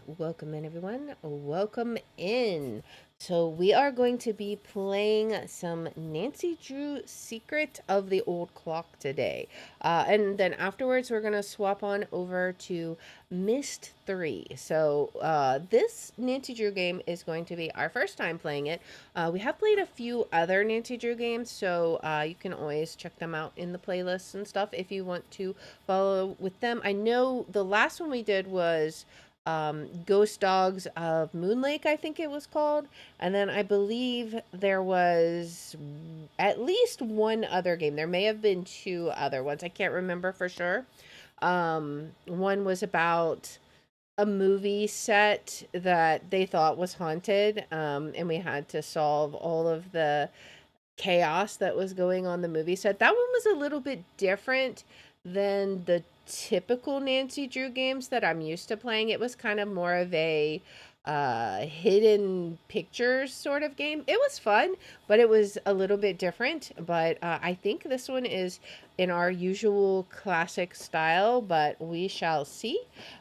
welcome in everyone. Welcome in. So we are going to be playing some Nancy Drew Secret of the Old Clock today. And then afterwards we're going to swap on over to Myst III. So this Nancy Drew game is going to be our first time playing it. We have played a few other Nancy Drew games, so you can always check them out in the playlists and stuff if you want to follow with them. I know the last one we did was Ghost Dogs of Moon Lake, I think it was called. And then I believe there was at least one other game. There may have been two other ones. I can't remember for sure. One was about a movie set that they thought was haunted, and we had to solve all of the chaos that was going on the movie set. That one was a little bit different than the typical Nancy Drew games that I'm used to playing. It was kind of more of a hidden pictures sort of game. It was fun, but it was a little bit different. But I think this one is in our usual classic style, but we shall see.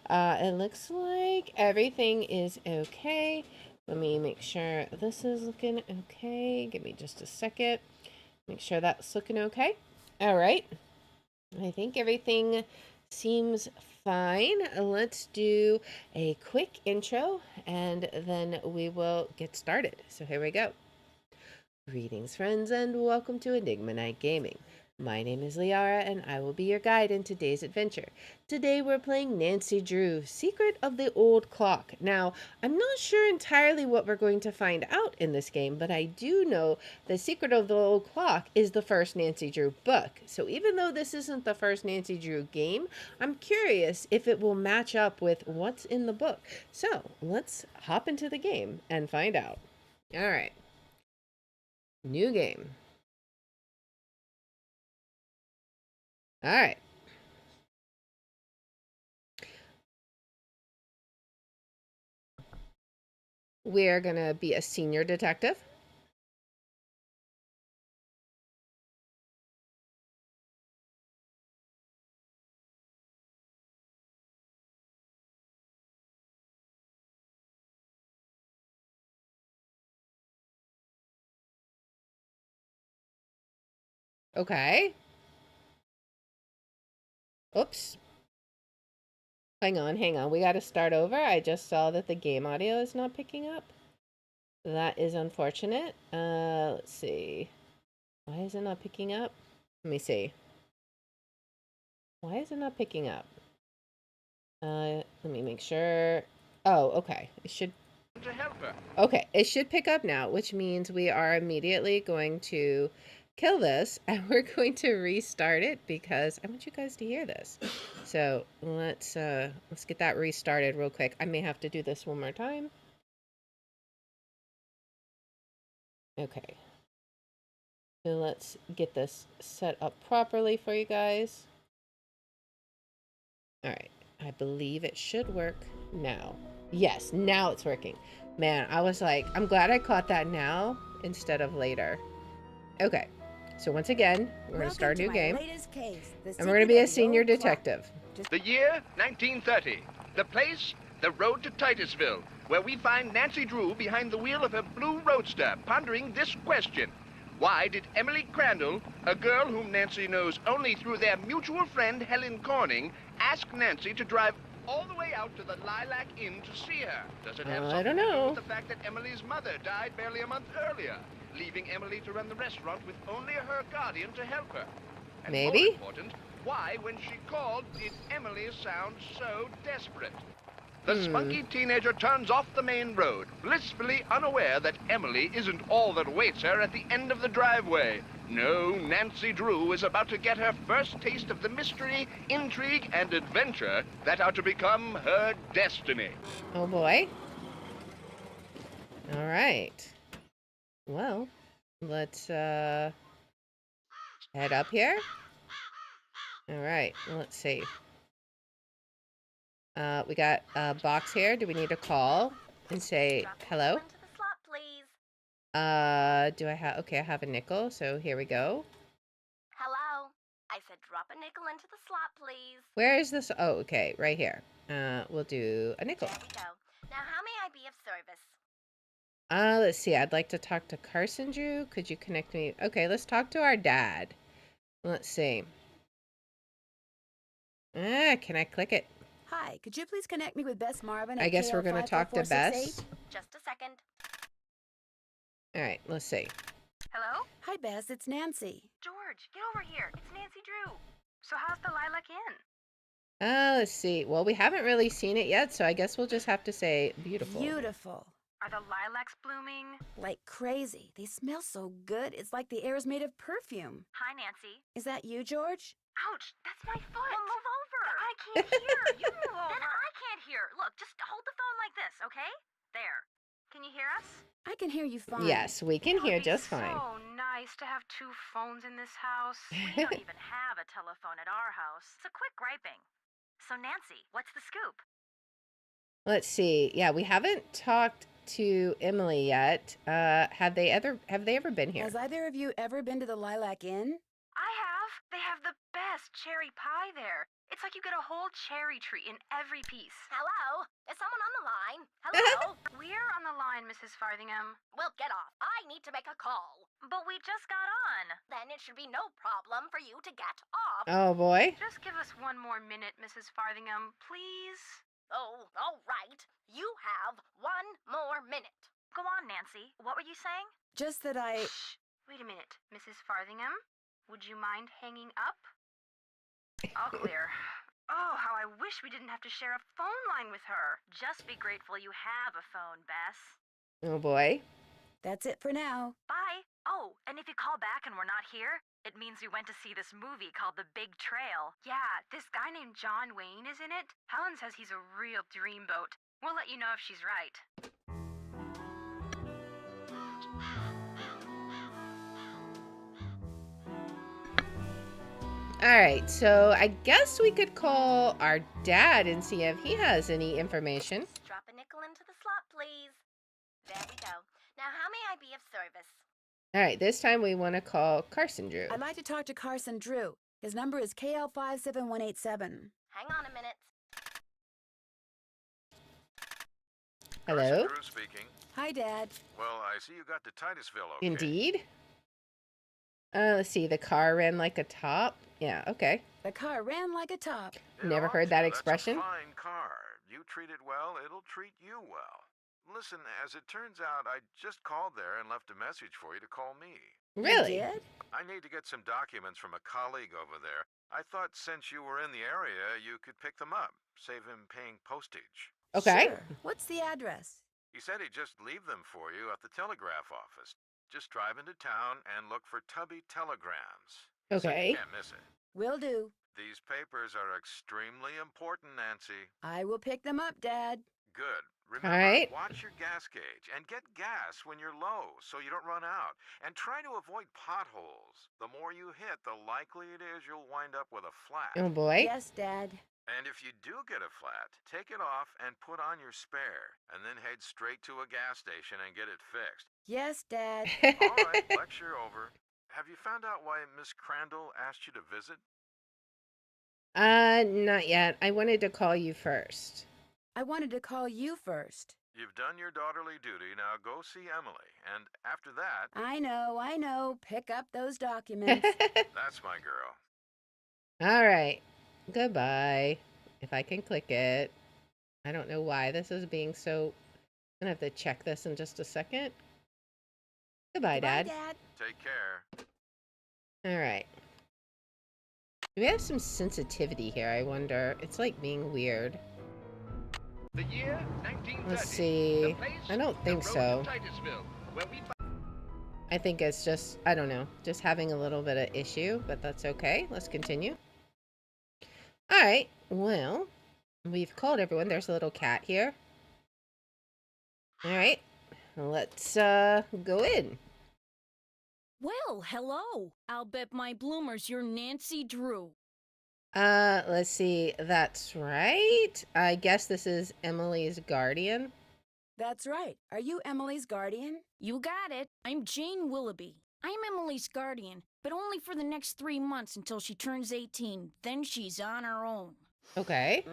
It looks like everything is okay. Let me make sure this is looking okay. Give me just a second. Make sure that's looking okay. All right. I think everything seems fine. Let's do a quick intro and then we will get started. So here we go. Greetings, friends, and welcome to Enigma Night Gaming. My name is Liara, and I will be your guide in today's adventure. Today we're playing Nancy Drew, Secret of the Old Clock. Now, I'm not sure entirely what we're going to find out in this game, but I do know the Secret of the Old Clock is the first Nancy Drew book. So even though this isn't the first Nancy Drew game, I'm curious if it will match up with what's in the book. So let's hop into the game and find out. All right. New game. All right. We're going to be a senior detective. Okay. Oops. Hang on, hang on. We got to start over. I just saw that the game audio is not picking up. That is unfortunate. Let's see. Why is it not picking up? Let me see. Why is it not picking up? Let me make sure. Oh, okay. It should. To help her. Okay, it should pick up now, which means we are immediately going to kill this and we're going to restart it because I want you guys to hear this. So let's get that restarted real quick. I may have to do this one more time. Okay. So let's get this set up properly for you guys. All right. I believe it should work now. Yes, now it's working. Man, I was like, I'm glad I caught that now instead of later. Okay. So once again, we're going to start a new game. And we're going to be a senior detective. The year 1930. The place, the road to Titusville, where we find Nancy Drew behind the wheel of her blue roadster, pondering this question. Why did Emily Crandall, a girl whom Nancy knows only through their mutual friend Helen Corning, ask Nancy to drive all the way out to the Lilac Inn to see her? Does it have I something don't to do know. with the fact that Emily's mother died barely a month earlier, leaving Emily to run the restaurant with only her guardian to help her? And Maybe. more important, why, when she called, did Emily sound so desperate? The spunky teenager turns off the main road, blissfully unaware that Emily isn't all that awaits her at the end of the driveway. No, Nancy Drew is about to get her first taste of the mystery, intrigue, and adventure that are to become her destiny. Oh boy. All right. Well, let's head up here. All right, let's see. We got a box here. Do we need to call and say hello? Into the slot, please. Do I have, okay, I have a nickel, so here we go. Hello. I said drop a nickel into the slot, please. Where is this? Oh, okay, right here. We'll do a nickel. There we go. Now, how may I be of service? Let's see. I'd like to talk to Carson Drew. Could you connect me? Okay, let's talk to our dad. Let's see. Can I click it? Hi, could you please connect me with Bess Marvin I at guess we're KL gonna talk to 54468? Bess. Just a second. All right, let's see. Hello? Hi, Bess, it's Nancy. George, get over here. It's Nancy Drew. So how's the Lilac Inn? Let's see. Well, we haven't really seen it yet, so I guess we'll just have to say beautiful. Beautiful. Are the lilacs blooming? Like crazy. They smell so good. It's like the air is made of perfume. Hi, Nancy. Is that you, George? Ouch, that's my foot. Well, move over. I can't hear. You move over. Then I can't hear. Look, just hold the phone like this, okay? There. Can you hear us? I can hear you fine. Yes, we can hear just fine. So nice to have two phones in this house. We don't even have a telephone at our house. So quit griping. So Nancy, what's the scoop? Let's see. Yeah, we haven't talked to Emily yet. Have they ever been here? Has either of you ever been to the Lilac Inn? I have. They have the best cherry pie there. It's like you get a whole cherry tree in every piece. Hello? Is someone on the line? Hello? We're on the line, Mrs. Farthingham. Well, get off. I need to make a call. But we just got on. Then it should be no problem for you to get off. Oh boy. Just give us one more minute, Mrs. Farthingham, please. Oh, all right. You have one more minute. Go on, Nancy. What were you saying? Just that I... Shh. Wait a minute, Mrs. Farthingham. Would you mind hanging up? All clear. Oh, how I wish we didn't have to share a phone line with her. Just be grateful you have a phone, Bess. Oh boy. That's it for now. Bye. Oh, and if you call back and we're not here, it means we went to see this movie called The Big Trail. Yeah, this guy named John Wayne is in it. Helen says he's a real dreamboat. We'll let you know if she's right. All right, so I guess we could call our dad and see if he has any information. Drop a nickel into the slot, please. There we go. Now, how may I be of service? All right, this time we want to call Carson Drew. I'd like to talk to Carson Drew. His number is KL 57187. Hang on a minute. Hello? Carson Drew speaking. Hi, Dad. Well, I see you got to Titusville, okay? Indeed. Let's see, the car ran like a top. Yeah, okay. The car ran like a top. It Never ought heard that to. expression. That's a fine car. You treat it well, it'll treat you well. Listen, as it turns out, I just called there and left a message for you to call me. Really? You did? I need to get some documents from a colleague over there. I thought since you were in the area, you could pick them up, save him paying postage. Okay. Sure. What's the address? He said he'd just leave them for you at the telegraph office. Just drive into town and look for Tubby Telegrams. He said Okay. you can't miss it. Will do. These papers are extremely important, Nancy. I will pick them up, Dad. Good. Remember, right. watch your gas gauge and get gas when you're low so you don't run out. And try to avoid potholes. The more you hit, the likely it is you'll wind up with a flat. Oh boy. Yes, Dad. And if you do get a flat, take it off and put on your spare. And then head straight to a gas station and get it fixed. Yes, Dad. All right, lecture over. Have you found out why Miss Crandall asked you to visit? Not yet. I wanted to call you first. I wanted to call you first. You've done your daughterly duty, now go see Emily. And after that, I know. Pick up those documents. that's my girl. All right. Goodbye. If I can click it. I don't know why this is being so... I'm going to have to check this in just a second. Goodbye, Goodbye, Dad. Dad. Take care. All right. We have some sensitivity here, I wonder. It's like being weird. The year 1930. Let's see. The place, I don't think the road so. to Titusville, where we I think it's just, I don't know, just having a little bit of issue, but that's okay. Let's continue. All right. Well, we've called everyone. There's a little cat here. All right. Let's go in. Well, hello. I'll bet my bloomers you're Nancy Drew. Let's see. That's right. I guess this is Emily's guardian. That's right. Are you Emily's guardian? You got it. I'm Jane Willoughby. I'm Emily's guardian, but only for the next 3 months until she turns 18. Then she's on her own. Okay.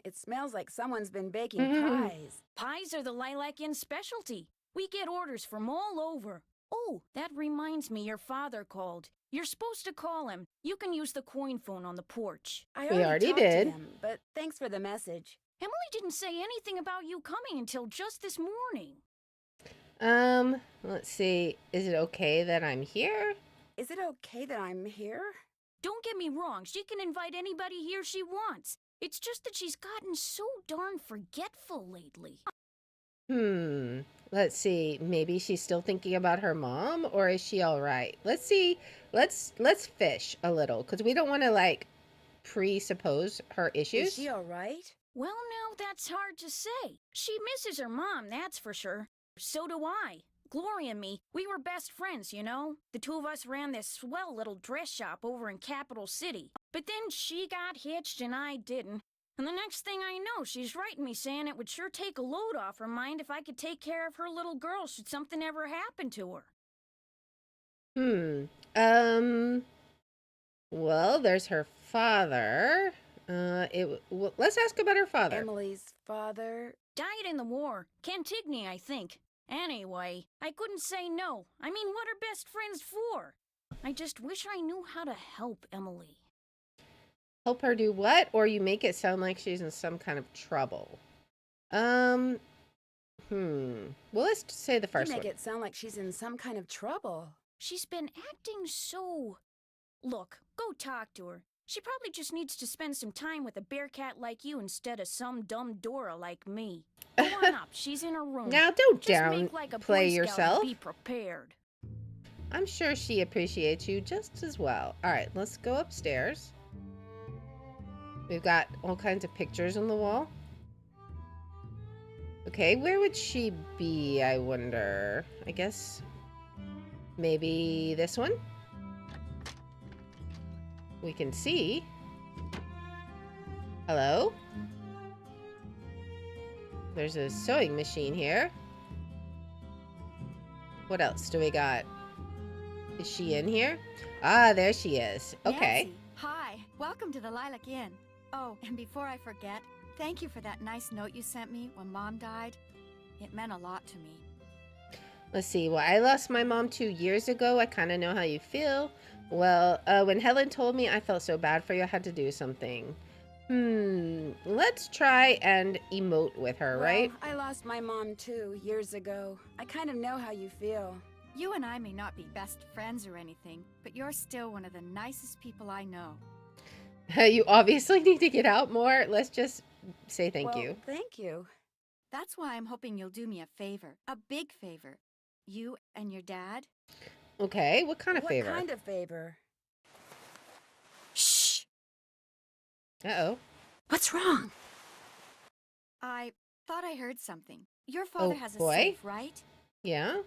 It smells like someone's been baking pies. Pies are the Lilac-Inn specialty. We get orders from all over. Oh, that reminds me, your father called. You're supposed to call him. You can use the coin phone on the porch. I We already already talked to did. him, but thanks for the message. Emily didn't say anything about you coming until just this morning. Let's see. Is it okay that I'm here? Is it okay that I'm here? Don't get me wrong, she can invite anybody here she wants. It's just that she's gotten so darn forgetful lately. Let's see. Maybe she's still thinking about her mom, or is she all right? Let's see. Let's fish a little, because we don't want to like presuppose her issues. Is she all right? Well, now that's hard to say. She misses her mom, that's for sure. So do I. Gloria and me, we were best friends, you know? The two of us ran this swell little dress shop over in Capital City. But then she got hitched and I didn't. And the next thing I know, she's writing me saying it would sure take a load off her mind if I could take care of her little girl should something ever happen to her. Well, there's her father. Let's ask about her father. Emily's father. Died in the war. Cantigny, I think. Anyway, I couldn't say no. I mean, what are best friends for? I just wish I knew how to help Emily. Help her do what? Or you make it sound like she's in some kind of trouble. Well, let's say the first You make one. it sound like she's in some kind of trouble. She's been acting so... Look, go talk to her. She probably just needs to spend some time with a bear cat like you instead of some dumb Dora like me. Go on up, she's in her room. Now, don't Just make like a downplay Boy Scout yourself. and be prepared. I'm sure she appreciates you just as well. All right, let's go upstairs. We've got all kinds of pictures on the wall. Okay, where would she be, I wonder? I guess maybe this one? We can see. Hello? There's a sewing machine here. What else do we got? Is she in here? Ah, there she is. Okay. Nancy, hi. Welcome to the Lilac Inn. Oh, and before I forget, thank you for that nice note you sent me when Mom died. It meant a lot to me. Let's see. Well, I lost my mom 2 years ago. I kind of know how you feel. Well, when Helen told me, I felt so bad for you. I had to do something. Let's try and emote with her, right? I lost my mom too, years ago. I kind of know how you feel. You and I may not be best friends or anything, but you're still one of the nicest people I know. You obviously need to get out more. Let's just say thank you. Thank you. That's why I'm hoping you'll do me a favor. A big favor. You and your dad. Okay, what kind of What favor? kind of favor? Shh! Uh-oh. What's wrong? I thought I heard something. Your father has a boy. safe, right? Yeah?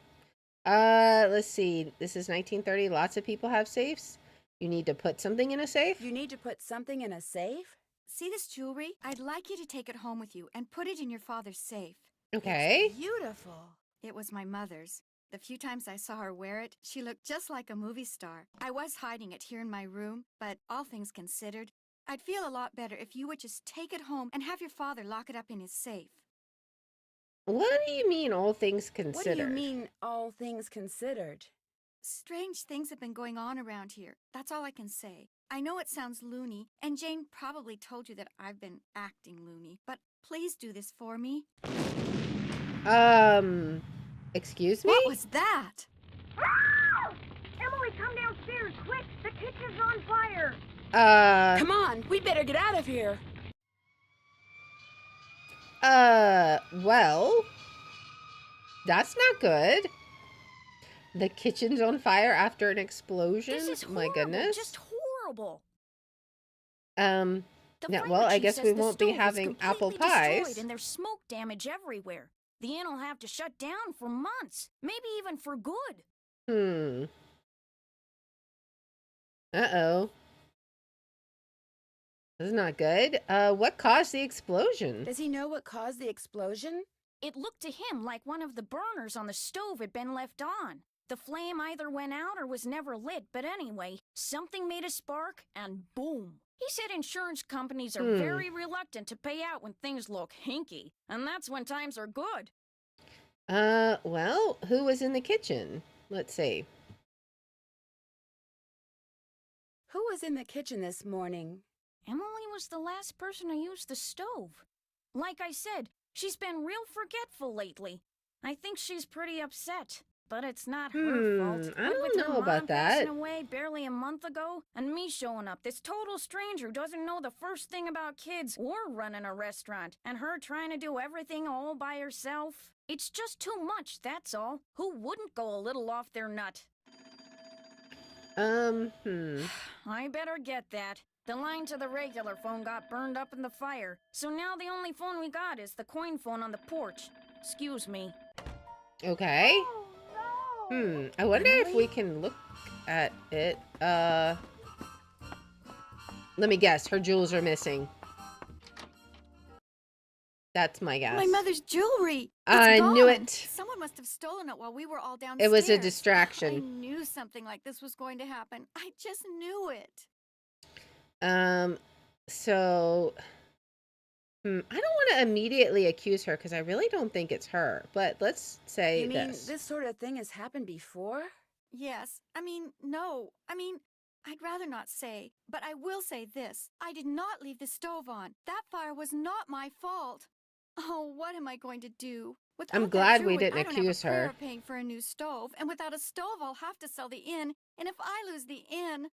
Let's see. This is 1930. Lots of people have safes. You need to put something in a safe? You need to put something in a safe? See this jewelry? I'd like you to take it home with you and put it in your father's safe. Okay. It's beautiful. It was my mother's. The few times I saw her wear it, she looked just like a movie star. I was hiding it here in my room, but all things considered, I'd feel a lot better if you would just take it home and have your father lock it up in his safe. What do you mean, all things considered? What do you mean, all things considered? Strange things have been going on around here. That's all I can say. I know it sounds loony, and Jane probably told you that I've been acting loony, but please do this for me. Excuse me? What was that? Emily, come downstairs, quick! The kitchen's on fire! Come on, we better get out of here. Well, that's not good. The kitchen's on fire after an explosion? This is My horrible, goodness. just horrible. The The Yeah, fire well, I chief guess says we the won't be stove is having apple completely pies. destroyed and there's smoke damage everywhere. The inn will have to shut down for months, maybe even for good. Uh-oh. This is not good. What caused the explosion? Does he know what caused the explosion? It looked to him like one of the burners on the stove had been left on. The flame either went out or was never lit, but anyway, something made a spark and boom. He said insurance companies are Hmm. very reluctant to pay out when things look hinky, and that's when times are good. Well, who was in the kitchen? Let's see. Who was in the kitchen this morning? Emily was the last person to use the stove. Like I said, she's been real forgetful lately. I think she's pretty upset. But it's not her fault. I What don't with her know about mom passing that. away barely a month ago, and me showing up, this total stranger who doesn't know the first thing about kids or running a restaurant, and her trying to do everything all by herself. It's just too much, that's all. Who wouldn't go a little off their nut? I better get that. The line to the regular phone got burned up in the fire, so now the only phone we got is the coin phone on the porch. Excuse me. Okay. I wonder if Emily? we can look at it. Let me guess. Her jewels are missing. That's my guess. My mother's jewelry. I It's knew gone. it. Someone must have stolen it while we were all downstairs. It was a I distraction. knew something like this was going to happen. I just knew it. So I don't want to immediately accuse her because I really don't think it's her. But let's say You mean this. this sort of thing has happened before? Yes. No. I'd rather not say, but I will say this. I did not leave the stove on. That fire was not my fault. Oh, what am I going to do? Without I'm that glad we jewelry, didn't I don't accuse have a prayer her. of paying for a new stove, and without a stove, I'll have to sell the inn. And if I lose the inn,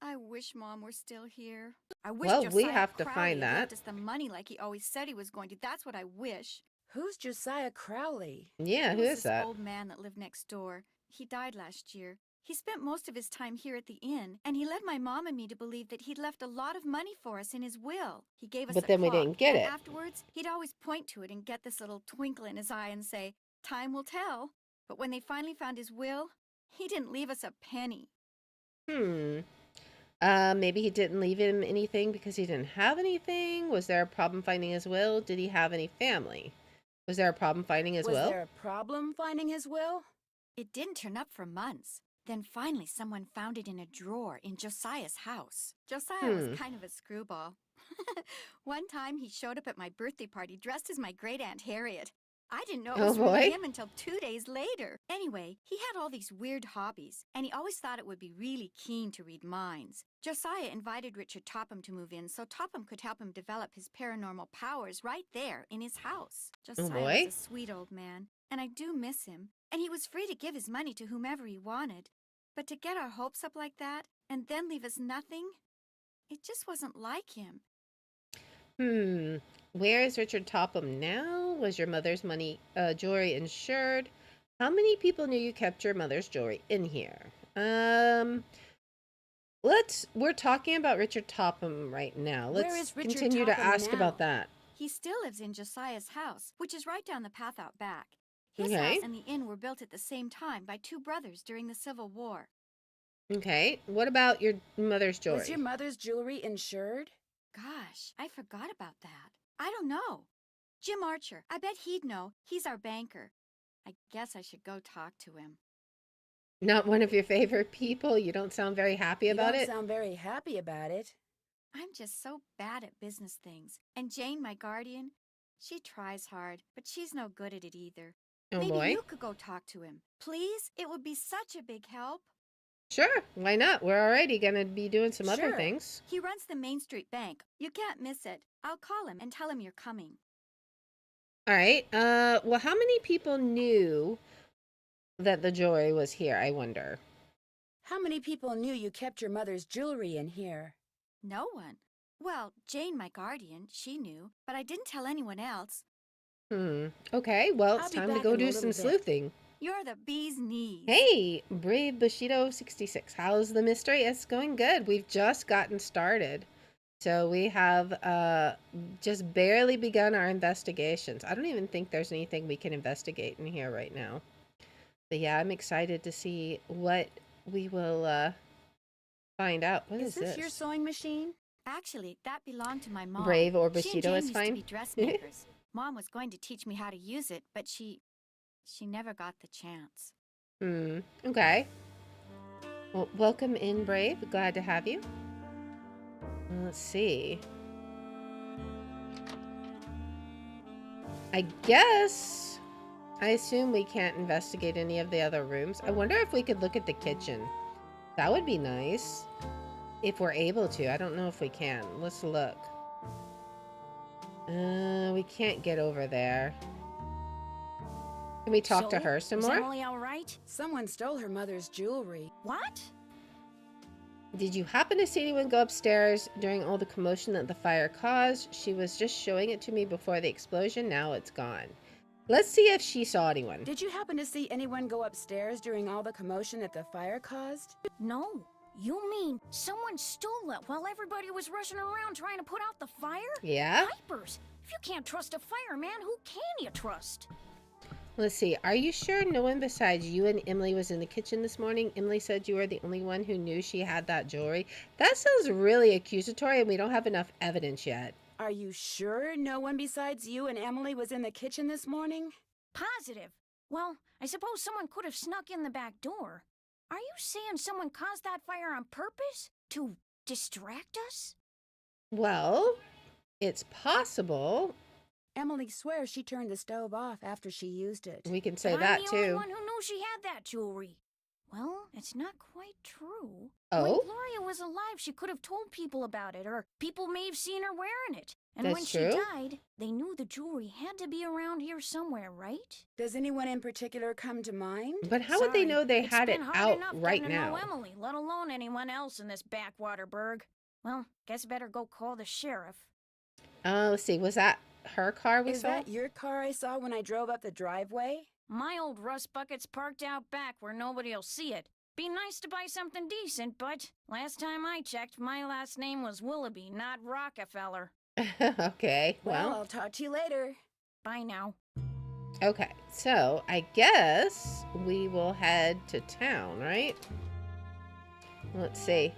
I wish Mom were still here. I wish Well, we Josiah have to Crowley find had that. left us the money like he always said he was going to. That's what I wish. Who's Josiah Crowley? Yeah, He who was is this that? old man that lived next door. He died last year. He spent most of his time here at the inn, and he led my mom and me to believe that he'd left a lot of money for us in his will. He gave us But a then we clock, didn't get and it. afterwards, he'd always point to it and get this little twinkle in his eye and say, "Time will tell." But when they finally found his will, he didn't leave us a penny. Maybe he didn't leave him anything because he didn't have anything. Was there a problem finding his will? Did he have any family? Was there a problem finding his Was will? there a problem finding his will? It didn't turn up for months. Then finally someone found it in a drawer in Josiah's house. Josiah was kind of a screwball. One time he showed up at my birthday party dressed as my great-aunt Harriet. I didn't know it Oh was really boy. him until 2 days later. Anyway, he had all these weird hobbies, and he always thought it would be really keen to read minds. Josiah invited Richard Topham to move in so Topham could help him develop his paranormal powers right there in his house. Josiah boy. was a sweet old man, and I do miss him. And he was free to give his money to whomever he wanted. But to get our hopes up like that, and then leave us nothing, it just wasn't like him. Where is Richard Topham now? Was your mother's money, jewelry insured? How many people knew you kept your mother's jewelry in here? We're talking about Richard Topham right now. Where Let's is Richard continue to Topham ask about now? that. He still lives in Josiah's house, which is right down the path out back. His Okay. house and the inn were built at the same time by two brothers during the Civil War. Okay. What about your mother's jewelry? Was your mother's jewelry insured? Gosh, I forgot about that. I don't know. Jim Archer, I bet he'd know. He's our banker. I guess I should go talk to him. Not one of your favorite people? You don't sound very happy about You it? don't sound very happy about it. I'm just so bad at business things. And Jane, my guardian, she tries hard, but she's no good at it either. Oh Maybe boy. you could go talk to him. Please? It would be such a big help. Sure. Why not? We're already going to be doing some other Sure. things. He runs the Main Street Bank. You can't miss it. I'll call him and tell him you're coming. All right. Well, how many people knew that the jewelry was here, I wonder? How many people knew you kept your mother's jewelry in here? No one. Well, Jane, my guardian, she knew, but I didn't tell anyone else. Okay, well, it's I'll be time to back go in a do little some bit. sleuthing. You're the bee's knees. Hey, Brave Bushido 66. How's the mystery? It's going good. We've just gotten started. So we have just barely begun our investigations. I don't even think there's anything we can investigate in here right now. But yeah, I'm excited to see what we will find out. What is this your sewing machine? Actually, that belonged to my mom. Brave or She and Bushido Jane is used fine. to be dressmakers. Mom was going to teach me how to use it, but she never got the chance. Okay. Well, welcome in, Brave. Glad to have you. Let's see. I guess... I assume we can't investigate any of the other rooms. I wonder if we could look at the kitchen. That would be nice. If we're able to. I don't know if we can. Let's look. We can't get over there. Can we talk to her some is more? Emily all right? Someone stole her mother's jewelry. What? Did you happen to see anyone go upstairs during all the commotion that the fire caused? She was just showing it to me before the explosion. Now it's gone. Let's see if she saw anyone. Did you happen to see anyone go upstairs during all the commotion that the fire caused? No. You mean someone stole it while everybody was rushing around trying to put out the fire? Yeah? Vipers! If you can't trust a fireman, who can you trust? Let's see. Are you sure no one besides you and Emily was in the kitchen this morning? Emily said you were the only one who knew she had that jewelry. That sounds really accusatory, and we don't have enough evidence yet. Are you sure no one besides you and Emily was in the kitchen this morning? Positive. Well, I suppose someone could have snuck in the back door. Are you saying someone caused that fire on purpose? To distract us? Well, it's possible. Emily swears she turned the stove off after she used it. We can say But that I'm the too. only one who knew she had that jewelry. Well, it's not quite true. Oh? When Gloria was alive, she could have told people about it, or people may have seen her wearing it. And when That's she true. died, they knew the jewelry had to be around here somewhere, right? Does anyone in particular come to mind? But how would they know they It's had it been hard out enough right getting to know now? Emily, let alone anyone else in this backwater burg. Well, guess I better go call the sheriff. Let's see. Was that her car we Is saw? that your car I saw when I drove up the driveway? My old rust bucket's parked out back where nobody'll see it. Be nice to buy something decent, but last time I checked, my last name was Willoughby, not Rockefeller. Okay. Well, Well, I'll talk to you later. Bye now. okay. So I guess we will head to town, right? Let's see.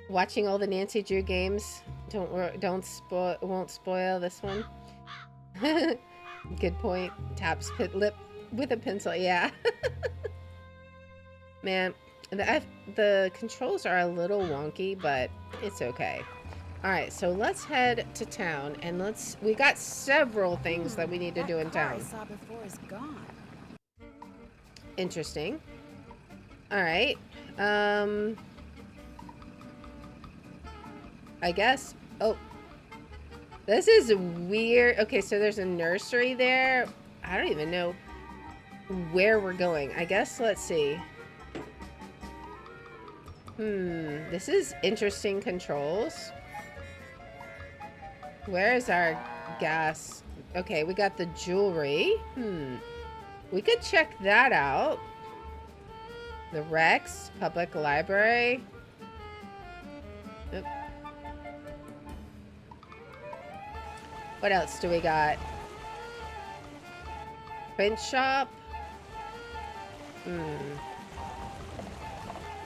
Watching all the Nancy Drew games. Won't spoil this one. Good point. Taps lip with a pencil. Yeah. Man, the controls are a little wonky, but it's okay. All right, so let's head to town, and we got several things that we need to do in That car town. I saw before is gone. Interesting. All right. I guess. Oh, this is weird. Okay, so there's a nursery there. I don't even know where we're going. I guess, let's see. This is interesting controls. Where is our gas? Okay, we got the jewelry. We could check that out. The Rex, Public Library. Oop. What else do we got? Print shop.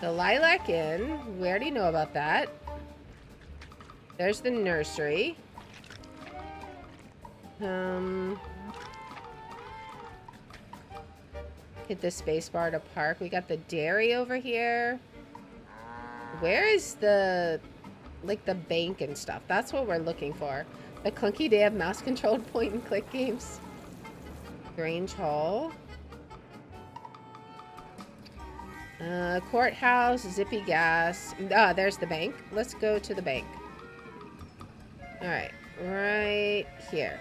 The Lilac Inn. We already know about that. There's the nursery. Hit the space bar to park. We got the dairy over here. Where is the bank and stuff? That's what we're looking for. The clunky day of mouse controlled point and click games. Grange Hall. Courthouse, Zippy Gas. Ah, there's the bank. Let's go to the bank. Alright, right here.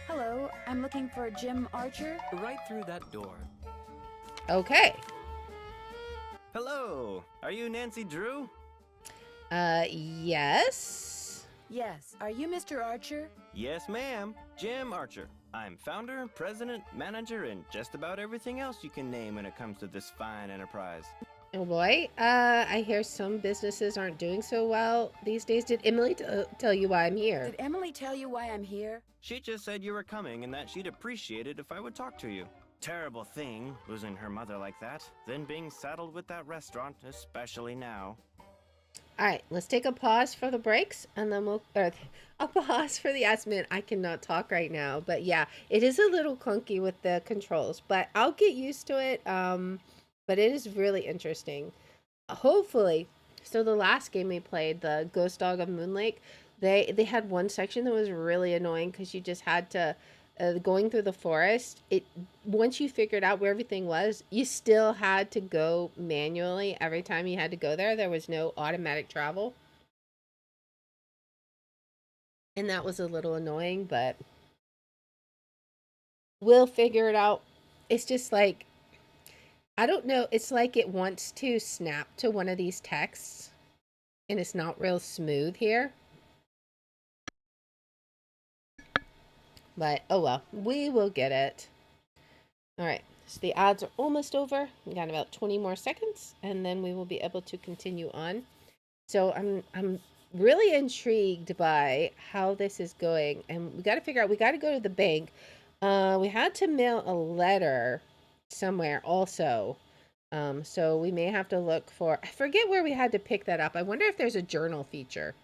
Hello, I'm looking for Jim Archer. Right through that door. Okay. Hello, are you Nancy Drew? Yes. Yes, are you Mr. Archer? Yes, ma'am. Jim Archer. I'm founder, president, manager, and just about everything else you can name when it comes to this fine enterprise. Oh boy. I hear some businesses aren't doing so well these days. Did Emily tell you why I'm here? Did Emily tell you why I'm here? She just said you were coming and that she'd appreciate it if I would talk to you. Terrible thing, losing her mother like that, then being saddled with that restaurant, especially now. All right, let's take a pause for the breaks, and then a pause for the estimate. I cannot talk right now, but yeah, it is a little clunky with the controls, but I'll get used to it. But it is really interesting. Hopefully, So the last game we played, the Ghost Dog of Moon Lake, they had one section that was really annoying because you just had to going through the forest. It once you figured out where everything was, you still had to go manually every time you had to go there. There was no automatic travel, and that was a little annoying. But we'll figure it out. It's just like I don't know. It's like it wants to snap to one of these texts, and it's not real smooth here. But oh well, we will get it. All right, so the ads are almost over. We got about 20 more seconds, and then we will be able to continue on. So I'm really intrigued by how this is going, and we got to figure out. We got to go to the bank. We had to mail a letter somewhere also. So we may have to look for. I forget where we had to pick that up. I wonder if there's a journal feature.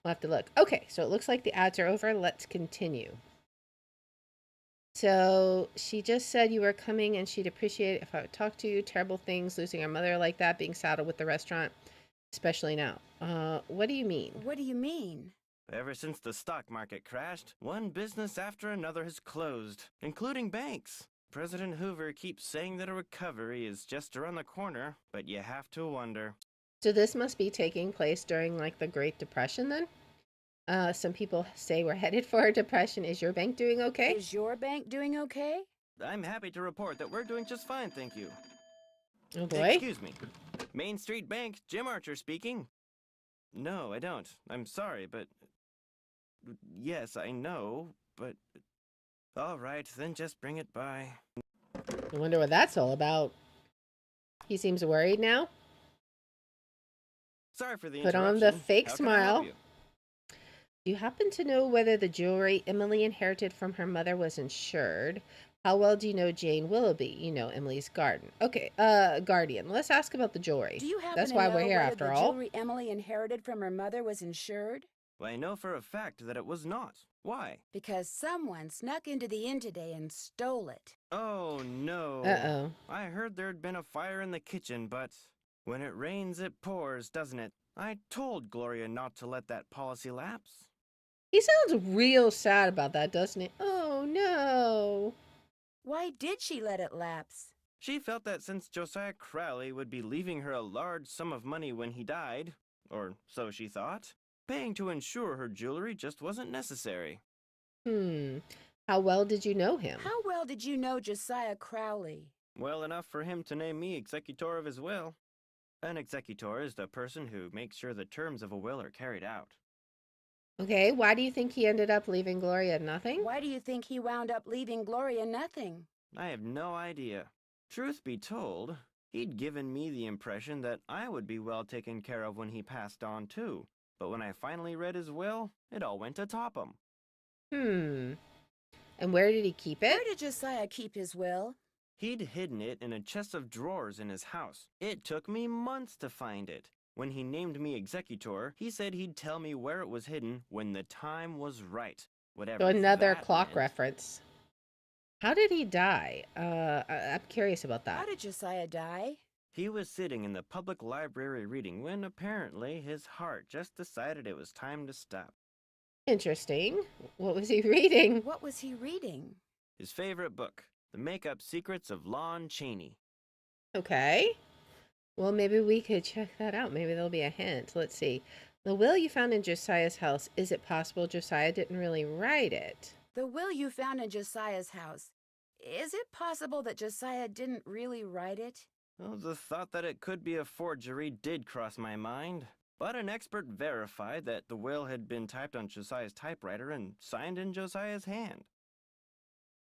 We'll have to look. Okay, so it looks like the ads are over. Let's continue. So she just said you were coming and she'd appreciate it if I would talk to you. Terrible things, losing our mother like that, being saddled with the restaurant, especially now. What do you mean? What do you mean? Ever since the stock market crashed, one business after another has closed, including banks. President Hoover keeps saying that a recovery is just around the corner, but you have to wonder. So this must be taking place during like the Great Depression then? Some people say we're headed for a depression. Is your bank doing okay? Is your bank doing okay? I'm happy to report that we're doing just fine, thank you. Oh boy. Excuse me. Main Street Bank, Jim Archer speaking. No, I don't. I'm sorry, but... Yes, I know, but... All right, then just bring it by. I wonder what that's all about. He seems worried now. Sorry for the Put interruption. on the fake How can I help smile. you? Do you happen to know whether the jewelry Emily inherited from her mother was insured? How well do you know Jane Willoughby? You know, Emily's guardian. Okay, guardian. Let's ask about the jewelry. Do you happen That's to why know we're here whether after the all. jewelry Emily inherited from her mother was insured? Well, I know for a fact that it was not. Why? Because someone snuck into the inn today and stole it. Oh, no. Uh-oh. I heard there'd been a fire in the kitchen, but when it rains, it pours, doesn't it? I told Gloria not to let that policy lapse. He sounds real sad about that, doesn't he? Oh, no. Why did she let it lapse? She felt that since Josiah Crowley would be leaving her a large sum of money when he died, or so she thought, paying to insure her jewelry just wasn't necessary. How well did you know him? How well did you know Josiah Crowley? Well enough for him to name me executor of his will. An executor is the person who makes sure the terms of a will are carried out. Okay, why do you think he ended up leaving Gloria nothing? Why do you think he wound up leaving Gloria nothing? I have no idea. Truth be told, he'd given me the impression that I would be well taken care of when he passed on too. But when I finally read his will, it all went atop him. And where did he keep it? Where did Josiah keep his will? He'd hidden it in a chest of drawers in his house. It took me months to find it. When he named me executor, he said he'd tell me where it was hidden when the time was right. Whatever. So another that clock meant. reference. How did he die? I'm curious about that. How did Josiah die? He was sitting in the public library reading when apparently his heart just decided it was time to stop. Interesting. What was he reading? What was he reading? His favorite book, The Make-Up Secrets of Lon Chaney. Okay. Well, maybe we could check that out. Maybe there'll be a hint. Let's see. The will you found in Josiah's house, is it possible Josiah didn't really write it? The will you found in Josiah's house. Is it possible that Josiah didn't really write it? Well, the thought that it could be a forgery did cross my mind. But an expert verified that the will had been typed on Josiah's typewriter and signed in Josiah's hand.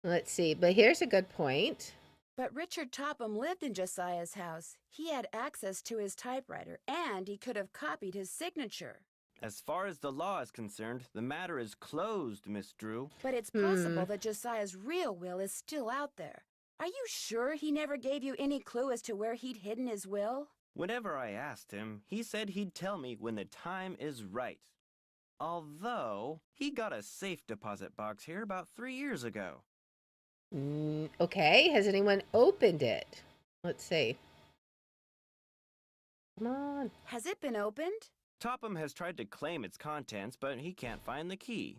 Let's see. But here's a good point. But Richard Topham lived in Josiah's house. He had access to his typewriter, and he could have copied his signature. As far as the law is concerned, the matter is closed, Miss Drew. But it's possible that Josiah's real will is still out there. Are you sure he never gave you any clue as to where he'd hidden his will? Whenever I asked him, he said he'd tell me when the time is right. Although, he got a safe deposit box here about 3 years ago. Okay. Has anyone opened it? Let's see. Come on. Has it been opened? Topham has tried to claim its contents, but he can't find the key.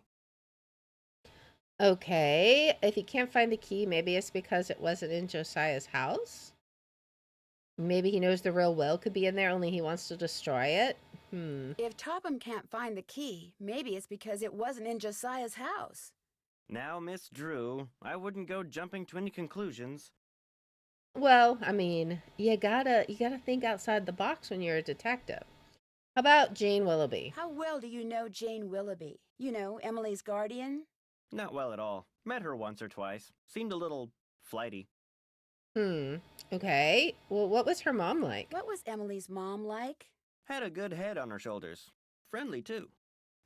Okay, if he can't find the key, maybe it's because it wasn't in Josiah's house? Maybe he knows the real will could be in there, only he wants to destroy it? If Topham can't find the key, maybe it's because it wasn't in Josiah's house. Now, Miss Drew, I wouldn't go jumping to any conclusions. Well, I mean, you gotta think outside the box when you're a detective. How about Jane Willoughby? How well do you know Jane Willoughby? You know, Emily's guardian? Not well at all. Met her once or twice. Seemed a little flighty. Okay. Well, what was her mom like? What was Emily's mom like? Had a good head on her shoulders. Friendly, too.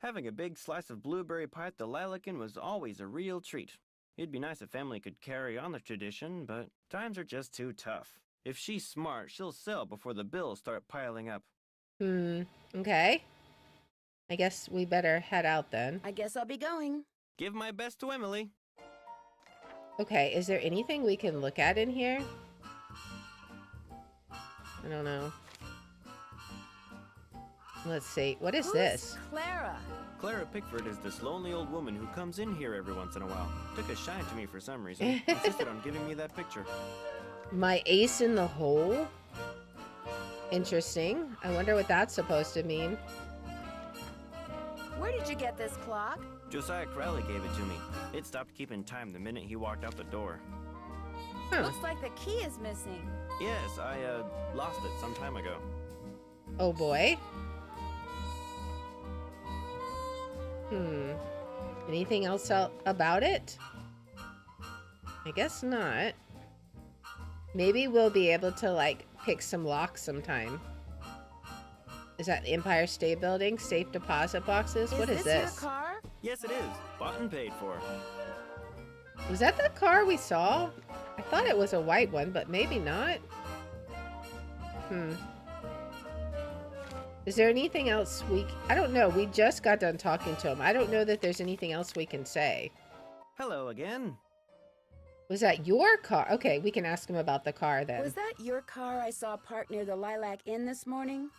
Having a big slice of blueberry pie at the Lalakin was always a real treat. It'd be nice if family could carry on the tradition, but times are just too tough. If she's smart, she'll sell before the bills start piling up. Okay. I guess we better head out then. I guess I'll be going. Give my best to Emily. Okay, is there anything we can look at in here? I don't know. Let's see. What is Who's this? Clara? Clara Pickford is this lonely old woman who comes in here every once in a while. Took a shine to me for some reason. Insisted on giving me that picture. My ace in the hole? Interesting. I wonder what that's supposed to mean. Where did you get this clock? Josiah Crowley gave it to me. It stopped keeping time the minute he walked out the door. Huh. Looks like the key is missing. Yes, I lost it some time ago. Oh boy. Anything else about it? I guess not. Maybe we'll be able to, like, pick some locks sometime. Is that the Empire State Building? Safe deposit boxes? What is this? Your car? Yes, it is. Bought and paid for. Was that the car we saw? I thought it was a white one, but maybe not. Is there anything else I don't know. We just got done talking to him. I don't know that there's anything else we can say. Hello again. Was that your car? Okay, we can ask him about the car then. Was that your car I saw parked near the Lilac Inn this morning?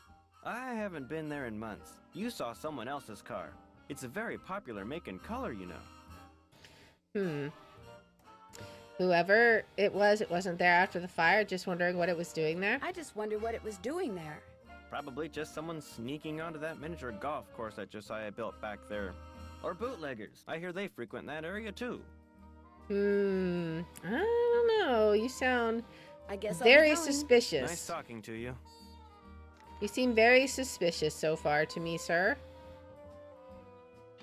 I haven't been there in months. You saw someone else's car. It's a very popular make and color, you know. Whoever it wasn't there after the fire. Just wondering what it was doing there. I just wonder what it was doing there. Probably just someone sneaking onto that miniature golf course that Josiah built back there. Or bootleggers. I hear they frequent that area too. I don't know. You sound I guess very I'll be going. suspicious. Nice talking to you. You seem very suspicious so far to me, sir.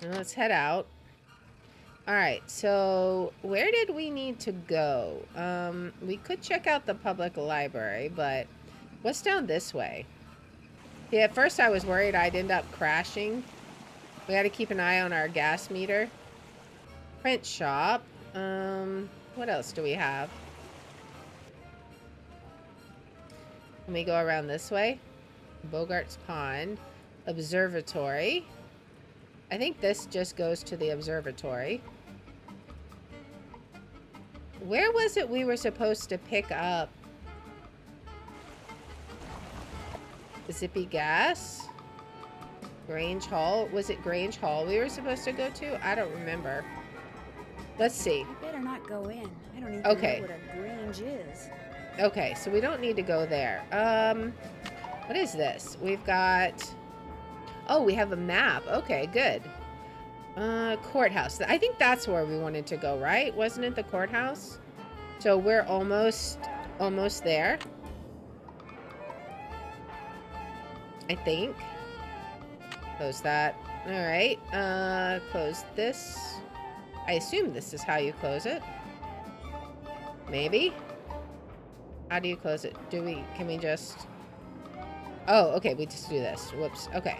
Now let's head out. Alright, so where did we need to go? We could check out the public library, but what's down this way? Yeah, at first I was worried I'd end up crashing. We gotta keep an eye on our gas meter. Print shop. What else do we have? Can we go around this way? Bogart's Pond. Observatory. I think this just goes to the observatory. Where was it we were supposed to pick up Zippy Gas? Grange Hall? Was it Grange Hall we were supposed to go to? I don't remember. Let's see. You better not go in. I don't even Okay. know what a grange is. Okay, so we don't need to go there. What is this? We've got... Oh, we have a map. Okay, good. Courthouse. I think that's where we wanted to go, right? Wasn't it the courthouse? So we're almost there. I think. Close that. All right. Close this. I assume this is how you close it. Maybe. How do you close it? Can we just... Oh, okay, we just do this. Whoops. Okay.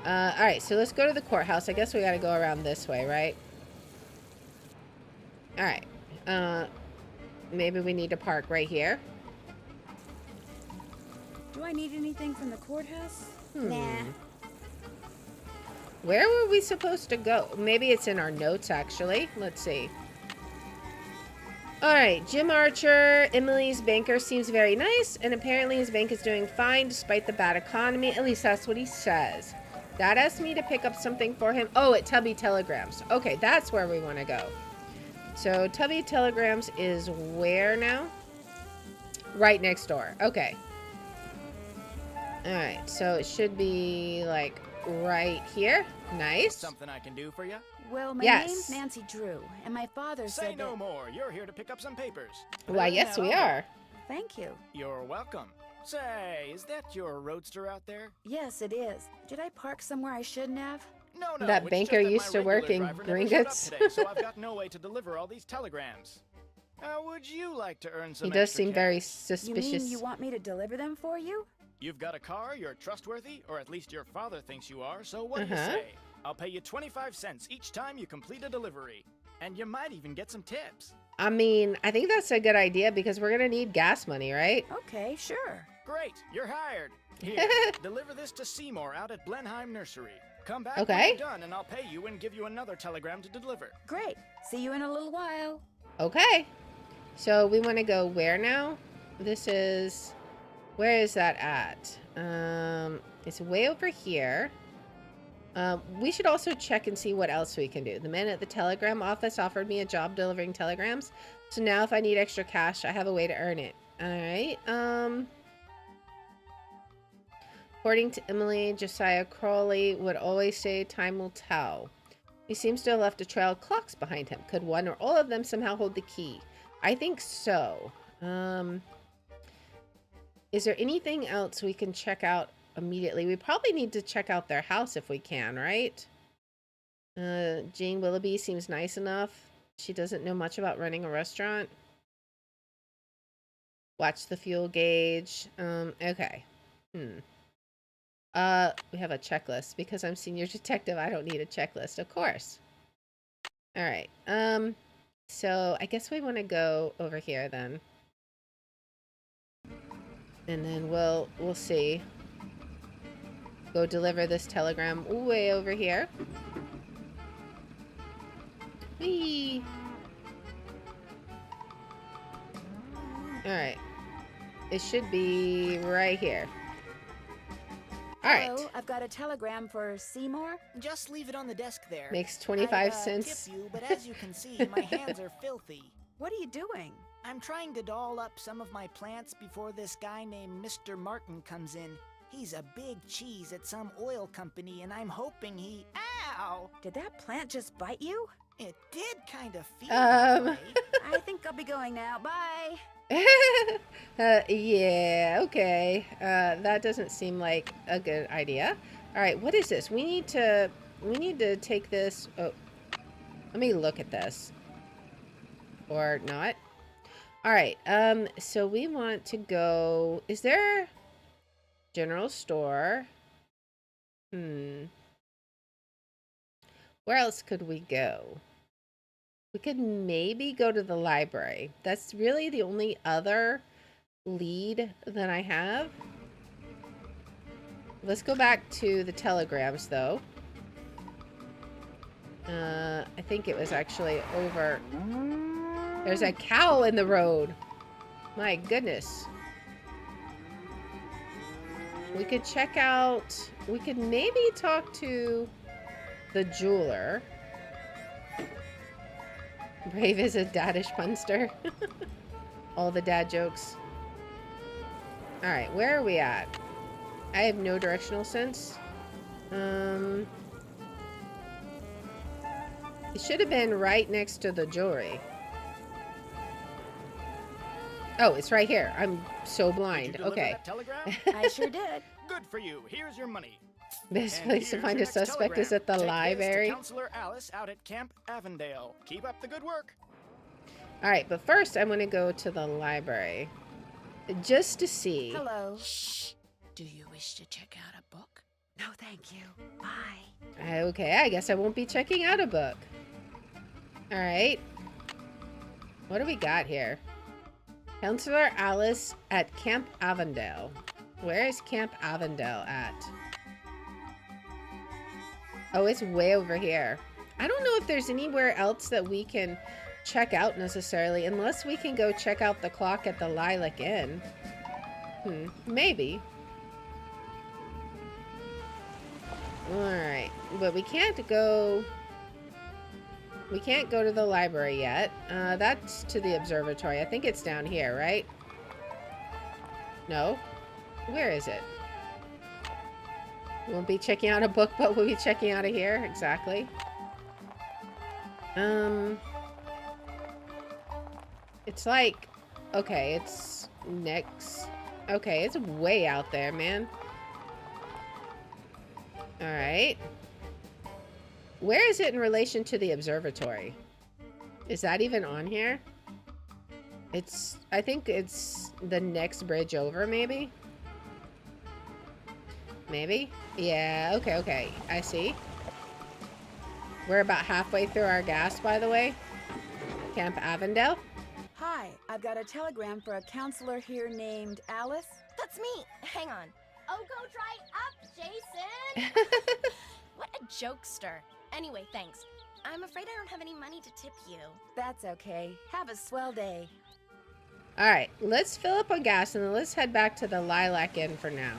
Alright, so let's go to the courthouse. I guess we gotta go around this way, right? Alright. Maybe we need to park right here. Do I need anything from the courthouse? Nah. Where were we supposed to go? Maybe it's in our notes, actually. Let's see. Alright, Jim Archer, Emily's banker, seems very nice, and apparently his bank is doing fine despite the bad economy. At least that's what he says. Dad asked me to pick up something for him. Oh, at Tubby Telegrams. Okay, that's where we want to go. So, Tubby Telegrams is where now? Right next door. Okay. Alright, so it should be, like, right here. Nice. Something I can do for you? Well, my Yes. name's Nancy Drew, and my father Say said no that... more. You're here to pick up some papers. Why, yes, we are. Thank you. You're welcome. Say, is that your roadster out there? Yes, it is. Did I park somewhere I shouldn't have? No, no. That it's banker just that used my to work regular in driver never showed up Gringotts. today, so I've got no way to deliver all these telegrams. Would you like to earn some He does extra seem very cash? You suspicious. mean you want me to deliver them for you? You've got a car, you're trustworthy, or at least your father thinks you are, so what do you Uh-huh. say? I'll pay you 25 cents each time you complete a delivery. And you might even get some tips. I mean, I think that's a good idea because we're going to need gas money, right? Okay, sure. Great, you're hired. Here, deliver this to Seymour out at Blenheim Nursery. Come back when Okay. you're done and I'll pay you and give you another telegram to deliver. Great. See you in a little while. Okay. So we want to go where now? This is... Where is that at? It's way over here. We should also check and see what else we can do. The man at the telegram office offered me a job delivering telegrams. So now if I need extra cash, I have a way to earn it. Alright. According to Emily, Josiah Crawley would always say, time will tell. He seems to have left a trail of clocks behind him. Could one or all of them somehow hold the key? I think so. Is there anything else we can check out immediately? We probably need to check out their house if we can, right? Jane Willoughby seems nice enough. She doesn't know much about running a restaurant. Watch the fuel gauge. Okay. We have a checklist. Because I'm senior detective, I don't need a checklist, of course. All right. So I guess we want to go over here then. And then we'll see. Go deliver this telegram way over here. Whee! Alright. It should be right here. Alright. Hello, I've got a telegram for Seymour. Just leave it on the desk there. Makes 25 I'd, cents. tip you, but as you can see, my hands are filthy. What are you doing? I'm trying to doll up some of my plants before this guy named Mr. Martin comes in. He's a big cheese at some oil company, and I'm hoping he... Ow! Did that plant just bite you? It did kind of feel that way. I think I'll be going now. Bye. Yeah, okay. That doesn't seem like a good idea. All right, what is this? We need to take this. Oh, let me look at this. Or not. All right. So we want to go. Is there general store? Where else could we go? We could maybe go to the library. That's really the only other lead that I have. Let's go back to the telegrams, though. I think it was actually over... There's a cow in the road. My goodness. We could check out... We could maybe talk to the jeweler. Brave is a daddish punster. All the dad jokes. Alright, where are we at? I have no directional sense. It should have been right next to the jewelry. Oh, it's right here. I'm so blind. Did you deliver Okay. that telegram? I sure did. Good for you. Here's your money. Best And place to here's find your a next suspect is telegram. at the Take library. This to Counselor Alice out at Camp Avondale. Keep up the good work. Alright, but first I'm going to go to the library. Just to see. Hello. Shh. Do you wish to check out a book? No, thank you. Bye. Okay, I guess I won't be checking out a book. Alright. What do we got here? Counselor Alice at Camp Avondale. Where is Camp Avondale at? Oh, it's way over here. I don't know if there's anywhere else that we can check out necessarily, unless we can go check out the clock at the Lilac Inn. Maybe. Alright, but we can't go... We can't go to the library yet. That's to the observatory. I think it's down here, right? No? Where is it? We'll be checking out a book, but we'll be checking out of here. Exactly. It's like... Okay, it's next... Okay, it's way out there, man. Alright. Where is it in relation to the observatory? Is that even on here? It's... I think it's the next bridge over, maybe? Maybe? Yeah, okay. I see. We're about halfway through our gas, by the way. Camp Avondale. Hi, I've got a telegram for a counselor here named Alice. That's me. Hang on. Oh, go dry up, Jason! What a jokester. Anyway, thanks. I'm afraid I don't have any money to tip you. That's okay. Have a swell day. Alright, let's fill up on gas and then let's head back to the Lilac Inn for now.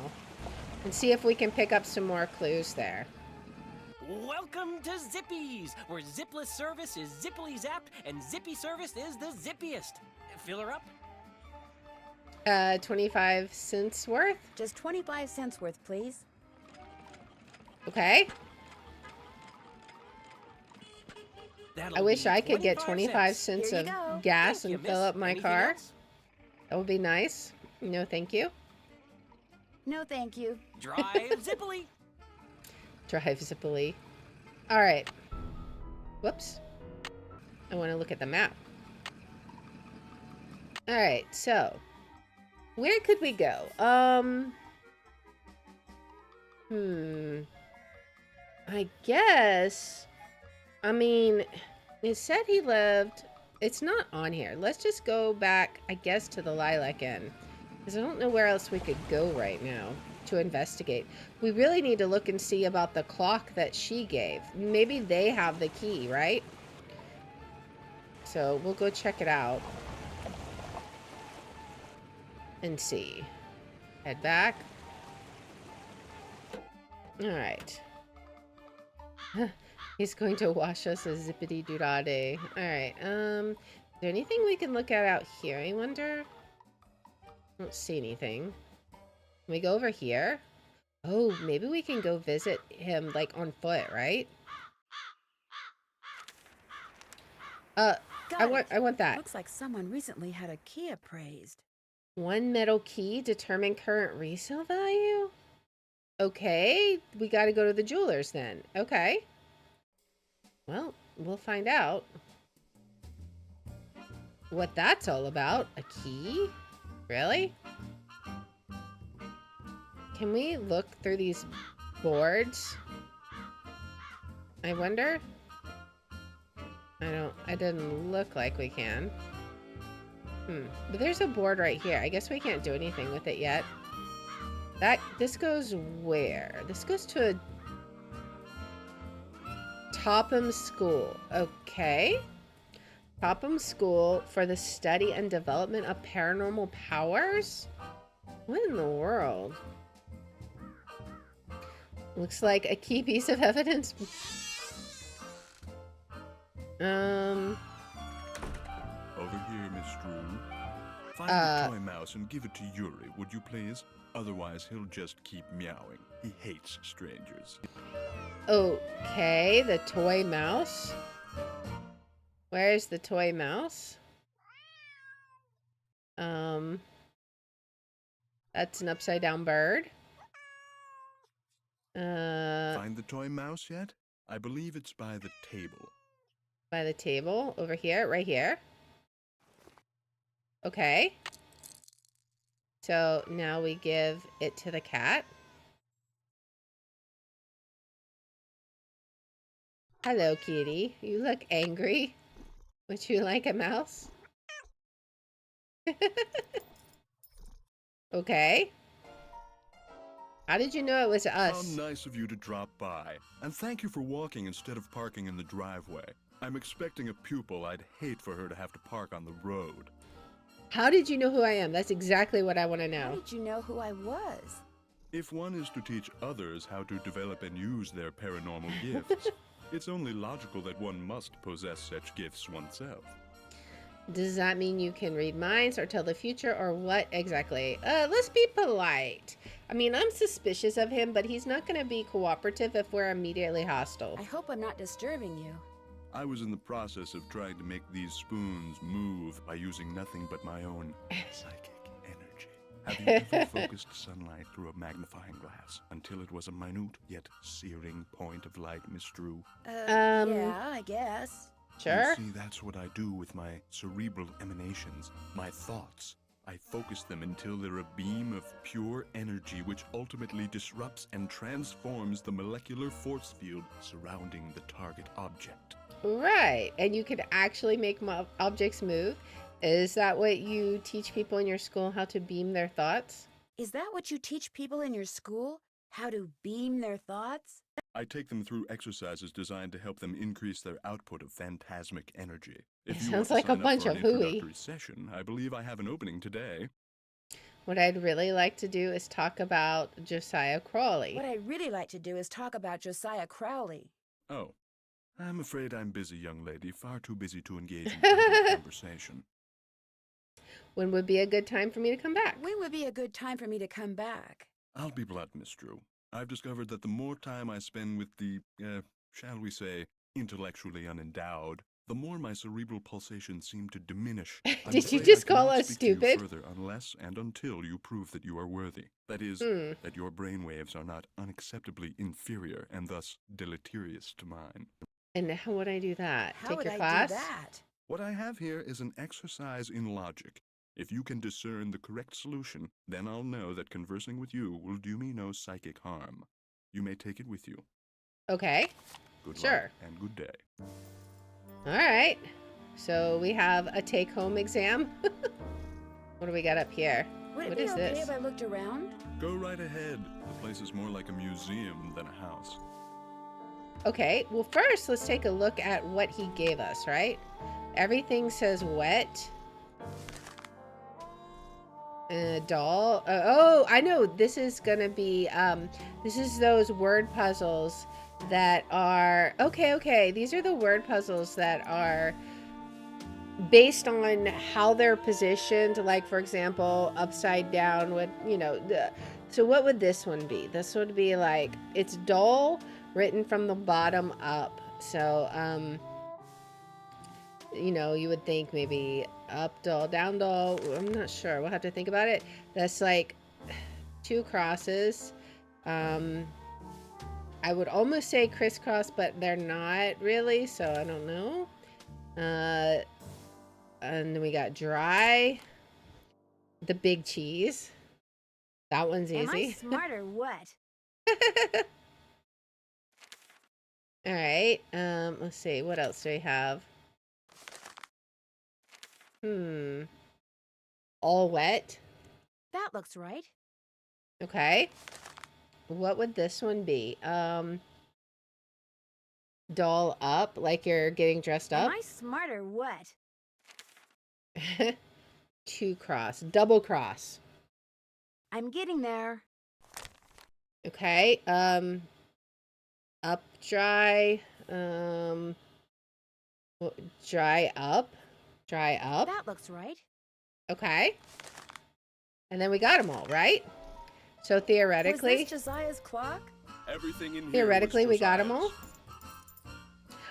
And see if we can pick up some more clues there. Welcome to Zippy's, where zipless service is zippily zapped and zippy service is the zippiest. Fill her up? 25 cents worth? Just 25 cents worth, please. Okay. That'll I wish be I could get 25 25 cents Here of you go. gas Thank and you, fill miss. up my Anything car. else? That would be nice. No, thank you. No, thank you. Drive zippily. Drive zippily. Alright. Whoops. I want to look at the map. Alright, so. Where could we go? I guess... I mean, it said he lived... It's not on here. Let's just go back, I guess, to the Lilac Inn. Because I don't know where else we could go right now to investigate. We really need to look and see about the clock that she gave. Maybe they have the key, right? So we'll go check it out. And see. Head back. Alright. He's going to wash us a zippity-doo-dah-day. Alright, is there anything we can look at out here, I wonder? I don't see anything. Can we go over here? Oh, maybe we can go visit him, like, on foot, right? I want that. Looks like someone recently had a key appraised. One metal key, determine current resale value? Okay, we gotta go to the jeweler's then. Okay. Well, we'll find out what that's all about. A key? Really? Can we look through these boards? I wonder? It didn't look like we can. But there's a board right here. I guess we can't do anything with it yet. This goes where? This goes to a Topham School. Okay. Topham School for the study and development of paranormal powers? What in the world? Looks like a key piece of evidence. Over here, Miss Drew. Find the toy mouse and give it to Yuri, would you please? Otherwise, he'll just keep meowing. He hates strangers. Okay, the toy mouse. Where's the toy mouse? That's an upside down bird. Find the toy mouse yet? I believe it's by the table. By the table? Over here? Right here? Okay. So now we give it to the cat. Hello, kitty. You look angry. Would you like a mouse? Okay. How did you know it was us? How nice of you to drop by. And thank you for walking instead of parking in the driveway. I'm expecting a pupil. I'd hate for her to have to park on the road. How did you know who I am? That's exactly what I want to How know. did you know who I was? If one is to teach others how to develop and use their paranormal gifts, it's only logical that one must possess such gifts oneself. Does that mean you can read minds or tell the future or what exactly? Let's be polite. I mean, I'm suspicious of him, but he's not going to be cooperative if we're immediately hostile. I hope I'm not disturbing you. I was in the process of trying to make these spoons move by using nothing but my own psychic energy. Have you ever focused sunlight through a magnifying glass until it was a minute yet searing point of light, Miss Drew? Yeah, I guess. Sure. You see, that's what I do with my cerebral emanations, my thoughts. I focus them until they're a beam of pure energy which ultimately disrupts and transforms the molecular force field surrounding the target object. Right. And you can actually make objects move. Is that what you teach people in your school, how to beam their thoughts? Is that what you teach people in your school? How to beam their thoughts? I take them through exercises designed to help them increase their output of phantasmic energy. It If you sounds want to like a sign up bunch for of an hooey. introductory session, I believe I have an opening today. What I'd really like to do is talk about Josiah Crawley. What I'd really like to do is talk about Josiah Crowley. Oh, I'm afraid I'm busy, young lady, far too busy to engage in idle conversation. When would be a good time for me to come back? When would be a good time for me to come back? I'll be blunt, Miss Drew. I've discovered that the more time I spend with the, shall we say, intellectually unendowed, the more my cerebral pulsations seem to diminish. Did you just call us speak to you stupid? further unless and until you prove that you are worthy. That is, that your brainwaves are not unacceptably inferior and thus deleterious to mine. And how would I do that? How Take would your I class? do that? What I have here is an exercise in logic. If you can discern the correct solution, then I'll know that conversing with you will do me no psychic harm. You may take it with you. Okay. Good Sure. luck and good day. All right. So we have a take-home exam. What do we got up here? Would it What be is okay this? if I looked around? Go right ahead. The place is more like a museum than a house. Okay, well first let's take a look at what he gave us, right? Everything says wet. Doll. Oh, I know. This is gonna be, this is those word puzzles that are, okay. These are the word puzzles that are based on how they're positioned. Like, for example, upside down would, so what would this one be? This would be like, it's doll written from the bottom up. So, you would think maybe up doll, down doll. I'm not sure. We'll have to think about it. That's like 2 crosses. I would almost say crisscross, but they're not really, so I don't know. And then we got dry. The big cheese. That one's Am I easy. smart or what? All right. Let's see. What else do we have? All wet. That looks right. Okay. What would this one be? Doll up, like you're getting dressed Am up. I smart or what? 2 cross. Double cross. I'm getting there. Okay. Up dry. Dry up. Dry up. That looks right. Okay. And then we got them all, right? So Was theoretically, this Josiah's clock? Everything in here theoretically we was got them Josiah's. all.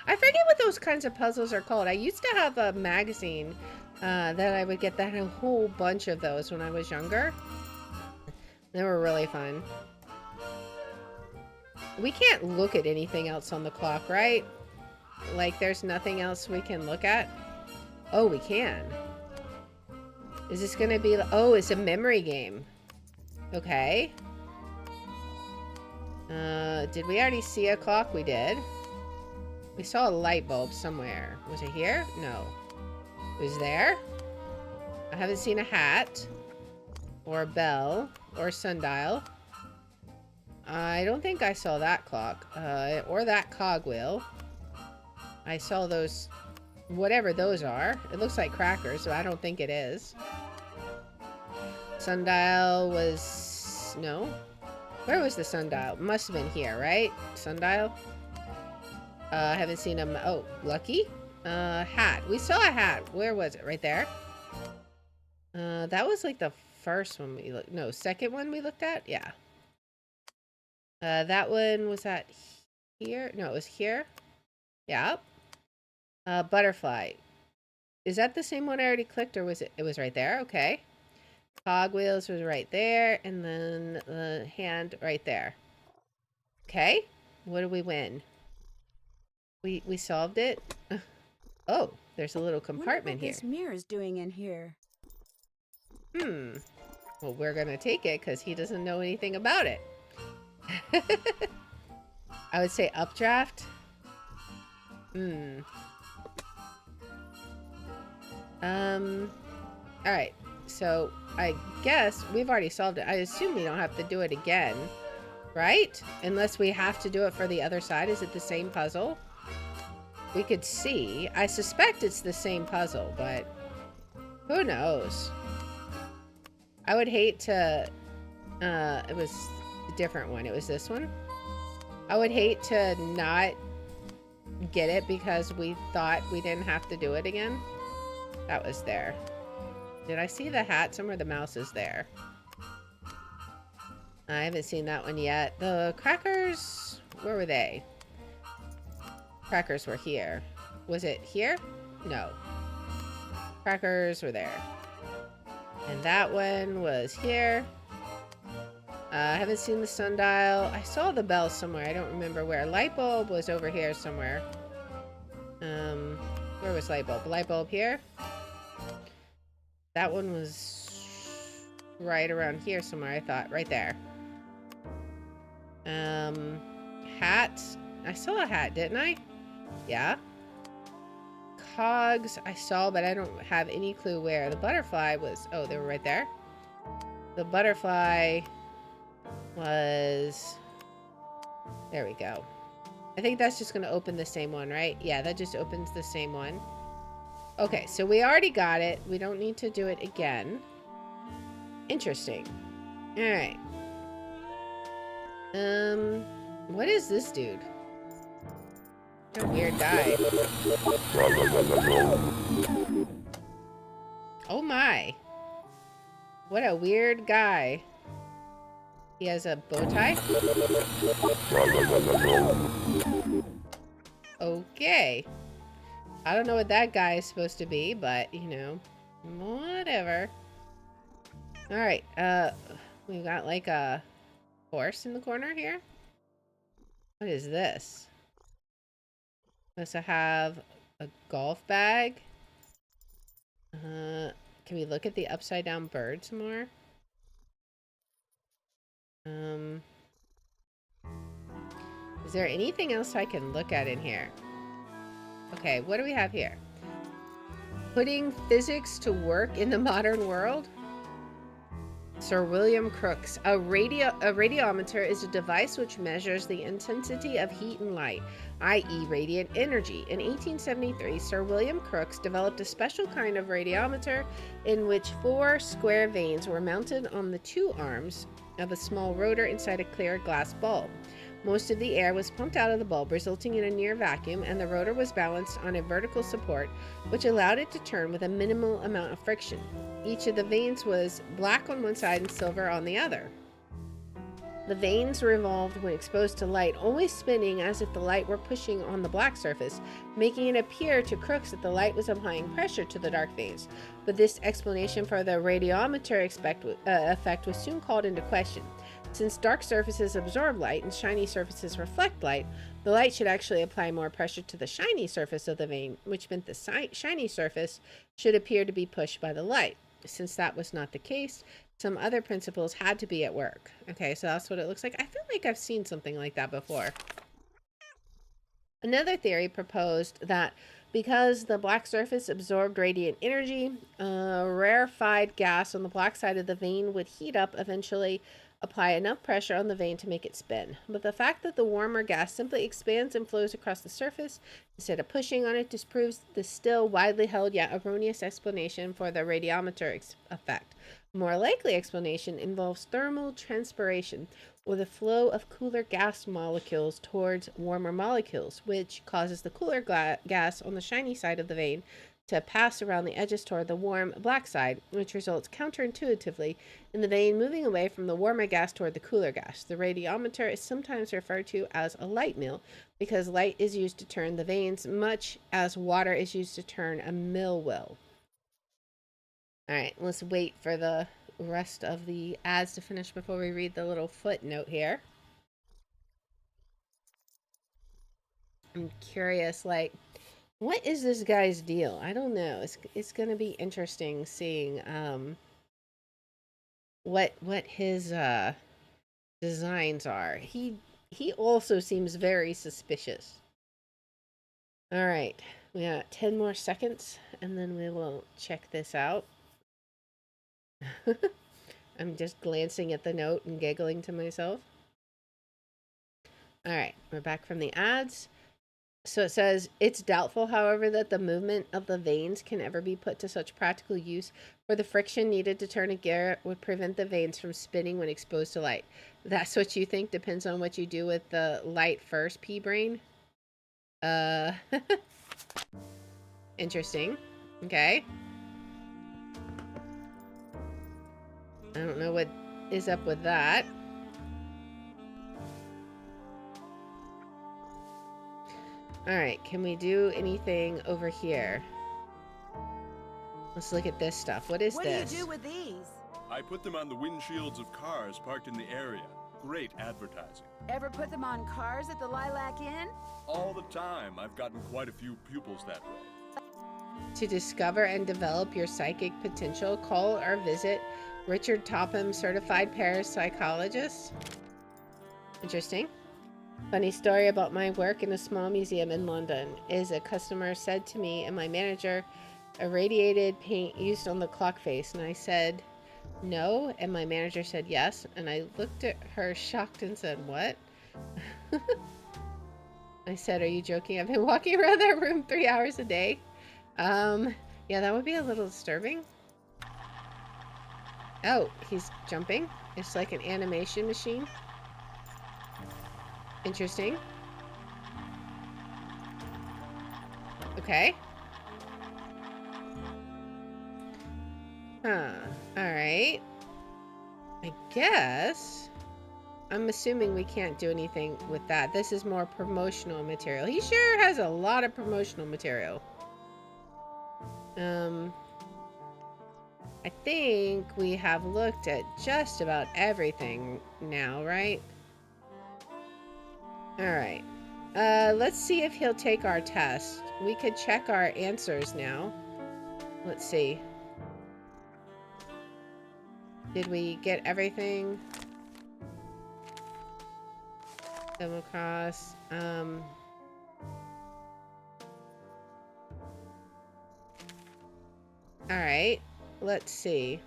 I forget what those kinds of puzzles are called. I used to have a magazine that I would get that a whole bunch of those when I was younger. They were really fun. We can't look at anything else on the clock, right? Like there's nothing else we can look at? Oh, we can. Is this gonna be, oh, it's a memory game. Okay. Did we already see a clock? We did. We saw a light bulb somewhere. Was it here? No. It was there? I haven't seen a hat. Or a bell. Or a sundial. I don't think I saw that clock. Or that cogwheel. I saw those, whatever those are. It looks like crackers, so I don't think it is. Sundial was, no. Where was the sundial? Must have been here, right? Sundial? I haven't seen him. Oh, Lucky? Hat. We saw a hat. Where was it? Right there? That was like the first one we looked. No, second one we looked at? Yeah. That one was at here? No, it was here. Yeah. Butterfly. Is that the same one I already clicked, or was it? It was right there. Okay. Cogwheels was right there, and then the hand right there. Okay. What do we win? We solved it. Oh, there's a little compartment here. Wonder what this mirror's doing in here. Well, we're gonna take it because he doesn't know anything about it. I would say updraft. Alright. So, I guess we've already solved it. I assume we don't have to do it again. Right? Unless we have to do it for the other side. Is it the same puzzle? We could see. I suspect it's the same puzzle, but who knows? I would hate to... it was a different one. It was this one. I would hate to not get it because we thought we didn't have to do it again. That was there. Did I see the hat somewhere? The mouse is there. I haven't seen that one yet. The crackers, where were they? Crackers were here. Was it here? No. Crackers were there. And that one was here. I haven't seen the sundial. I saw the bell somewhere. I don't remember where. Light bulb was over here somewhere. Where was light bulb? Light bulb here? That one was right around here somewhere, I thought. Right there. Hat. I saw a hat, didn't I? Yeah. Cogs I saw, but I don't have any clue where. The butterfly was... Oh, they were right there. The butterfly was... There we go. I think that's just going to open the same one, right? Yeah, that just opens the same one. Okay, so we already got it. We don't need to do it again. Interesting. Alright. What is this dude? What a weird guy. Oh my. What a weird guy. He has a bow tie? Okay. I don't know what that guy is supposed to be, but, you know, whatever. Alright, we've got like a horse in the corner here. What is this? Supposed to have a golf bag. Can we look at the upside down bird some more? Is there anything else I can look at in here? Okay, what do we have here? Putting physics to work in the modern world? Sir William Crookes. A radiometer is a device which measures the intensity of heat and light, i.e. radiant energy. In 1873, Sir William Crookes developed a special kind of radiometer in which 4 square vanes were mounted on the 2 arms of a small rotor inside a clear glass bulb. Most of the air was pumped out of the bulb, resulting in a near vacuum, and the rotor was balanced on a vertical support, which allowed it to turn with a minimal amount of friction. Each of the vanes was black on one side and silver on the other. The vanes revolved when exposed to light, always spinning as if the light were pushing on the black surface, making it appear to Crookes that the light was applying pressure to the dark vanes. But this explanation for the radiometer effect was soon called into question. Since dark surfaces absorb light and shiny surfaces reflect light, the light should actually apply more pressure to the shiny surface of the vane, which meant the shiny surface should appear to be pushed by the light. Since that was not the case, some other principles had to be at work. Okay, so that's what it looks like. I feel like I've seen something like that before. Another theory proposed that because the black surface absorbed radiant energy, rarefied gas on the black side of the vane would heat up, eventually apply enough pressure on the vane to make it spin. But the fact that the warmer gas simply expands and flows across the surface instead of pushing on it disproves the still widely held yet erroneous explanation for the radiometer effect. A more likely explanation involves thermal transpiration, or the flow of cooler gas molecules towards warmer molecules, which causes the cooler gas on the shiny side of the vane to pass around the edges toward the warm black side, which results counterintuitively in the vane moving away from the warmer gas toward the cooler gas. The radiometer is sometimes referred to as a light mill because light is used to turn the vanes, much as water is used to turn a mill wheel. All right, let's wait for the rest of the ads to finish before we read the little footnote here. I'm curious, like, what is this guy's deal? I don't know. It's gonna be interesting seeing what his designs are. He also seems very suspicious. All right, we got 10 more seconds, and then we will check this out. I'm just glancing at the note and giggling to myself. All right, we're back from the ads. So it says, it's doubtful, however, that the movement of the vanes can ever be put to such practical use, for the friction needed to turn a gear would prevent the vanes from spinning when exposed to light. That's what you think? Depends on what you do with the light first, P-Brain? Interesting. Okay. I don't know what is up with that. Alright, can we do anything over here? Let's look at this stuff. What is this? What do you do with these? I put them on the windshields of cars parked in the area. Great advertising. Ever put them on cars at the Lilac Inn? All the time. I've gotten quite a few pupils that way. To discover and develop your psychic potential, call or visit Richard Topham, certified parapsychologist. Interesting. Funny story about my work in a small museum in London is a customer said to me and my manager, irradiated paint used on the clock face, and I said no, and my manager said yes, and I looked at her shocked and said, what? I said, are you joking? I've been walking around that room 3 hours a day. Yeah, that would be a little disturbing. Oh, he's jumping. It's like an animation machine. Interesting. Okay. Huh. Alright. I guess. I'm assuming we can't do anything with that. This is more promotional material. He sure has a lot of promotional material. I think we have looked at just about everything now, right? Alright. Let's see if he'll take our test. We could check our answers now. Let's see. Did we get everything? Come across. Alright. Let's see.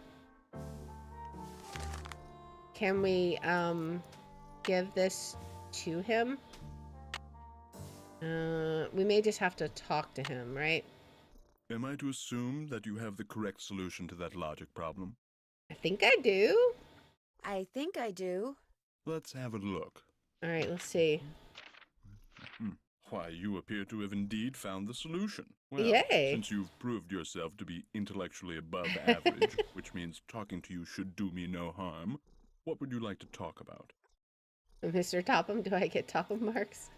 Can we, give this to him? We may just have to talk to him, right? Am I to assume that you have the correct solution to that logic problem? I think I do. I think I do. Let's have a look. Alright, let's see. Why, you appear to have indeed found the solution. Well, yay! Since you've proved yourself to be intellectually above average, which means talking to you should do me no harm, what would you like to talk about? Mr. Topham, do I get Topham marks?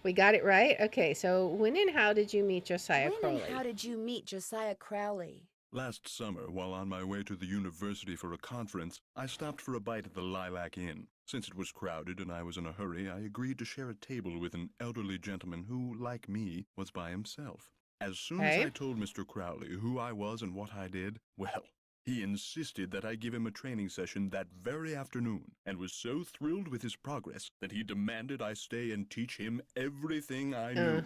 We got it right? Okay, so when and how did you meet Josiah Crowley? When and how did you meet Josiah Crowley? Last summer, while on my way to the university for a conference, I stopped for a bite at the Lilac Inn. Since it was crowded and I was in a hurry, I agreed to share a table with an elderly gentleman who, like me, was by himself. As soon as I told Mr. Crowley who I was and what I did, well, he insisted that I give him a training session that very afternoon, and was so thrilled with his progress that he demanded I stay and teach him everything I knew.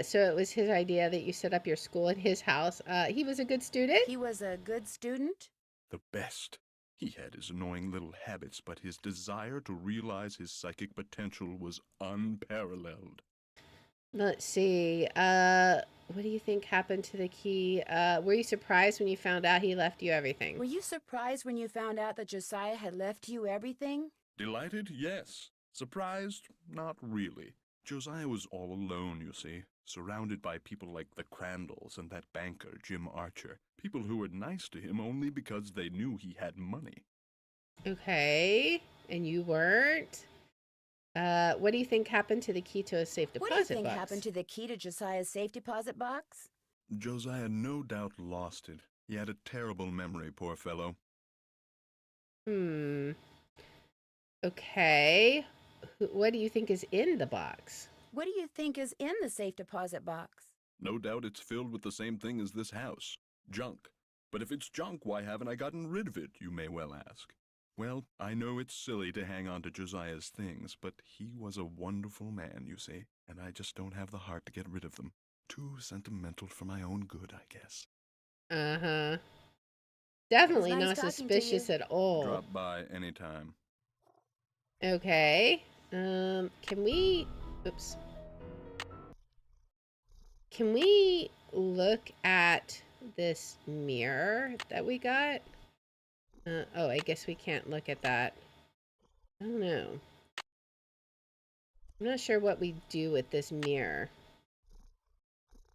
So it was his idea that you set up your school at his house. He was a good student? He was a good student? The best. He had his annoying little habits, but his desire to realize his psychic potential was unparalleled. Let's see. What do you think happened to the key? Were you surprised when you found out he left you everything? Were you surprised when you found out that Josiah had left you everything? Delighted? Yes. Surprised? Not really. Josiah was all alone, you see, surrounded by people like the Crandalls and that banker, Jim Archer. People who were nice to him only because they knew he had money. Okay. And you weren't? What do you think happened to the key to a safe deposit box? What do you think happened to the key to Josiah's safe deposit box? Josiah no doubt lost it. He had a terrible memory, poor fellow. Okay. What do you think is in the box? What do you think is in the safe deposit box? No doubt it's filled with the same thing as this house. Junk. But if it's junk, why haven't I gotten rid of it, you may well ask. Well, I know it's silly to hang on to Josiah's things, but he was a wonderful man, you see, and I just don't have the heart to get rid of them. Too sentimental for my own good, I guess. Uh-huh. Definitely nice not talking to suspicious you. at all. Drop by anytime. Okay. Can we... Oops. Can we look at this mirror that we got? Oh, I guess we can't look at that. I don't know. I'm not sure what we do with this mirror.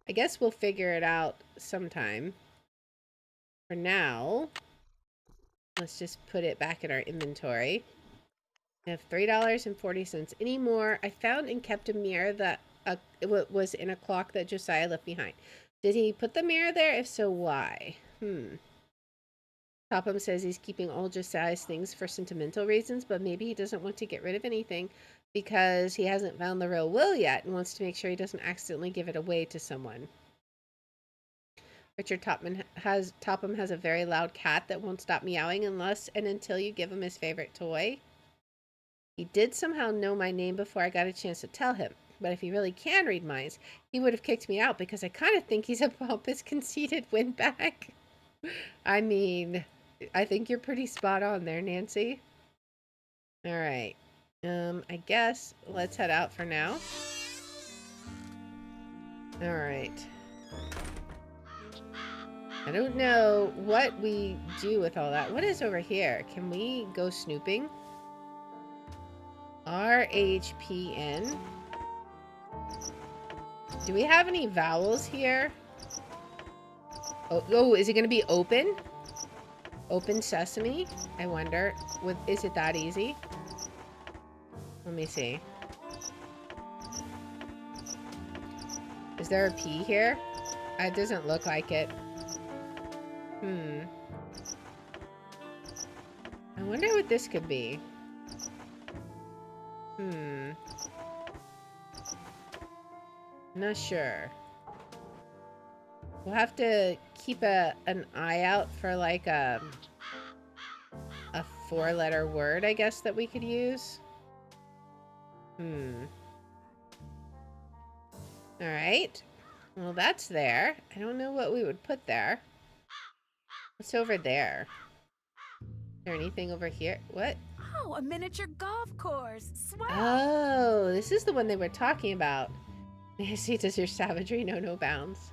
I guess we'll figure it out sometime. For now, let's just put it back in our inventory. I have $3.40. Any more? I found and kept a mirror that was in a clock that Josiah left behind. Did he put the mirror there? If so, why? Topham says he's keeping all Josiah's things for sentimental reasons, but maybe he doesn't want to get rid of anything because he hasn't found the real will yet and wants to make sure he doesn't accidentally give it away to someone. Richard Topham has a very loud cat that won't stop meowing unless and until you give him his favorite toy. He did somehow know my name before I got a chance to tell him, but if he really can read minds, he would have kicked me out because I kind of think he's a pompous, conceited windbag. I mean, I think you're pretty spot on there, Nancy. All right. I guess let's head out for now. All right. I don't know what we do with all that. What is over here? Can we go snooping? RHPN. Do we have any vowels here? Oh, is it going to be open? Open sesame? I wonder. Is it that easy? Let me see. Is there a P here? It doesn't look like it. I wonder what this could be. Not sure. We'll have to keep an eye out for like a 4-letter word, I guess, that we could use. Alright. Well, that's there. I don't know what we would put there. What's over there? Is there anything over here? What? Oh, a miniature golf course. Swell. Oh, this is the one they were talking about. Nancy, does your savagery know no bounds?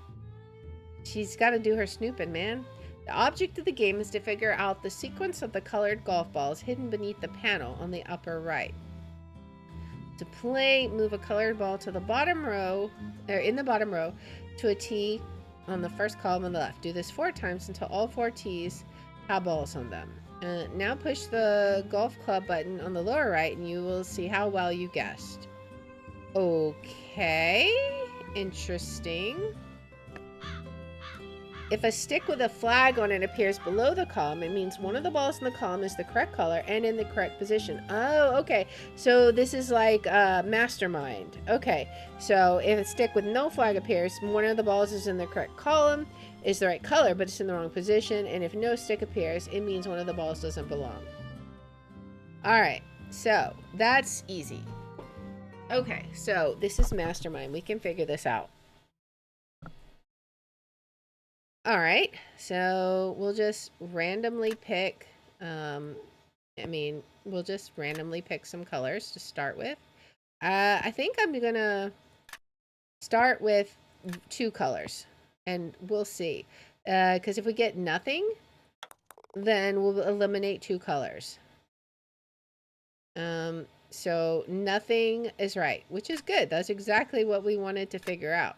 She's got to do her snooping, man. The object of the game is to figure out the sequence of the colored golf balls hidden beneath the panel on the upper right. To play, move a colored ball to the bottom row, or in the bottom row, to a tee on the first column on the left. Do this 4 times until all 4 tees have balls on them. Now push the golf club button on the lower right and you will see how well you guessed. Okay, interesting. If a stick with a flag on it appears below the column, it means one of the balls in the column is the correct color and in the correct position. Oh, okay. So this is like Mastermind. Okay. So if a stick with no flag appears, one of the balls is in the correct column, is the right color, but it's in the wrong position. And if no stick appears, it means one of the balls doesn't belong. All right. So that's easy. Okay. So this is Mastermind. We can figure this out. All right, so we'll just randomly pick I mean, we'll just randomly pick some colors to start with. I think I'm gonna start with 2 colors, and we'll see. Because if we get nothing, then we'll eliminate 2 colors. So nothing is right, which is good. That's exactly what we wanted to figure out.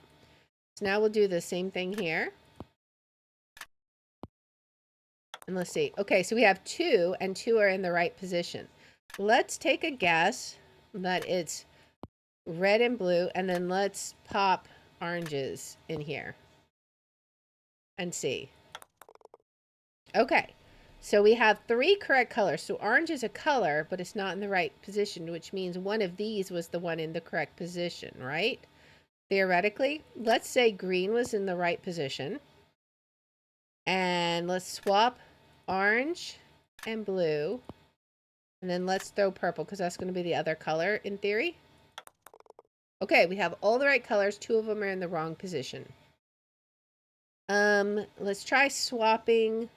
So now we'll do the same thing here. And let's see. Okay, so we have 2, and 2 are in the right position. Let's take a guess that it's red and blue, and then let's pop oranges in here and see. Okay, so we have 3 correct colors. So orange is a color, but it's not in the right position, which means one of these was the one in the correct position, right? Theoretically, let's say green was in the right position. And let's swap orange and blue. And then let's throw purple, because that's going to be the other color in theory. Okay, we have all the right colors. 2 of them are in the wrong position. Let's try swapping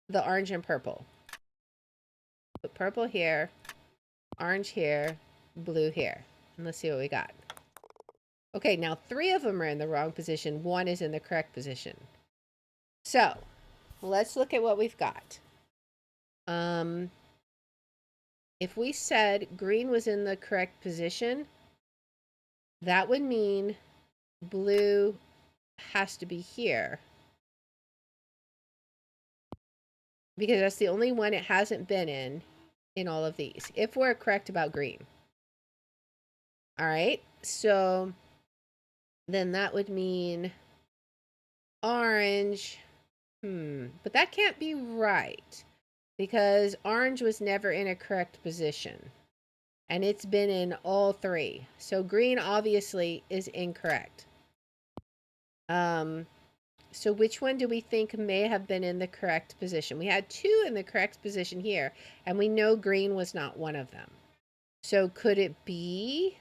the orange and purple. Put purple here, orange here, blue here. And let's see what we got. Okay, now 3 of them are in the wrong position. 1 is in the correct position. So, let's look at what we've got. If we said green was in the correct position, that would mean blue has to be here. Because that's the only one it hasn't been in all of these, if we're correct about green. All right, so then that would mean orange. But that can't be right, because orange was never in a correct position. And it's been in all 3. So green obviously is incorrect. So which one do we think may have been in the correct position? We had 2 in the correct position here, and we know green was not one of them. So could it be?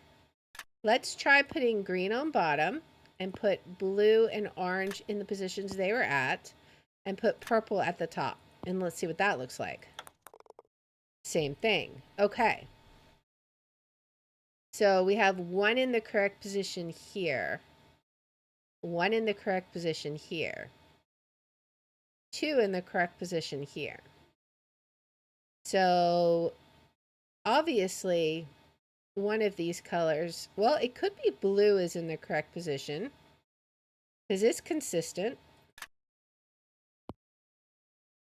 Let's try putting green on bottom and put blue and orange in the positions they were at, and put purple at the top. And let's see what that looks like. Same thing. Okay. So we have 1 in the correct position here. 1 in the correct position here. 2 in the correct position here. So obviously one of these colors, well, it could be blue is in the correct position, because it's consistent.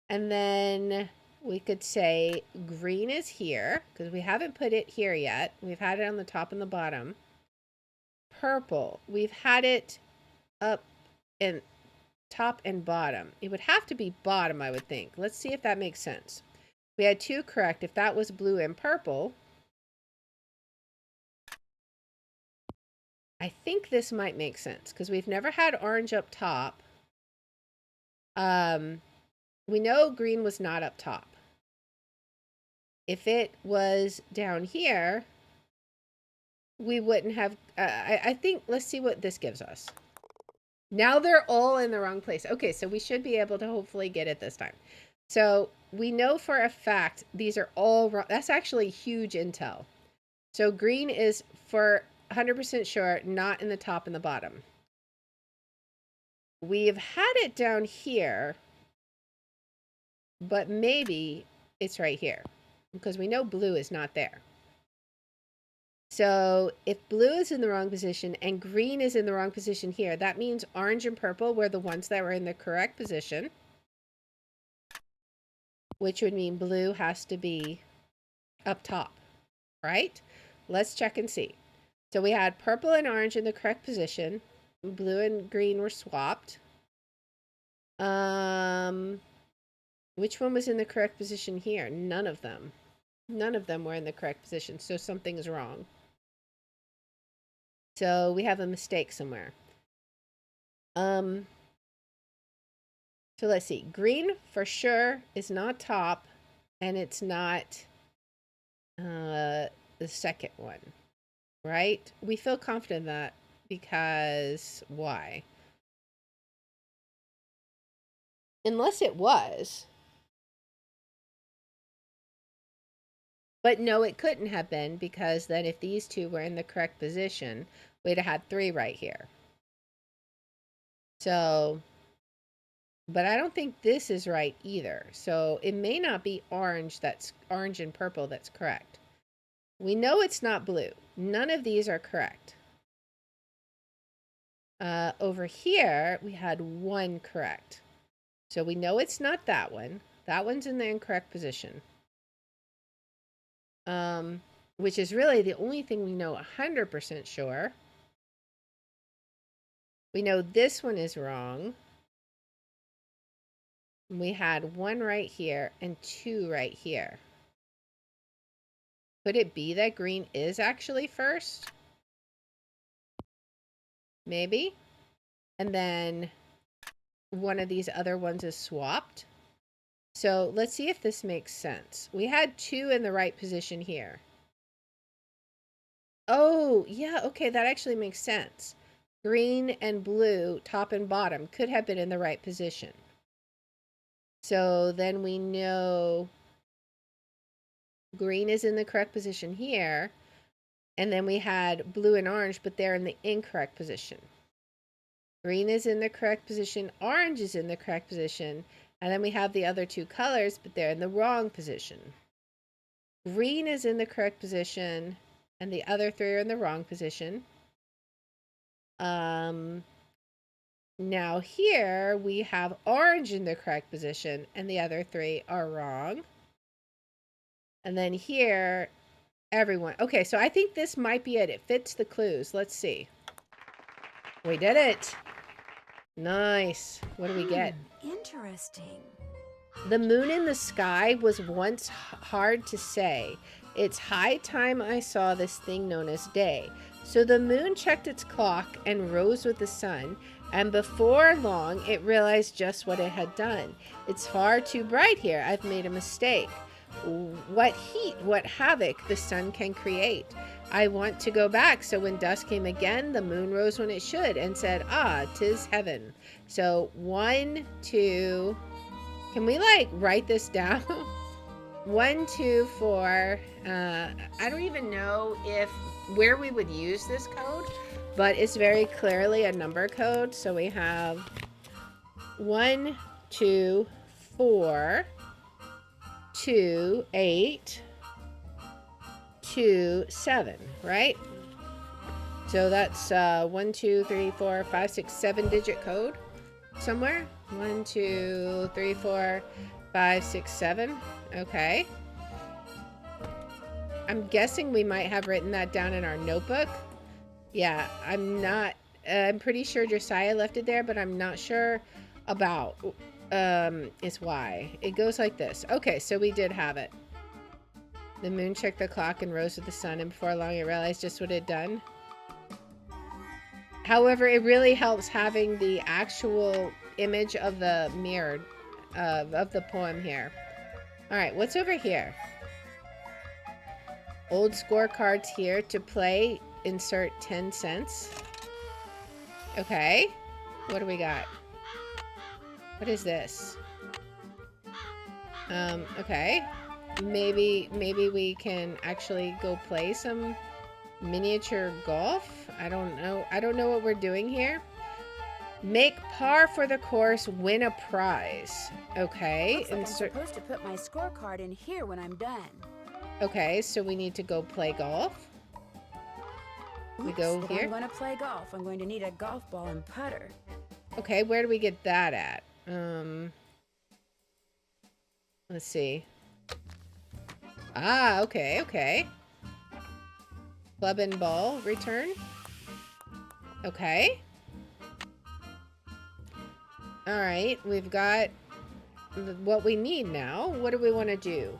And then we could say green is here, because we haven't put it here yet. We've had it on the top and the bottom. Purple, we've had it up and top and bottom. It would have to be bottom, I would think. Let's see if that makes sense. We had 2 correct. If that was blue and purple, I think this might make sense, because we've never had orange up top. We know green was not up top. If it was down here, we wouldn't have... I think, let's see what this gives us. Now they're all in the wrong place. Okay, so we should be able to hopefully get it this time. So we know for a fact these are all wrong. That's actually huge intel. So green is for 100% sure not in the top and the bottom. We've had it down here, but maybe it's right here, because we know blue is not there. So if blue is in the wrong position and green is in the wrong position here, that means orange and purple were the ones that were in the correct position, which would mean blue has to be up top, right? Let's check and see. So we had purple and orange in the correct position. Blue and green were swapped. Which one was in the correct position here? None of them. None of them were in the correct position, so something's wrong. So we have a mistake somewhere. So let's see. Green for sure is not top, and it's not the second one, right? We feel confident in that because why? Unless it was. But no, it couldn't have been, because then if these two were in the correct position, we'd have had 3 right here. So, but I don't think this is right either. So it may not be orange and purple that's correct. We know it's not blue. None of these are correct. Over here, we had 1 correct. So we know it's not that one. That one's in the incorrect position. Which is really the only thing we know 100% sure. We know this one is wrong. We had 1 right here and 2 right here. Could it be that green is actually first? Maybe. And then one of these other ones is swapped. So let's see if this makes sense. We had 2 in the right position here. Oh, yeah, okay, that actually makes sense. Green and blue, top and bottom, could have been in the right position. So then we know green is in the correct position here. And then we had blue and orange, but they're in the incorrect position. Green is in the correct position. Orange is in the correct position. And then we have the other 2 colors, but they're in the wrong position. Green is in the correct position, and the other 3 are in the wrong position. Now here we have orange in the correct position, and the other 3 are wrong. And then here, everyone. Okay, so I think this might be it. It fits the clues. Let's see. We did it. Nice. What do we get? Interesting. The moon in the sky was once hard to say. It's high time I saw this thing known as day. So the moon checked its clock and rose with the sun, and before long it realized just what it had done. It's far too bright here. I've made a mistake. What heat, what havoc the sun can create. I want to go back. So when dusk came again, the moon rose when it should and said, ah, 'tis heaven. So 1, 2, can we like write this down? 1, 2, 4. I don't even know where we would use this code, but it's very clearly a number code. So we have 1, 2, 4, 2, 8, 2, 7, right? So that's 1, 2, 3, 4, 5, 6, 7 digit code somewhere. 1, 2, 3, 4, 5, 6, 7. Okay. I'm guessing we might have written that down in our notebook. Yeah, I'm pretty sure Josiah left it there, but I'm not sure about is why. It goes like this. Okay, so we did have it. The moon checked the clock and rose with the sun, and before long it realized just what it had done. However, it really helps having the actual image of the mirror of the poem here. All right, what's over here? Old scorecards here to play. Insert 10 cents. Okay. What do we got? What is this? Okay. Maybe we can actually go play some miniature golf. I don't know. I don't know what we're doing here. Make par for the course, win a prize. Okay. Looks like I'm supposed to put my scorecard in here when I'm done. Okay, so we need to go play golf. We go if here. I'm going to play golf, I'm going to need a golf ball and putter. Okay, where do we get that at? Let's see. Ah, okay. Club and ball return. Okay. All right, we've got what we need now. What do we want to do?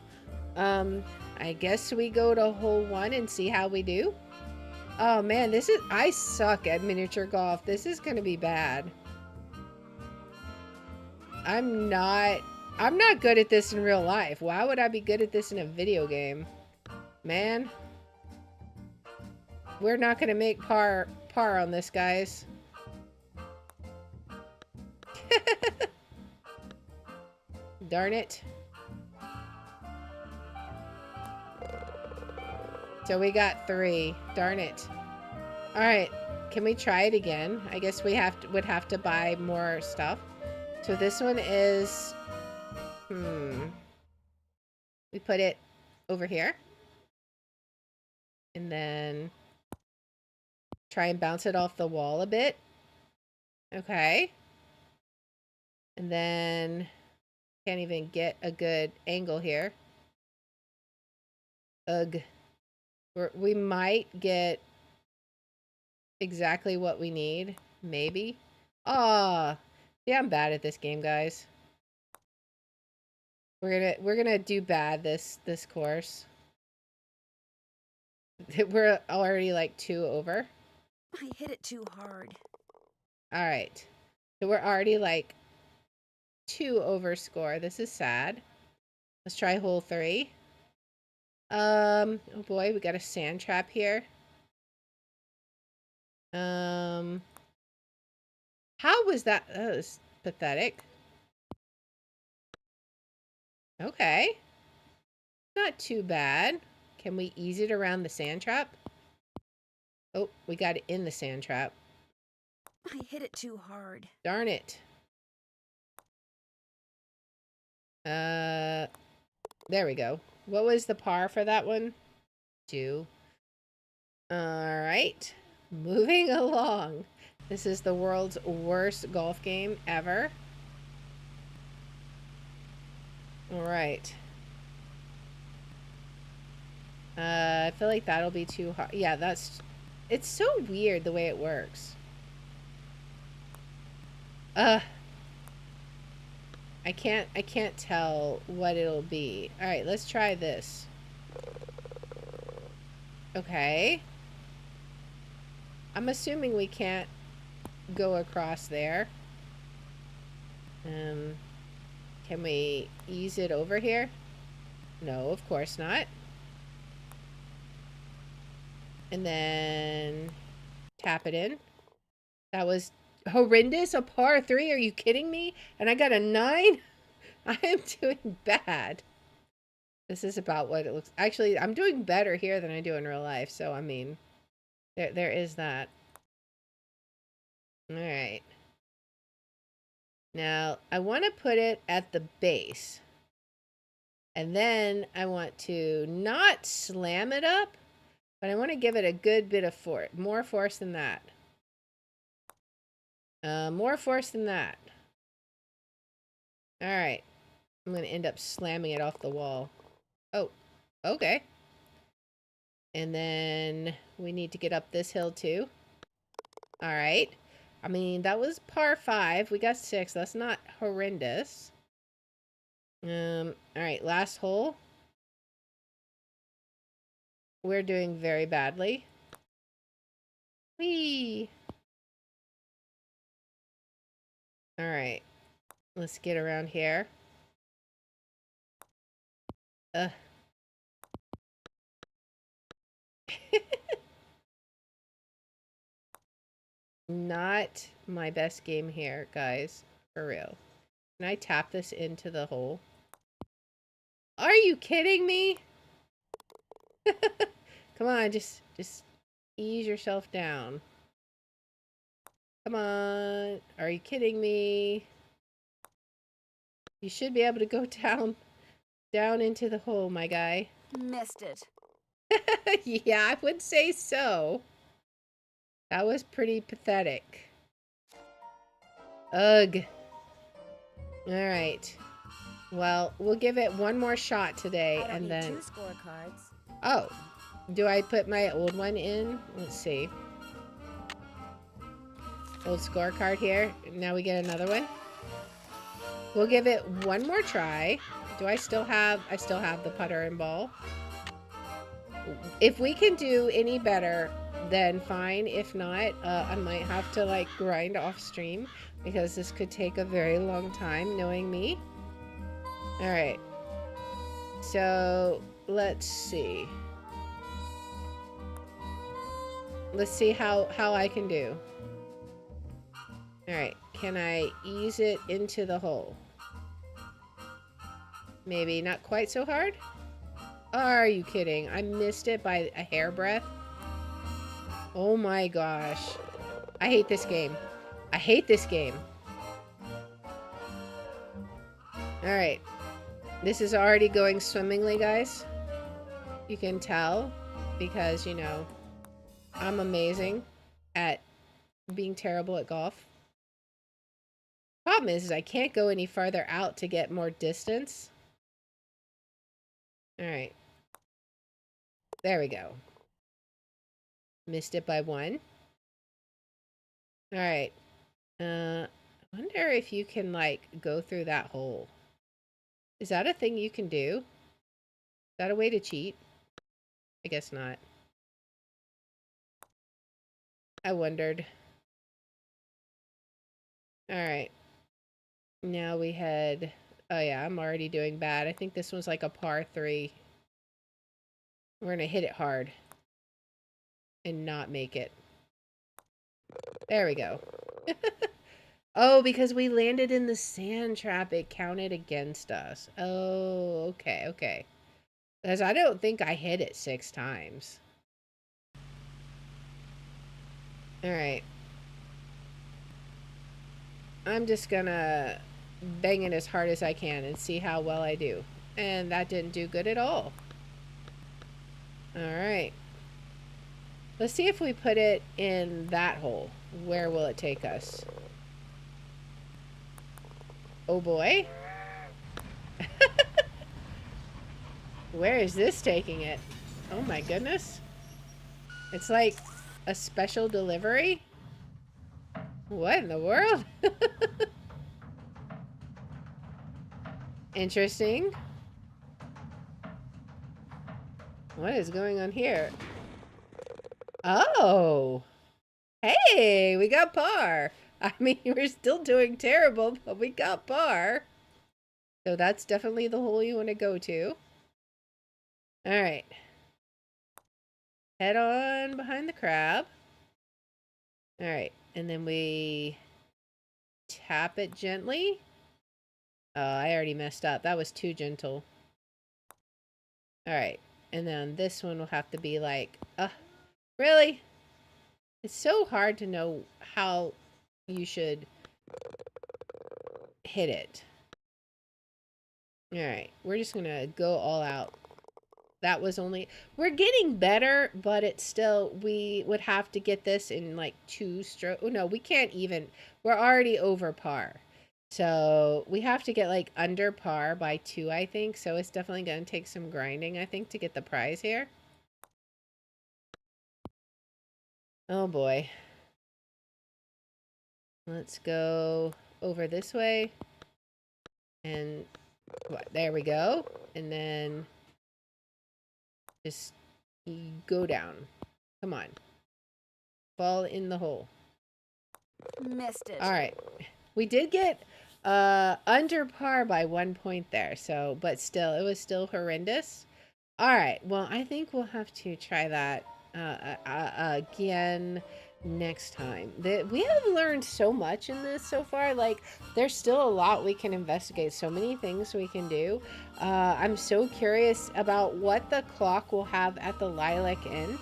I guess we go to hole 1 and see how we do. Oh man, I suck at miniature golf. This is gonna be bad. I'm not good at this in real life. Why would I be good at this in a video game? Man. We're not gonna make par on this, guys. Darn it. So we got 3. Darn it. All right. Can we try it again? I guess we would have to buy more stuff. So this one is... We put it over here. And then try and bounce it off the wall a bit. Okay. And then can't even get a good angle here. Ugh. We might get exactly what we need. Maybe. Ah, yeah, I'm bad at this game, guys. We're gonna do bad this course. We're already like 2 over. I hit it too hard. All right. So we're already like 2 over score. This is sad. Let's try hole 3. Oh boy, we got a sand trap here. How was that? That was pathetic. Okay. Not too bad. Can we ease it around the sand trap? Oh, we got it in the sand trap. I hit it too hard. Darn it. There we go. What was the par for that one? 2. All right. Moving along. This is the world's worst golf game ever. All right. I feel like that'll be too hard. Yeah, it's so weird the way it works. I can't tell what it'll be. All right, let's try this. Okay. I'm assuming we can't go across there. Can we ease it over here? No, of course not. And then tap it in. That was horrendous. A par 3? Are you kidding me? And I got a 9? I am doing bad. This is about what it looks... Actually, I'm doing better here than I do in real life. So, I mean, there is that. All right. Now, I want to put it at the base. And then I want to not slam it up, but I want to give it a good bit of force. More force than that. More force than that. All right. I'm going to end up slamming it off the wall. Oh, okay. And then we need to get up this hill too. All right. I mean, that was par 5. We got 6. That's not horrendous. All right, last hole. We're doing very badly. Whee! All right. Let's get around here. Not my best game here, guys. For real. Can I tap this into the hole? Are you kidding me? Come on, just ease yourself down. Come on. Are you kidding me? You should be able to go down into the hole, my guy. Missed it. Yeah, I would say so. That was pretty pathetic. Ugh. Alright. Well, we'll give it one more shot today, and then... 2 scorecards. Oh. Do I put my old one in? Let's see. Old scorecard here. Now we get another one. We'll give it one more try. Do I still have... I still have the putter and ball. If we can do any better, then fine. If not, I might have to, like, grind off stream, because this could take a very long time, knowing me. Alright. So, let's see. Let's see how I can do. Alright, can I ease it into the hole? Maybe not quite so hard? Are you kidding? I missed it by a hairbreadth. Oh my gosh. I hate this game. I hate this game. Alright. This is already going swimmingly, guys. You can tell because, you know, I'm amazing at being terrible at golf. Problem is I can't go any farther out to get more distance. Alright. There we go. Missed it by 1. Alright. I wonder if you can, like, go through that hole. Is that a thing you can do? Is that a way to cheat? I guess not. I wondered. Alright. Now we head... Oh yeah, I'm already doing bad. I think this one's like a par 3. We're gonna hit it hard. And not make it. There we go. Oh, because we landed in the sand trap, it counted against us. Oh, okay, okay. Because I don't think I hit it 6 times. Alright. I'm just gonna bang it as hard as I can and see how well I do. And that didn't do good at all. Alright. Let's see if we put it in that hole. Where will it take us? Oh boy. Where is this taking it? Oh my goodness. It's like a special delivery? What in the world? Interesting. What is going on here? Oh. Hey, we got par. I mean, we're still doing terrible, but we got par. So that's definitely the hole you want to go to. Alright. Head on behind the crab. Alright, and then we tap it gently. Oh, I already messed up. That was too gentle. Alright, and then this one will have to be like, really? It's so hard to know how you should hit it. Alright, we're just gonna go all out. That was only... We're getting better, but it's still... We would have to get this in like 2 strokes. Oh, no, we can't even... We're already over par. So we have to get like under par by 2, I think. So it's definitely going to take some grinding, I think, to get the prize here. Oh boy. Let's go over this way. And there we go. And then just go down. Come on. Fall in the hole. Missed it. All right. We did get under par by 1 point there. So, but still, it was still horrendous. All right. Well, I think we'll have to try that again next time. We have learned so much in this so far. Like, there's still a lot we can investigate. So many things we can do. I'm so curious about what the clock will have at the Lilac Inn.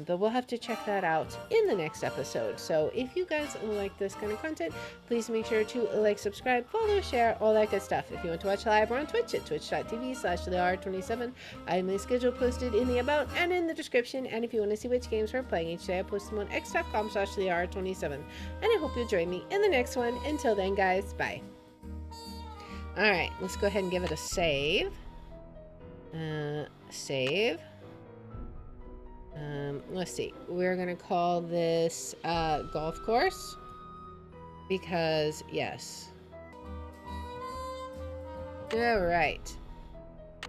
But we'll have to check that out in the next episode. So if you guys like this kind of content, please make sure to like, subscribe, follow, share, all that good stuff. If you want to watch live, we're on Twitch at twitch.tv/LeR27. I have my schedule posted in the about and in the description. And if you want to see which games we're playing each day, I post them on x.com/LeR27. And I hope you'll join me in the next one. Until then, guys, bye. Alright, let's go ahead and give it a save. Save. Let's see. We're gonna call this golf course because yes. All right.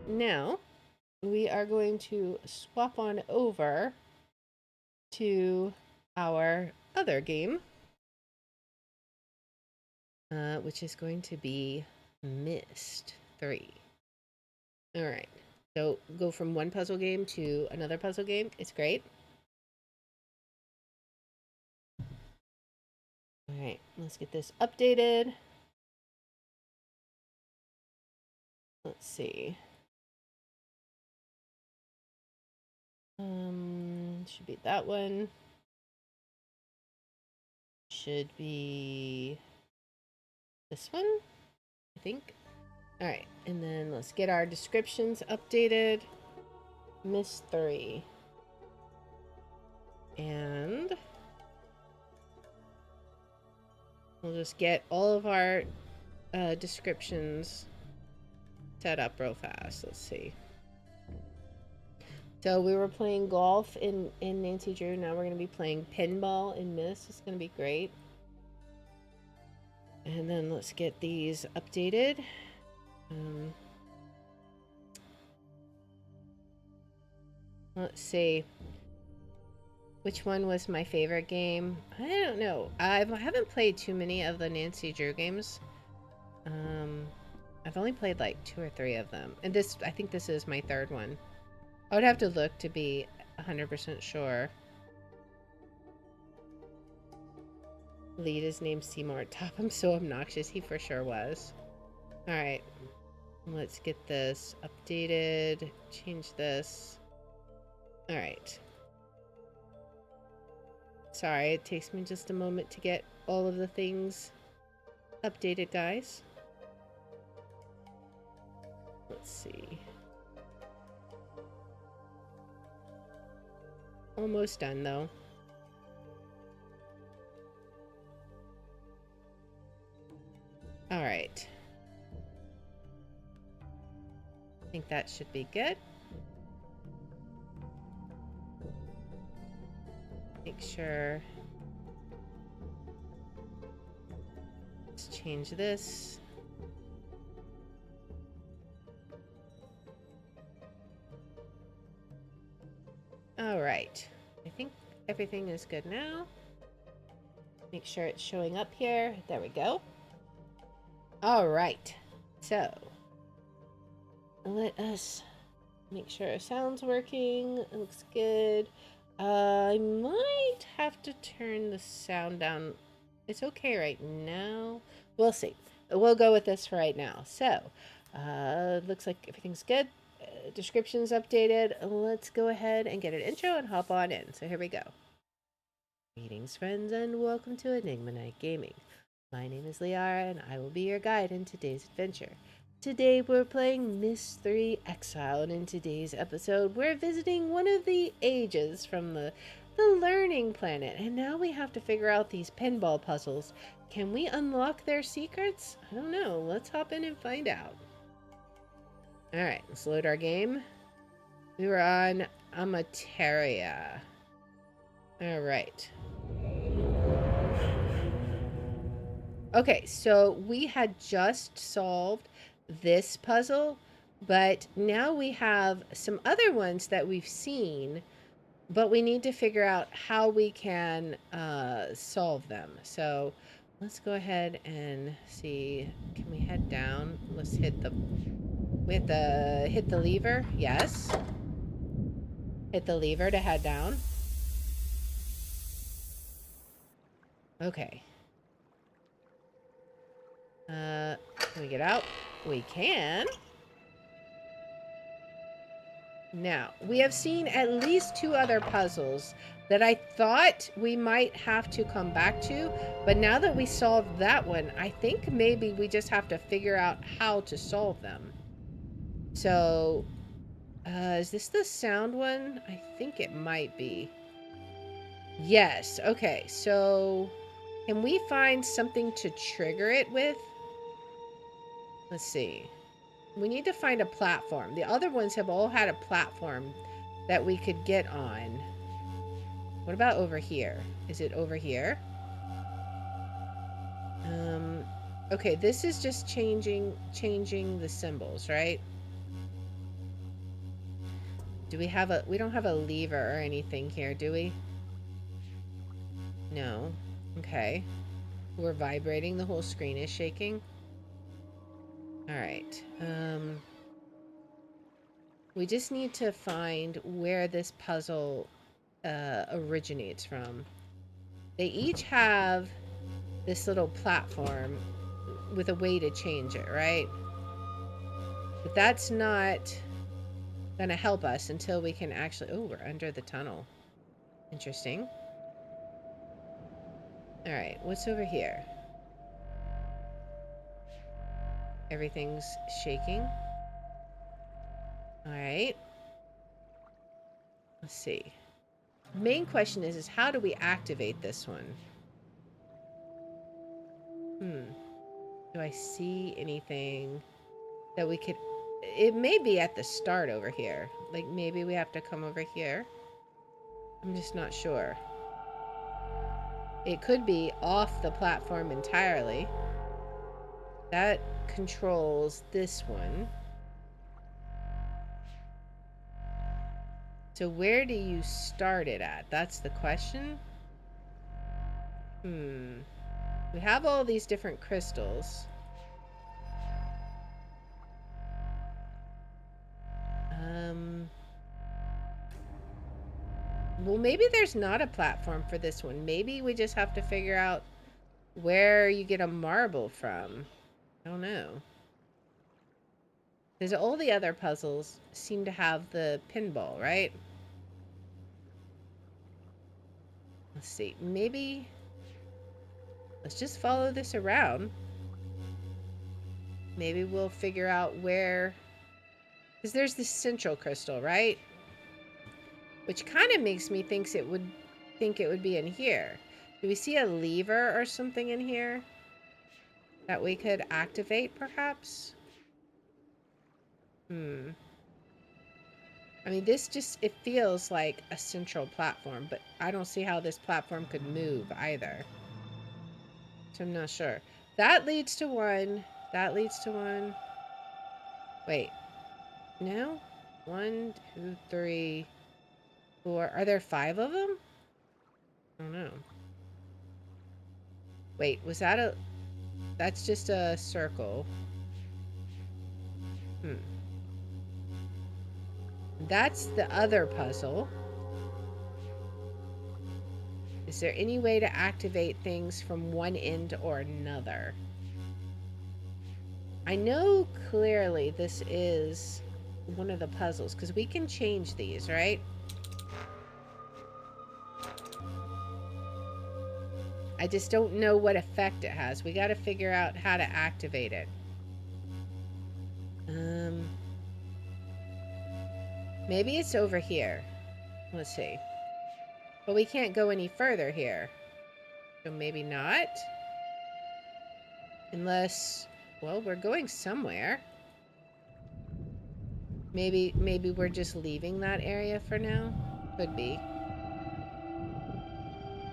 Now we are going to swap on over to our other game, which is going to be Myst III. All right. So go from one puzzle game to another puzzle game. It's great. All right, let's get this updated. Let's see. Should be that one. Should be this one, I think. All right, and then let's get our descriptions updated. Myst III. And we'll just get all of our descriptions set up real fast. Let's see. So we were playing golf in Nancy Drew. Now we're going to be playing pinball in Myst. It's going to be great. And then let's get these updated. Let's see. Which one was my favorite game? I don't know. I haven't played too many of the Nancy Drew games. I've only played like 2 or 3 of them. And I think this is my 3rd one. I would have to look to be 100% sure. Lead is named Seymour. Top, I'm so obnoxious. He for sure was. Alright. Let's get this updated. Change this. Alright. Sorry, it takes me just a moment to get all of the things updated, guys. Let's see. Almost done, though. All right. I think that should be good. Make sure. Let's change this. All right. I think everything is good now. Make sure it's showing up here. There we go. All right. So let us make sure our sound's working. It looks good. I might have to turn the sound down. It's okay right now. We'll see. We'll go with this for right now. So, looks like everything's good. Description's updated. Let's go ahead and get an intro and hop on in. So here we go. Greetings, friends, and welcome to Enigma Night Gaming. My name is Liara, and I will be your guide in today's adventure. Today we're playing Myst III Exile, and in today's episode we're visiting one of the ages from the learning planet, and now we have to figure out these pinball puzzles. Can we unlock their secrets? I don't know. Let's hop in and find out. Alright, let's load our game. We were on Amateria. Alright. Okay, so we had just solved this puzzle, but now we have some other ones that we've seen, but we need to figure out how we can solve them. So let's go ahead and see. Can we head down? Let's hit the... We have to hit the lever. Yes. Hit the lever to head down. Okay. Can we get out? We can. Now, we have seen at least 2 other puzzles that I thought we might have to come back to, but now that we solved that one, I think maybe we just have to figure out how to solve them. So, is this the sound one? I think it might be. Yes, okay, so can we find something to trigger it with? Let's see. We need to find a platform. The other ones have all had a platform that we could get on. What about over here? Is it over here? Okay, this is just changing the symbols, right? Do we have we don't have a lever or anything here, do we? No. Okay. We're vibrating. The whole screen is shaking. Alright, we just need to find where this puzzle originates from. They each have this little platform with a way to change it, right? But that's not gonna help us until we can actually... Oh, we're under the tunnel. Interesting. Alright, what's over here? Everything's shaking. Alright. Let's see. Main question is how do we activate this one? Do I see anything that we could... It may be at the start over here. Like, maybe we have to come over here. I'm just not sure. It could be off the platform entirely. That controls this one. So where do you start it at? That's the question. We have all these different crystals. Well, maybe there's not a platform for this one. Maybe we just have to figure out where you get a marble from. I don't know. Because all the other puzzles seem to have the pinball, right? Let's see. Maybe... Let's just follow this around. Maybe we'll figure out where... Because there's this central crystal, right? Which kind of makes me think it would be in here. Do we see a lever or something in here that we could activate, perhaps? I mean, this just, it feels like a central platform, but I don't see how this platform could move either. So I'm not sure. That leads to one. That leads to one. Wait. No? 1, 2, 3, 4. Are there 5 of them? I don't know. Wait, was that a... That's just a circle. That's the other puzzle. Is there any way to activate things from one end or another? I know clearly this is one of the puzzles, because we can change these, right? I just don't know what effect it has. We got to figure out how to activate it. Maybe it's over here. Let's see. But we can't go any further here. So maybe not. Unless, well, we're going somewhere. Maybe we're just leaving that area for now. Could be.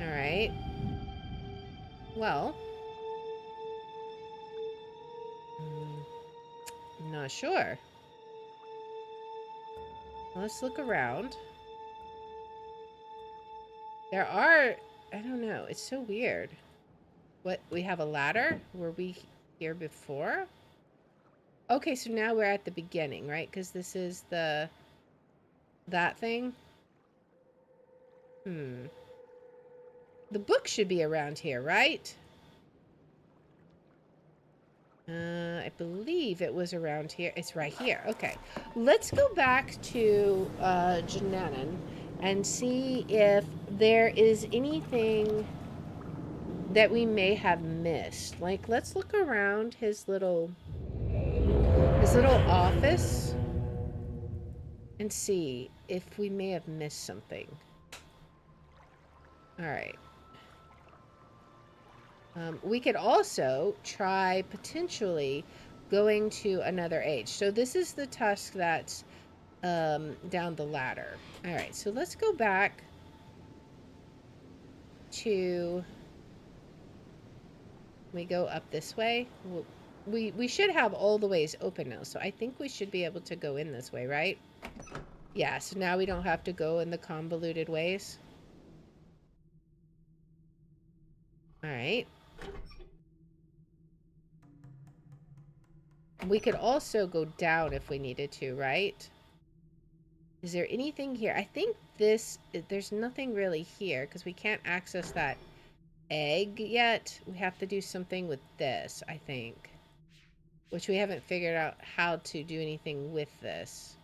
Alright. Well. I'm not sure. Let's look around. There are... I don't know. It's so weird. What? We have a ladder? Were we here before? Okay, so now we're at the beginning, right? Because this is the... that thing? The book should be around here, right? I believe it was around here. It's right here. Okay. Let's go back to Jananan and see if there is anything that we may have missed. Like, let's look around his little office and see if we may have missed something. All right. We could also try potentially going to another age. So this is the tusk that's down the ladder. All right, so let's go back to... We go up this way. We should have all the ways open now, so I think we should be able to go in this way, right? Yeah, so now we don't have to go in the convoluted ways. All right. We could also go down if we needed to, right? Is there anything here? I think there's nothing really here because we can't access that egg yet. We have to do something with this, I think. Which we haven't figured out how to do anything with this.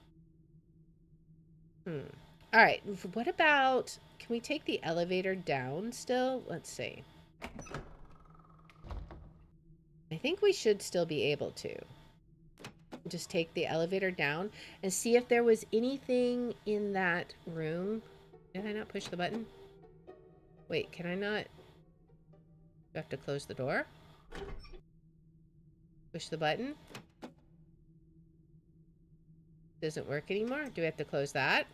All right. What about, can we take the elevator down still? Let's see. I think we should still be able to. Just take the elevator down and see if there was anything in that room. Did I not push the button? Wait, can I not? Do I have to close the door? Push the button? Doesn't work anymore? Do we have to close that?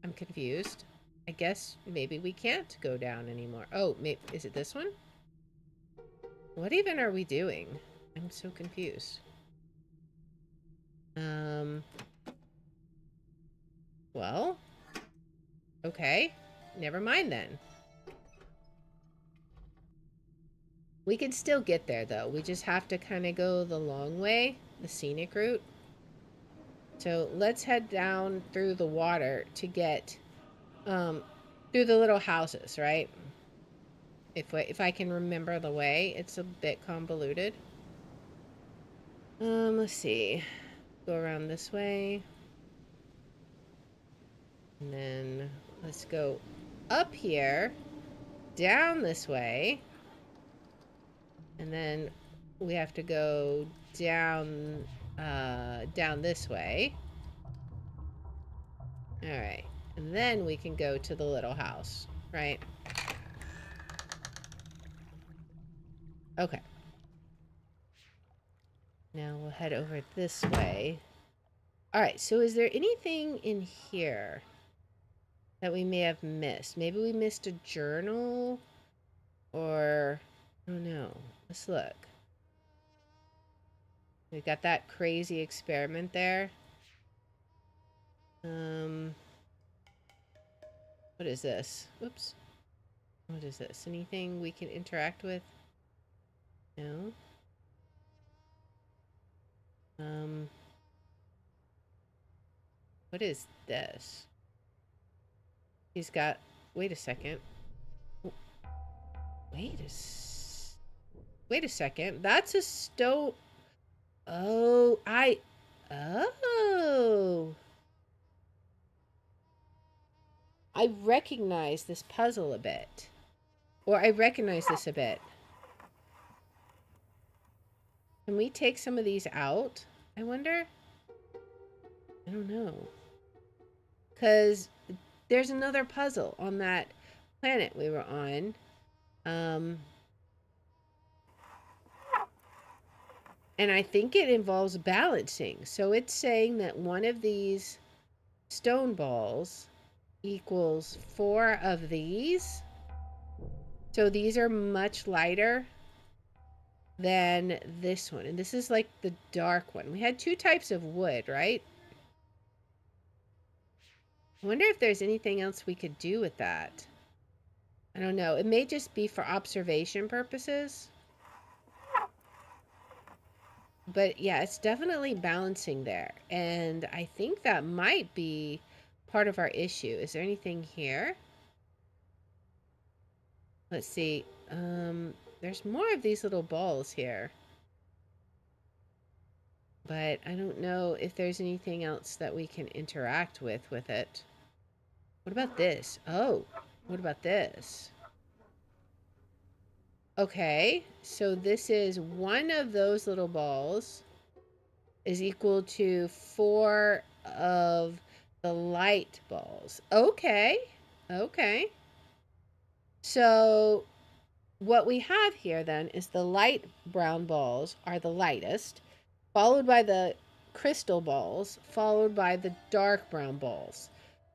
I'm confused. I guess maybe we can't go down anymore. Oh, maybe, is it this one? What even are we doing? I'm so confused. Well, okay. Never mind then. We can still get there though. We just have to kind of go the long way, the scenic route. So let's head down through the water to get through the little houses, right? If I can remember the way, it's a bit convoluted. Let's see. Go around this way. And then let's go up here, down this way. And then we have to go down down this way. All right. And then we can go to the little house, right? Okay. Now we'll head over this way. All right, so is there anything in here that we may have missed? Maybe we missed a journal or, I don't know. Let's look. We got that crazy experiment there. What is this? Oops. What is this? Anything we can interact with? No. What is this? He's got, wait a second. Wait a second. That's a stone. Oh, oh. I recognize this puzzle a bit. Or I recognize this a bit. Can we take some of these out? I wonder? I don't know. Because there's another puzzle on that planet we were on. And I think it involves balancing. So it's saying that one of these stone balls equals 4 of these. So these are much lighter than this one. And this is like the dark one. We had 2 types of wood, right? I wonder if there's anything else we could do with that. I don't know. It may just be for observation purposes. But yeah, it's definitely balancing there. And I think that might be part of our issue. Is there anything here? Let's see. There's more of these little balls here. But I don't know if there's anything else that we can interact with it. What about this? Oh, what about this? Okay, so this is one of those little balls is equal to 4 of the light balls. Okay, okay. So what we have here then is the light brown balls are the lightest, followed by the crystal balls, followed by the dark brown balls.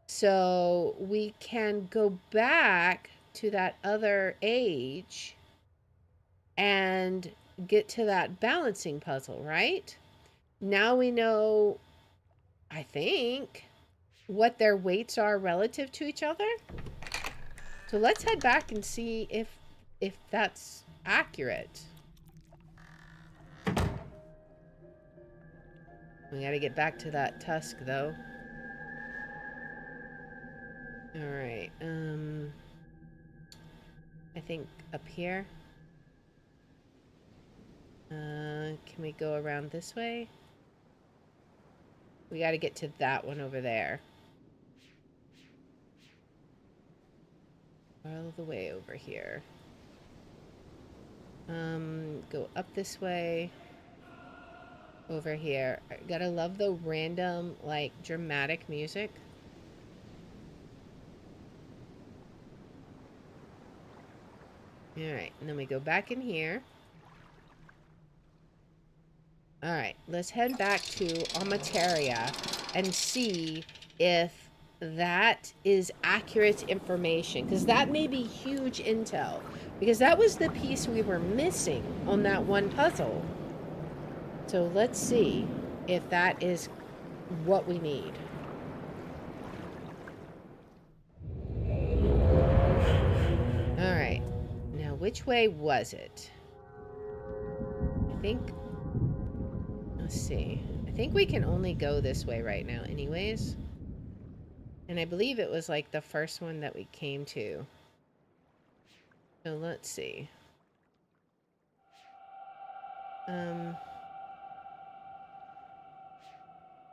So we can go back to that other age and get to that balancing puzzle, right? Now we know, I think, what their weights are relative to each other. So let's head back and see if that's accurate. We gotta get back to that tusk though. All right. I think up here. Can we go around this way? We got to get to that one over there. All the way over here. Go up this way. Over here. I gotta love the random, like, dramatic music. Alright, and then we go back in here. Alright, let's head back to Amateria and see if that is accurate information. Because that may be huge intel. Because that was the piece we were missing on that one puzzle. So let's see if that is what we need. Alright. Now, which way was it? I think... Let's see. I think we can only go this way right now anyways. And I believe it was like the first one that we came to. So let's see.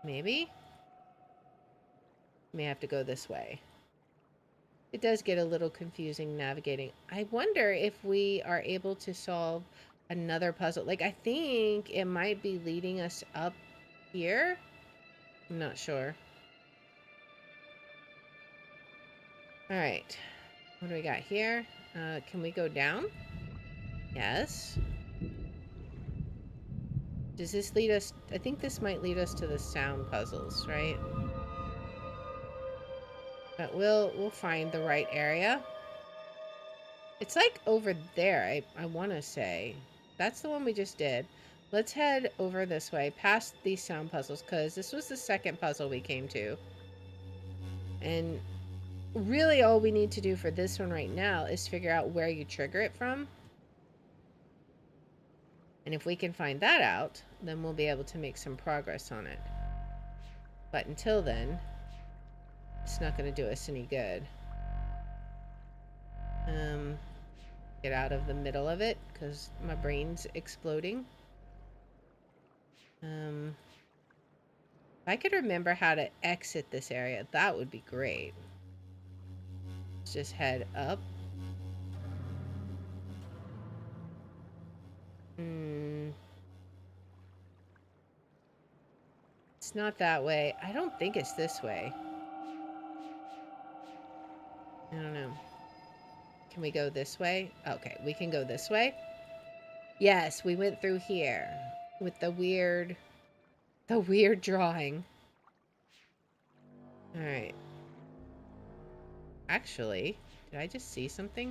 Maybe? May have to go this way. It does get a little confusing navigating. I wonder if we are able to solve another puzzle. Like, I think it might be leading us up here. I'm not sure. Alright. What do we got here? Can we go down? Yes. Does this lead us... I think this might lead us to the sound puzzles, right? But we'll find the right area. It's like over there, I want to say. That's the one we just did. Let's head over this way, past these sound puzzles, because this was the second puzzle we came to. And really all we need to do for this one right now is figure out where you trigger it from. And if we can find that out, then we'll be able to make some progress on it. But until then, it's not going to do us any good. Get out of the middle of it, because my brain's exploding. If I could remember how to exit this area, that would be great. Let's just head up. It's not that way. I don't think it's this way. I don't know. Can we go this way? Okay, we can go this way. Yes, we went through here with the weird drawing. All right. Actually, did I just see something?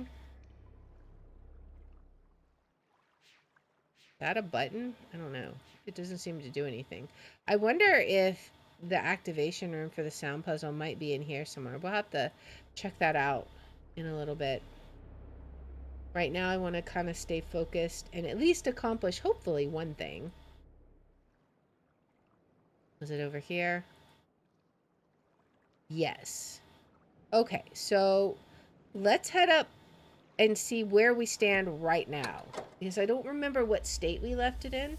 Is that a button? I don't know. It doesn't seem to do anything. I wonder if the activation room for the sound puzzle might be in here somewhere. We'll have to check that out in a little bit. Right now, I want to kind of stay focused and at least accomplish, hopefully, one thing. Was it over here? Yes. Okay, so let's head up and see where we stand right now. Because I don't remember what state we left it in.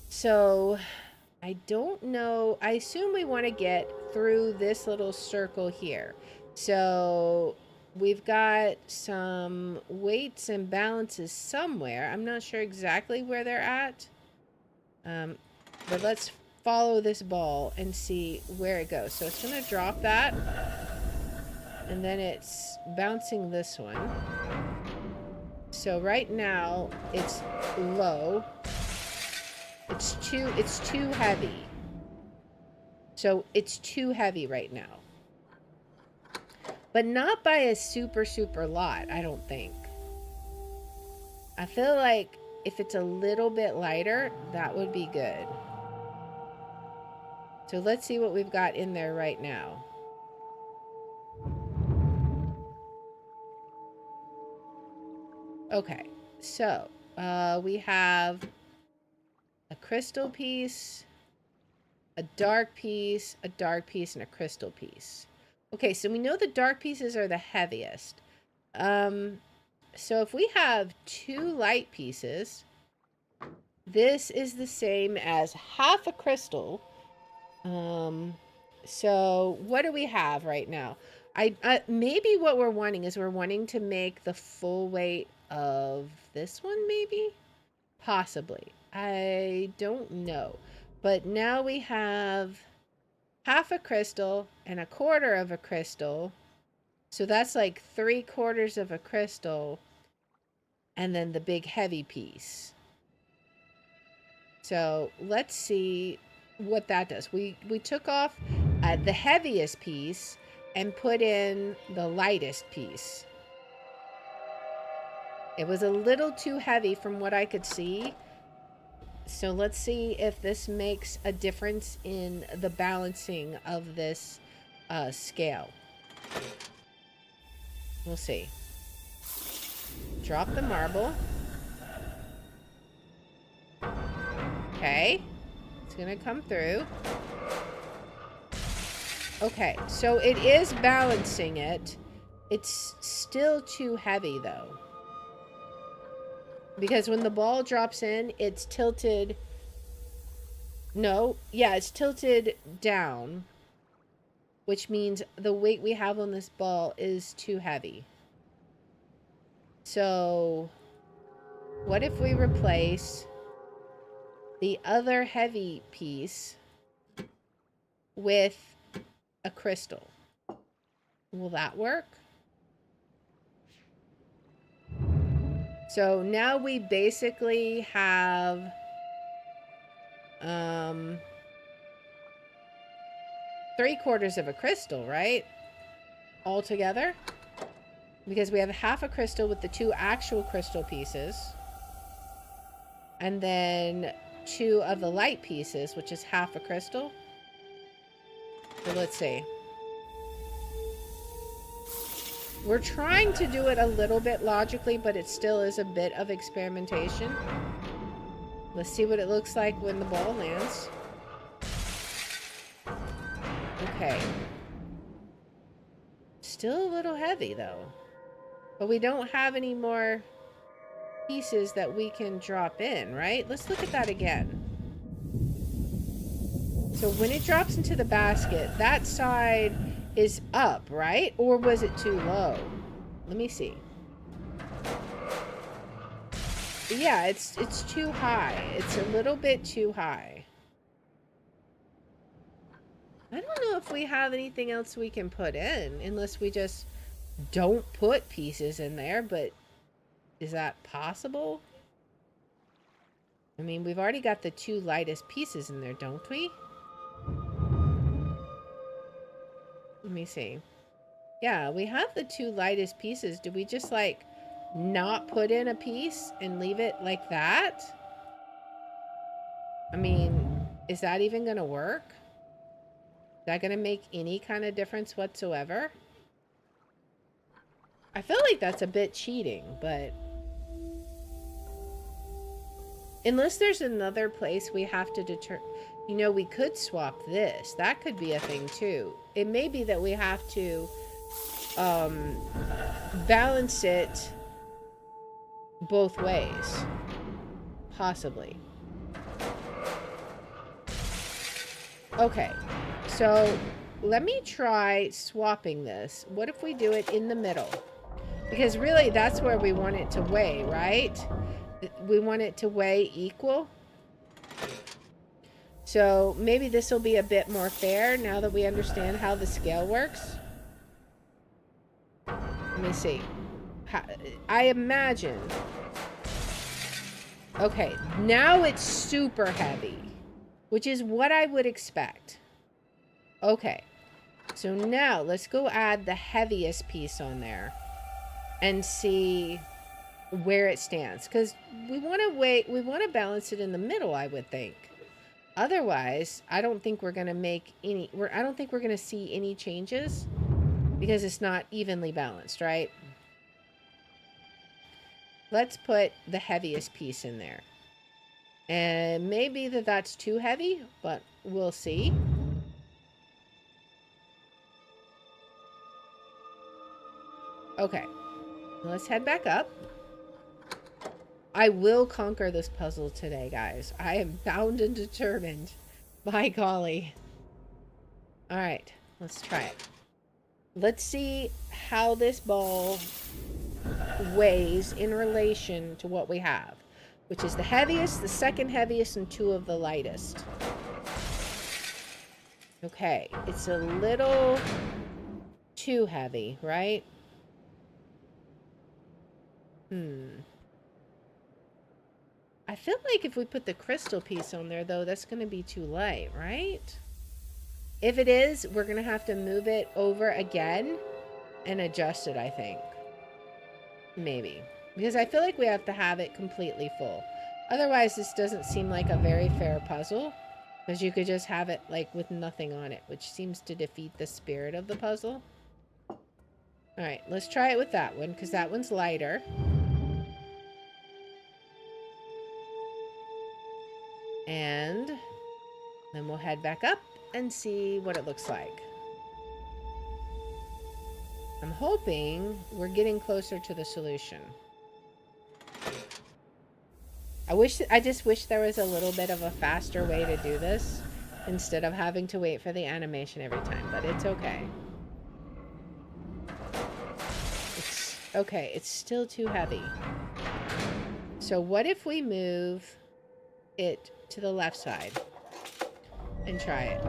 So, I don't know. I assume we want to get through this little circle here. So, we've got some weights and balances somewhere. I'm not sure exactly where they're at. But let's follow this ball and see where it goes. So, it's going to drop that. And then it's bouncing this one. So right now it's low. It's too heavy. So it's too heavy right now. But not by a super lot, I don't think. I feel like if it's a little bit lighter, that would be good. So let's see what we've got in there right now. Okay, so we have a crystal piece, a dark piece, a dark piece, and a crystal piece. Okay, so we know the dark pieces are the heaviest. So if we have 2 light pieces, this is the same as half a crystal So what do we have right now? I maybe what we're wanting is we're wanting to make the full weight of this one, maybe? Possibly. I don't know. But now we have half a crystal and a quarter of a crystal. So that's like 3/4 of a crystal. And then the big heavy piece. So let's see what that does. We took off the heaviest piece and put in the lightest piece. It was a little too heavy from what I could see. So let's see if this makes a difference in the balancing of this scale. We'll see. Drop the marble. Okay. It's gonna come through. Okay, so it is balancing it. It's still too heavy though. Because when the ball drops in, it's tilted. No, yeah, it's tilted down. Which means the weight we have on this ball is too heavy. So, what if we replace the other heavy piece with a crystal? Will that work? So now we basically have 3/4 of a crystal, right? All together. Because we have half a crystal with the 2 actual crystal pieces. And then 2 of the light pieces, which is half a crystal. So let's see. We're trying to do it a little bit logically, but it still is a bit of experimentation. Let's see what it looks like when the ball lands. Okay. Still a little heavy, though. But we don't have any more pieces that we can drop in, right? Let's look at that again. So when it drops into the basket, that side is up, right? Or was it too low? Let me see. Yeah, it's too high. It's a little bit too high. I don't know if we have anything else we can put in, unless we just don't put pieces in there, but is that possible? I mean, we've already got the 2 lightest pieces in there, don't we? Let me see. Yeah, we have the 2 lightest pieces. Do we just, like, not put in a piece and leave it like that? I mean, is that even going to work? Is that going to make any kind of difference whatsoever? I feel like that's a bit cheating, but... Unless there's another place we have to determine... You know, we could swap this. That could be a thing, too. It may be that we have to balance it both ways. Possibly. Okay. So, let me try swapping this. What if we do it in the middle? Because really, that's where we want it to weigh, right? We want it to weigh equal. So maybe this will be a bit more fair now that we understand how the scale works. Let me see. I imagine. Okay, now it's super heavy, which is what I would expect. Okay, so now let's go add the heaviest piece on there and see where it stands, because we want to balance it in the middle, I would think. Otherwise, I don't think we're going to make any, I don't think we're going to see any changes because it's not evenly balanced, right? Let's put the heaviest piece in there. And maybe that's too heavy, but we'll see. Okay, let's head back up. I will conquer this puzzle today, guys. I am bound and determined. By golly. All right, let's try it. Let's see how this ball weighs in relation to what we have, which is the heaviest, the second heaviest, and 2 of the lightest. Okay, it's a little too heavy, right? I feel like if we put the crystal piece on there, though, that's going to be too light, right? If it is, we're going to have to move it over again and adjust it, I think. Maybe. Because I feel like we have to have it completely full. Otherwise, this doesn't seem like a very fair puzzle. Because you could just have it, like, with nothing on it, which seems to defeat the spirit of the puzzle. Alright, let's try it with that one, because that one's lighter. And then we'll head back up and see what it looks like. I'm hoping we're getting closer to the solution. I just wish there was a little bit of a faster way to do this instead of having to wait for the animation every time, but it's okay. It's okay, it's still too heavy. So what if we move it to the left side and try it?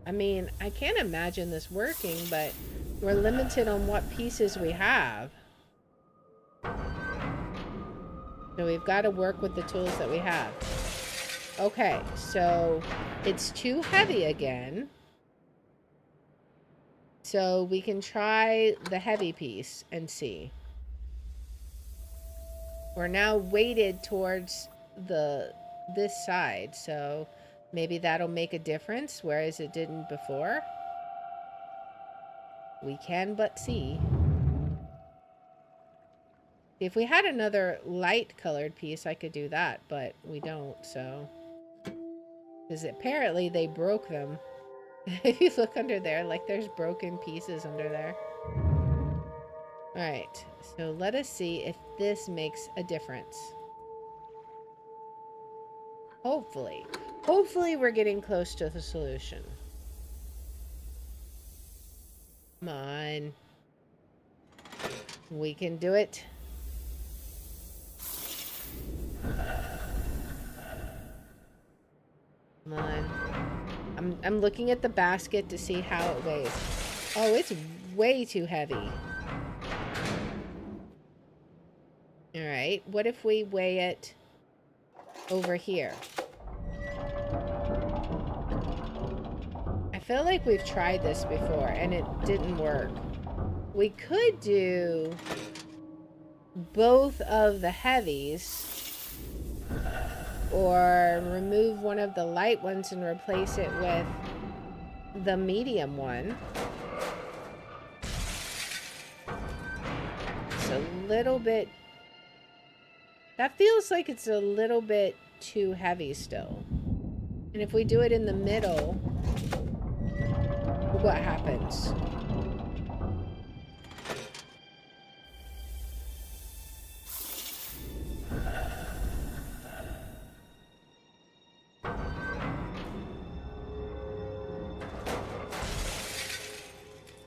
I mean, I can't imagine this working, but we're limited on what pieces we have. So we've got to work with the tools that we have. Okay, so it's too heavy again. So we can try the heavy piece and see. We're now weighted towards this side, so maybe that'll make a difference, whereas it didn't before. We can but see. If we had another light colored piece, I could do that, but we don't, so. Because apparently they broke them. If you look under there, like there's broken pieces under there. Alright, so let us see if this makes a difference. Hopefully. Hopefully we're getting close to the solution. Come on. We can do it. Come on. I'm looking at the basket to see how it weighs. Oh, it's way too heavy. Alright, what if we weigh it over here? I feel like we've tried this before and it didn't work. We could do both of the heavies or remove one of the light ones and replace it with the medium one. It's a little bit... That feels like it's a little bit too heavy still. And if we do it in the middle, what happens?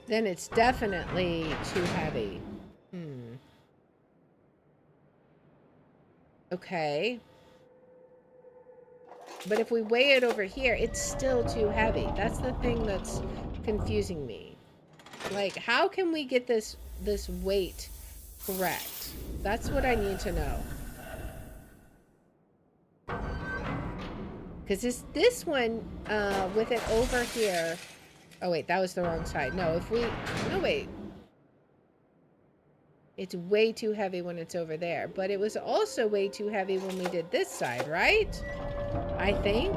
Then it's definitely too heavy. Okay. But if we weigh it over here, it's still too heavy. That's the thing that's confusing me. Like, how can we get this weight correct? That's what I need to know. Because this one, with it over here... Oh, wait, that was the wrong side. No, if we... No, wait. It's way too heavy when it's over there. But it was also way too heavy when we did this side, right? I think.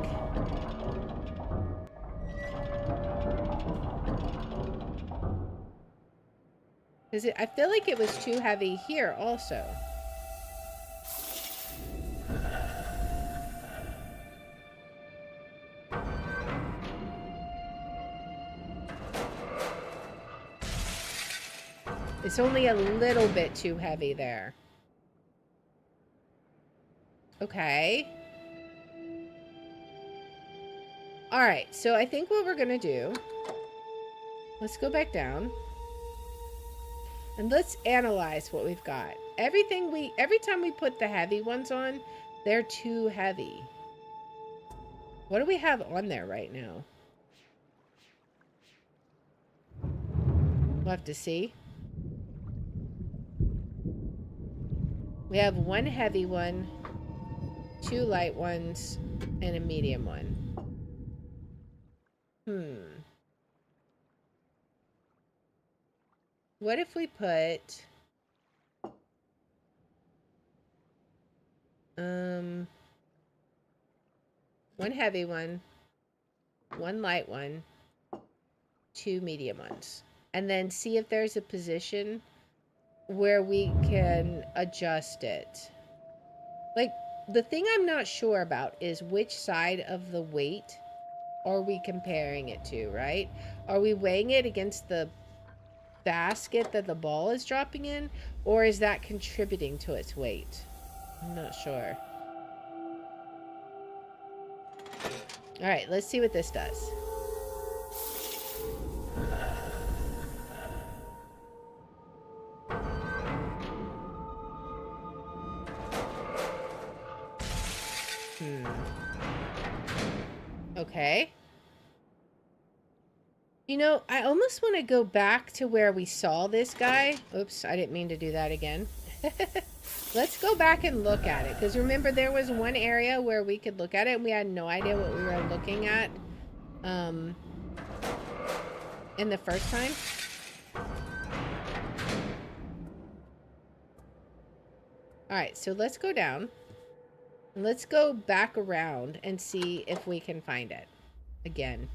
I feel like it was too heavy here also. It's only a little bit too heavy there. Okay. All right, so I think what we're gonna do, let's go back down and let's analyze what we've got. Every time we put the heavy ones on, they're too heavy. What do we have on there right now? We'll have to see. We have one heavy one, two light ones, and a medium one. What if we put one heavy one, one light one, two medium ones, and then see if there's a position where we can adjust it. Like, the thing I'm not sure about is which side of the weight are we comparing it to, right? Are we weighing it against the basket that the ball is dropping in, or is that contributing to its weight? I'm not sure. All right, let's see what this does. Okay. You know, I almost want to go back to where we saw this guy. Oops, I didn't mean to do that again. Let's go back and look at it. Because remember, there was one area where we could look at it and we had no idea what we were looking at in the first time. Alright, so let's go down. Let's go back around and see if we can find it again.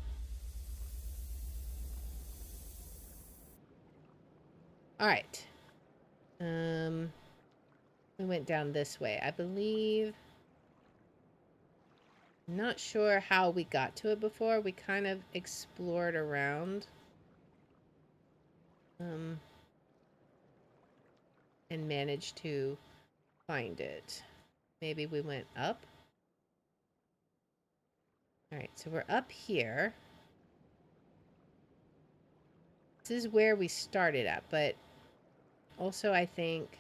Alright. We went down this way, I believe. Not sure how we got to it before. We kind of explored around. And managed to find it. Maybe we went up. Alright, so we're up here. This is where we started at, but also I think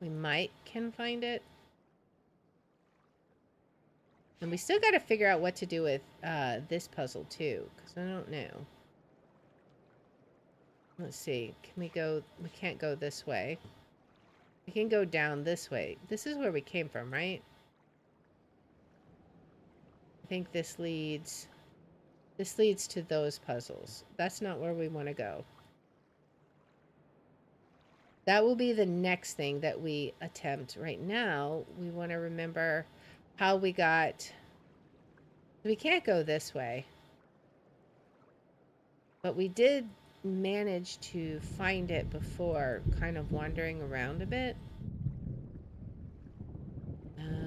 we might can find it. And we still got to figure out what to do with this puzzle too, because I don't know. Let's see. Can we go? We can't go this way. We can go down this way. This is where we came from, right? I think this leads to those puzzles. That's not where we want to go. That will be the next thing that we attempt. Right now, we want to remember how we got... We can't go this way. But we did manage to find it before, kind of wandering around a bit.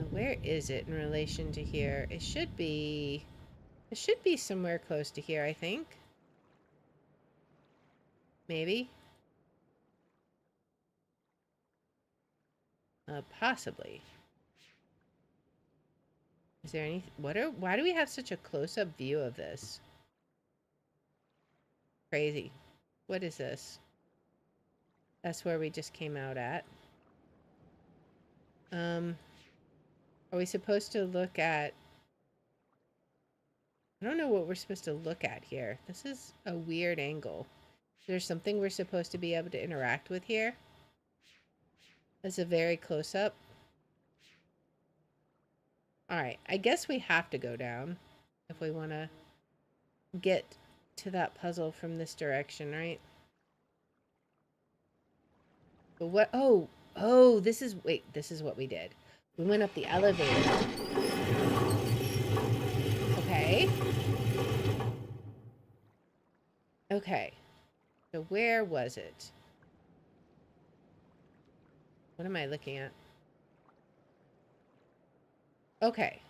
Where is it in relation to here? It should be somewhere close to here, I think. Maybe. Possibly. Is there any... Why do we have such a close-up view of this? Crazy. What is this? That's where we just came out at. Are we supposed to look at... I don't know what we're supposed to look at here. This is a weird angle. There's something we're supposed to be able to interact with here. That's a very close-up. Alright, I guess we have to go down if we want to get to that puzzle from this direction, right? But what... Oh, this is... Wait, this is what we did. We went up the elevator. Okay. Okay. So where was it? What am I looking at? Okay.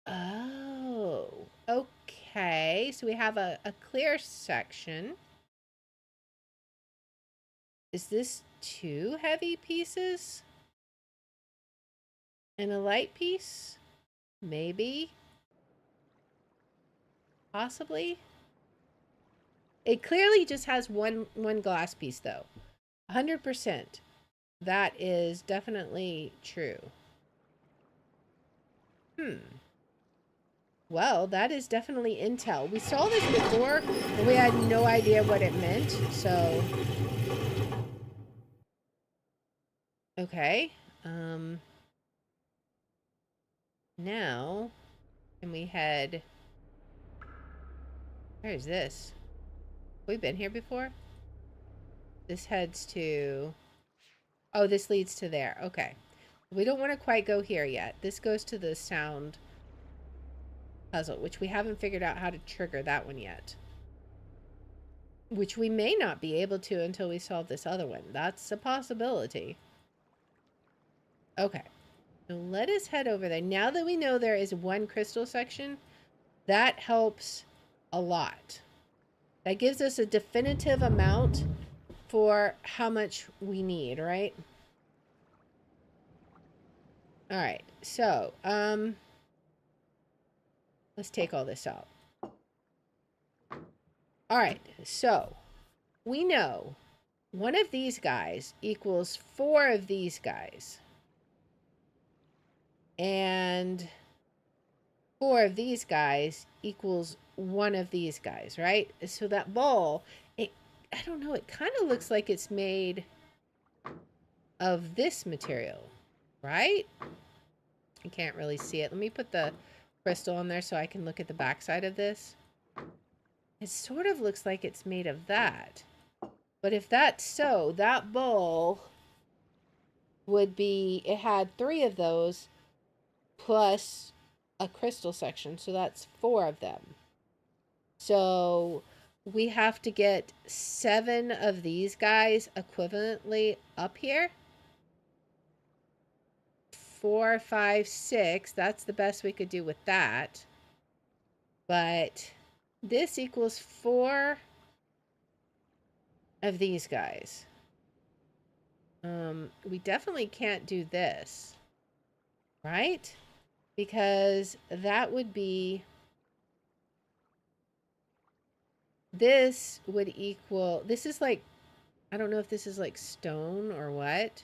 Oh. Okay. So we have a clear section. Is this 2 heavy pieces? And a light piece? Maybe. Possibly. It clearly just has one glass piece though. 100%. That is definitely true. Well, that is definitely intel. We saw this before, but we had no idea what it meant, so... Okay. Now, can we head... Where is this? We've been here before? This heads to... Oh, this leads to there. Okay. We don't want to quite go here yet. This goes to the sound puzzle, which we haven't figured out how to trigger that one yet. Which we may not be able to until we solve this other one. That's a possibility. Okay. So let us head over there. Now that we know there is one crystal section, that helps a lot. That gives us a definitive amount for how much we need, right? All right. So, let's take all this out. All right. So, we know one of these guys equals 4 of these guys. And 4 of these guys equals 1 of these guys, right? So that ball, I don't know, it kind of looks like it's made of this material, right? I can't really see it. Let me put the crystal on there so I can look at the backside of this. It sort of looks like it's made of that. But if that's so, that ball would be, it had 3 of those plus a crystal section, so that's 4 of them. So we have to get 7 of these guys equivalently up here. 4, 5, 6. That's the best we could do with that. But this equals 4 of these guys. We definitely can't do this, right? Because that would be... This would equal... This is like... I don't know if this is like stone or what.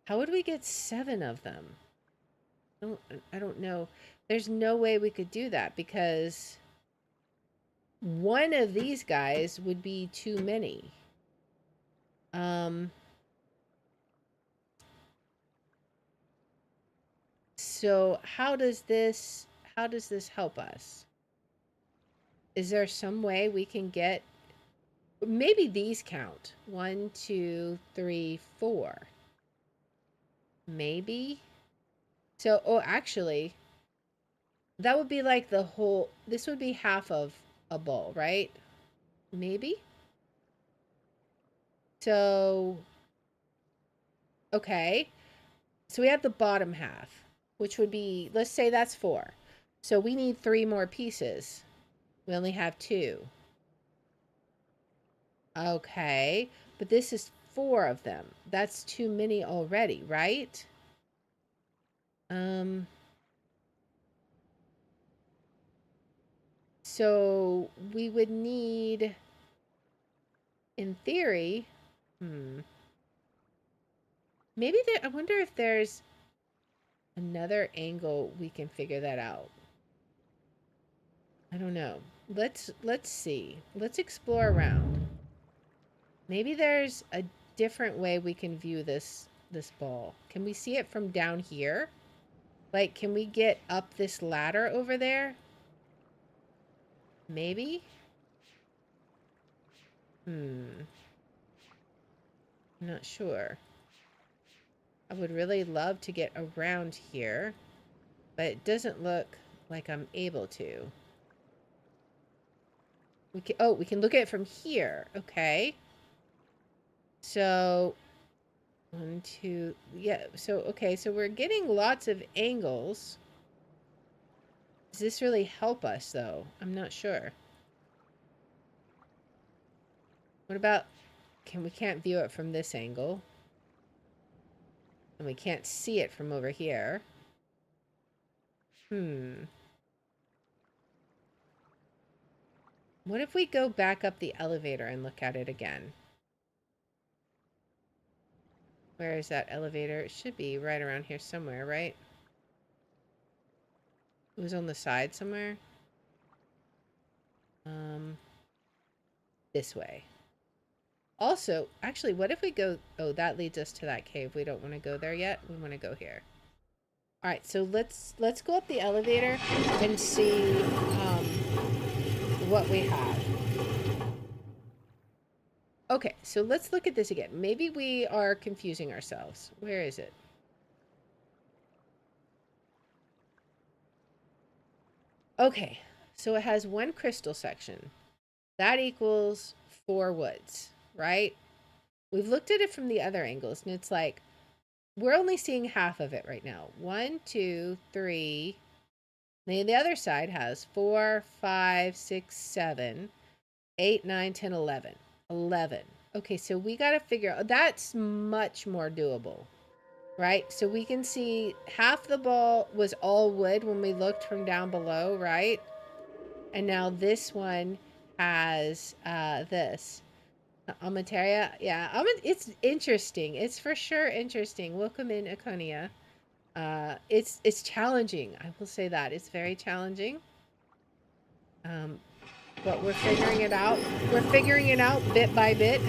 How would we get 7 of them? I don't know. There's no way we could do that because 1 of these guys would be too many. So how does this help us? Is there some way we can get, maybe these count? 1, 2, 3, 4. Maybe. So, oh, actually, that would be like the whole, this would be half of a bowl, right? Maybe. So, okay. So we have the bottom half, which would be, let's say that's 4. So we need 3 more pieces. We only have 2. Okay. But this is 4 of them. That's too many already, right? So we would need, in theory, maybe there, I wonder if there's another angle we can figure that out. I don't know. Let's see. Let's explore around. Maybe there's a different way we can view this ball. Can we see it from down here? Like, can we get up this ladder over there? Maybe? I'm not sure. I would really love to get around here, but it doesn't look like I'm able to. We can look at it from here. Okay. So, 1, 2, yeah. So, okay. So we're getting lots of angles. Does this really help us, though? I'm not sure. What about, we can't view it from this angle. And we can't see it from over here. What if we go back up the elevator and look at it again? Where is that elevator? It should be right around here somewhere, right? It was on the side somewhere. This way. Also, actually, what if we go... Oh, that leads us to that cave. We don't want to go there yet. We want to go here. All right, so let's go up the elevator and see what we have. Okay, so let's look at this again. Maybe we are confusing ourselves. Where is it? Okay, so it has one crystal section. That equals 4 woods, right? We've looked at it from the other angles, and it's like, we're only seeing half of it right now. 1, 2, 3. Then the other side has 4, 5, 6, 7, 8, 9, 10, 11. 11. Okay, so we got to figure out, that's much more doable, right? So we can see half the ball was all wood when we looked from down below, right? And now this one has this. Amateria, yeah, it's interesting. It's for sure interesting. Welcome in, Akonia. It's challenging. I will say that it's very challenging. But we're figuring it out. We're figuring it out bit by bit.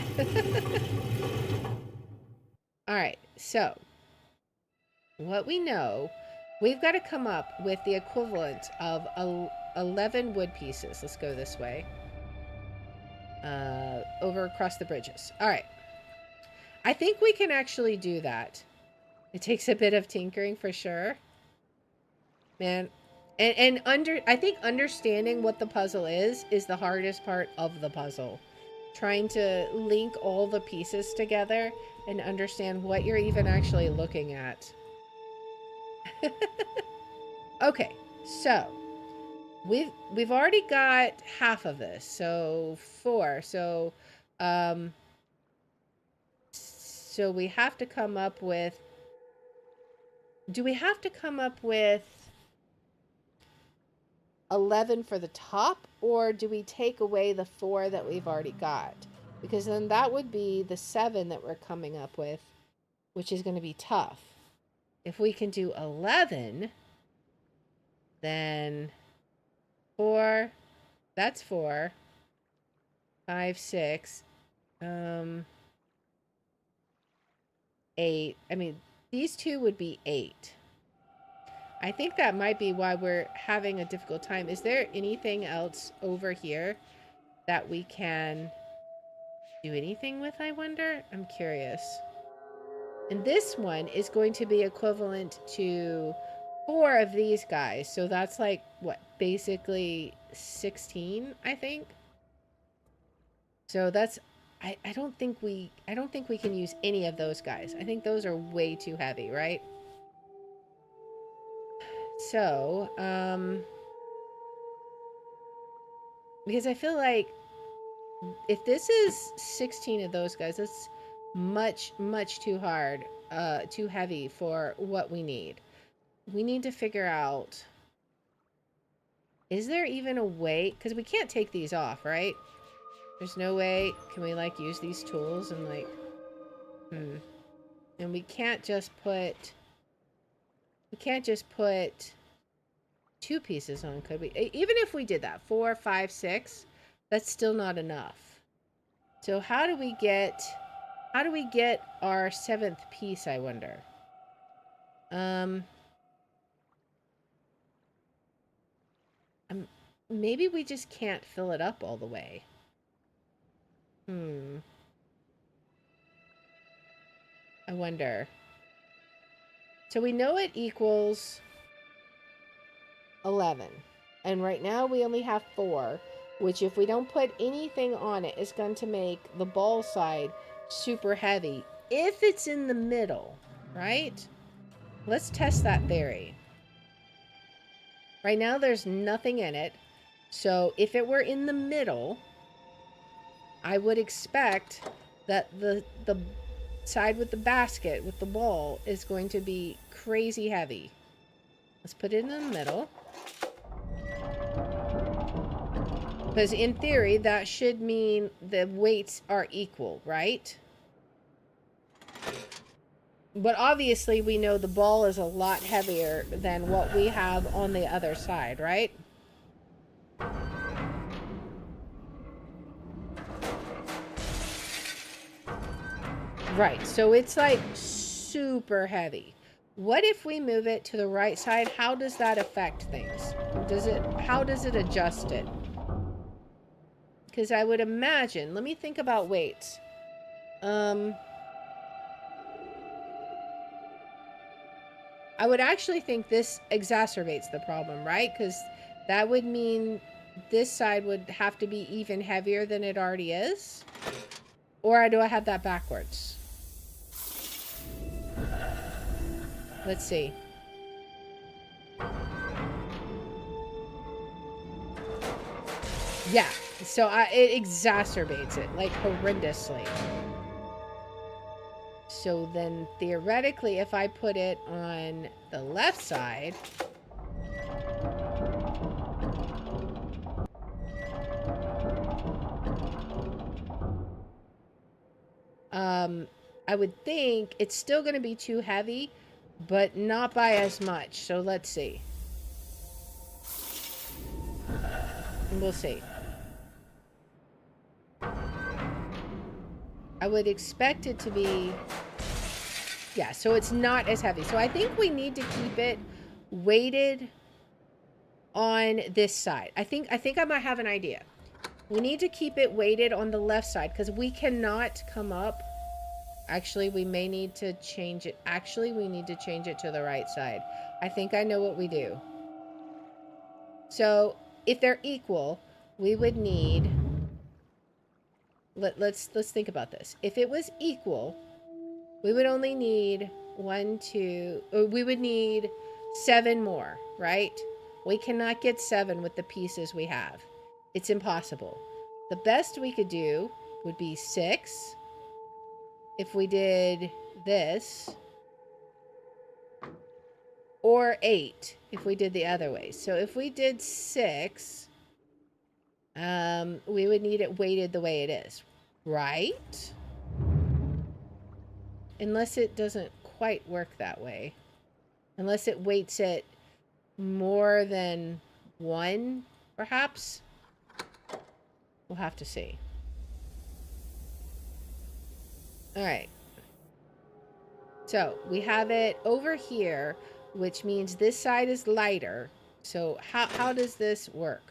All right, so what we know, we've got to come up with the equivalent of 11 wood pieces. Let's go this way. Over across the bridges. All right. I think we can actually do that. It takes a bit of tinkering for sure. Man. And I think understanding what the puzzle is the hardest part of the puzzle. Trying to link all the pieces together and understand what you're even actually looking at. Okay, so we've already got half of this, so 4. So so we have to come up with. Do we have to come up with 11 for the top, or do we take away the 4 that we've already got? Because then that would be the 7 that we're coming up with, which is going to be tough. If we can do 11, then 4, that's 4, 5, 6, 8. I mean, these two would be 8. I think that might be why we're having a difficult time. Is there anything else over here that we can do anything with, I wonder? I'm curious. And this one is going to be equivalent to 4 of these guys. So that's like, what, basically 16, I think? So that's, I don't think we can use any of those guys. I think those are way too heavy, right? So, because I feel like if this is 16 of those guys, that's much, much too hard, too heavy for what we need. We need to figure out, is there even a way, because we can't take these off, right? There's no way, can we like use these tools and like, and we can't just put 2 pieces on, could we? Even if we did that, 4, 5, 6, that's still not enough. So how do we get our 7th piece, I wonder? Maybe we just can't fill it up all the way. I wonder. So we know it equals 11. And right now we only have 4, which if we don't put anything on it, is going to make the ball side super heavy. If it's in the middle, right? Let's test that theory. Right now there's nothing in it. So if it were in the middle, I would expect that the side with the basket, with the ball, is going to be crazy heavy. Let's put it in the middle. Because in theory, that should mean the weights are equal, right? But obviously, we know the ball is a lot heavier than what we have on the other side, right? Right, so it's like super heavy. What if we move it to the right side? How does that affect things? How does it adjust it? Because I would imagine, let me think about weights. I would actually think this exacerbates the problem, right? Because that would mean this side would have to be even heavier than it already is. Or do I have that backwards? Let's see. Yeah, so it exacerbates it, like, horrendously. So then, theoretically, if I put it on the left side... I would think it's still going to be too heavy, but not by as much. So let's see. We'll see. I would expect it to be... Yeah, so it's not as heavy. So I think we need to keep it weighted on this side. I think I might have an idea. We need to keep it weighted on the left side because we cannot come up. Actually, we may need to change it. Actually, we need to change it to the right side. I think I know what we do. So if they're equal, we would need... Let's think about this. If it was equal, we would only need we would need 7 more, right? We cannot get 7 with the pieces we have. It's impossible. The best we could do would be 6. If we did this, or 8 if we did the other way. So if we did 6, we would need it weighted the way it is, right? Unless it doesn't quite work that way. Unless it weights it more than 1, perhaps. We'll have to see. All right. So we have it over here, which means this side is lighter. So how does this work?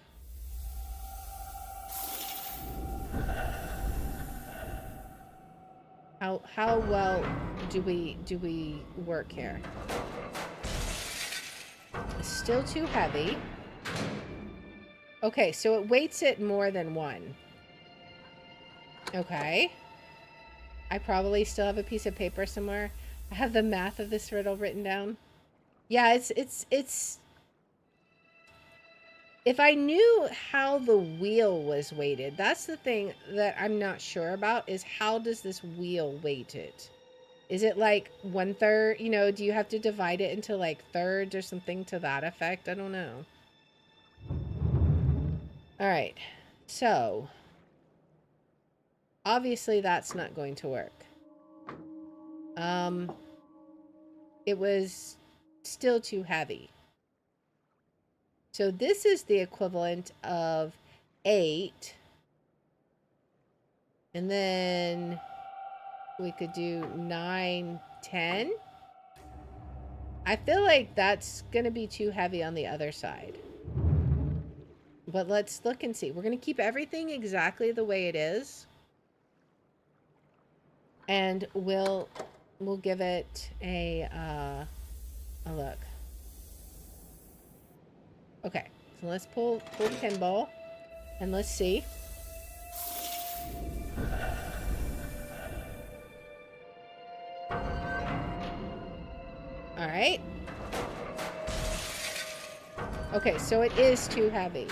How well do we work here? It's still too heavy. Okay, so it weights it more than 1. Okay. I probably still have a piece of paper somewhere. I have the math of this riddle written down. Yeah, it's... If I knew how the wheel was weighted, that's the thing that I'm not sure about, is how does this wheel weight it? Is it like 1/3? You know, do you have to divide it into like thirds or something to that effect? I don't know. All right, so obviously that's not going to work. It was still too heavy. So this is the equivalent of 8. And then we could do 9, 10. I feel like that's going to be too heavy on the other side. But let's look and see. We're going to keep everything exactly the way it is. And we'll give it a look. Okay, so let's pull the pinball and let's see. All right. Okay, so it is too heavy.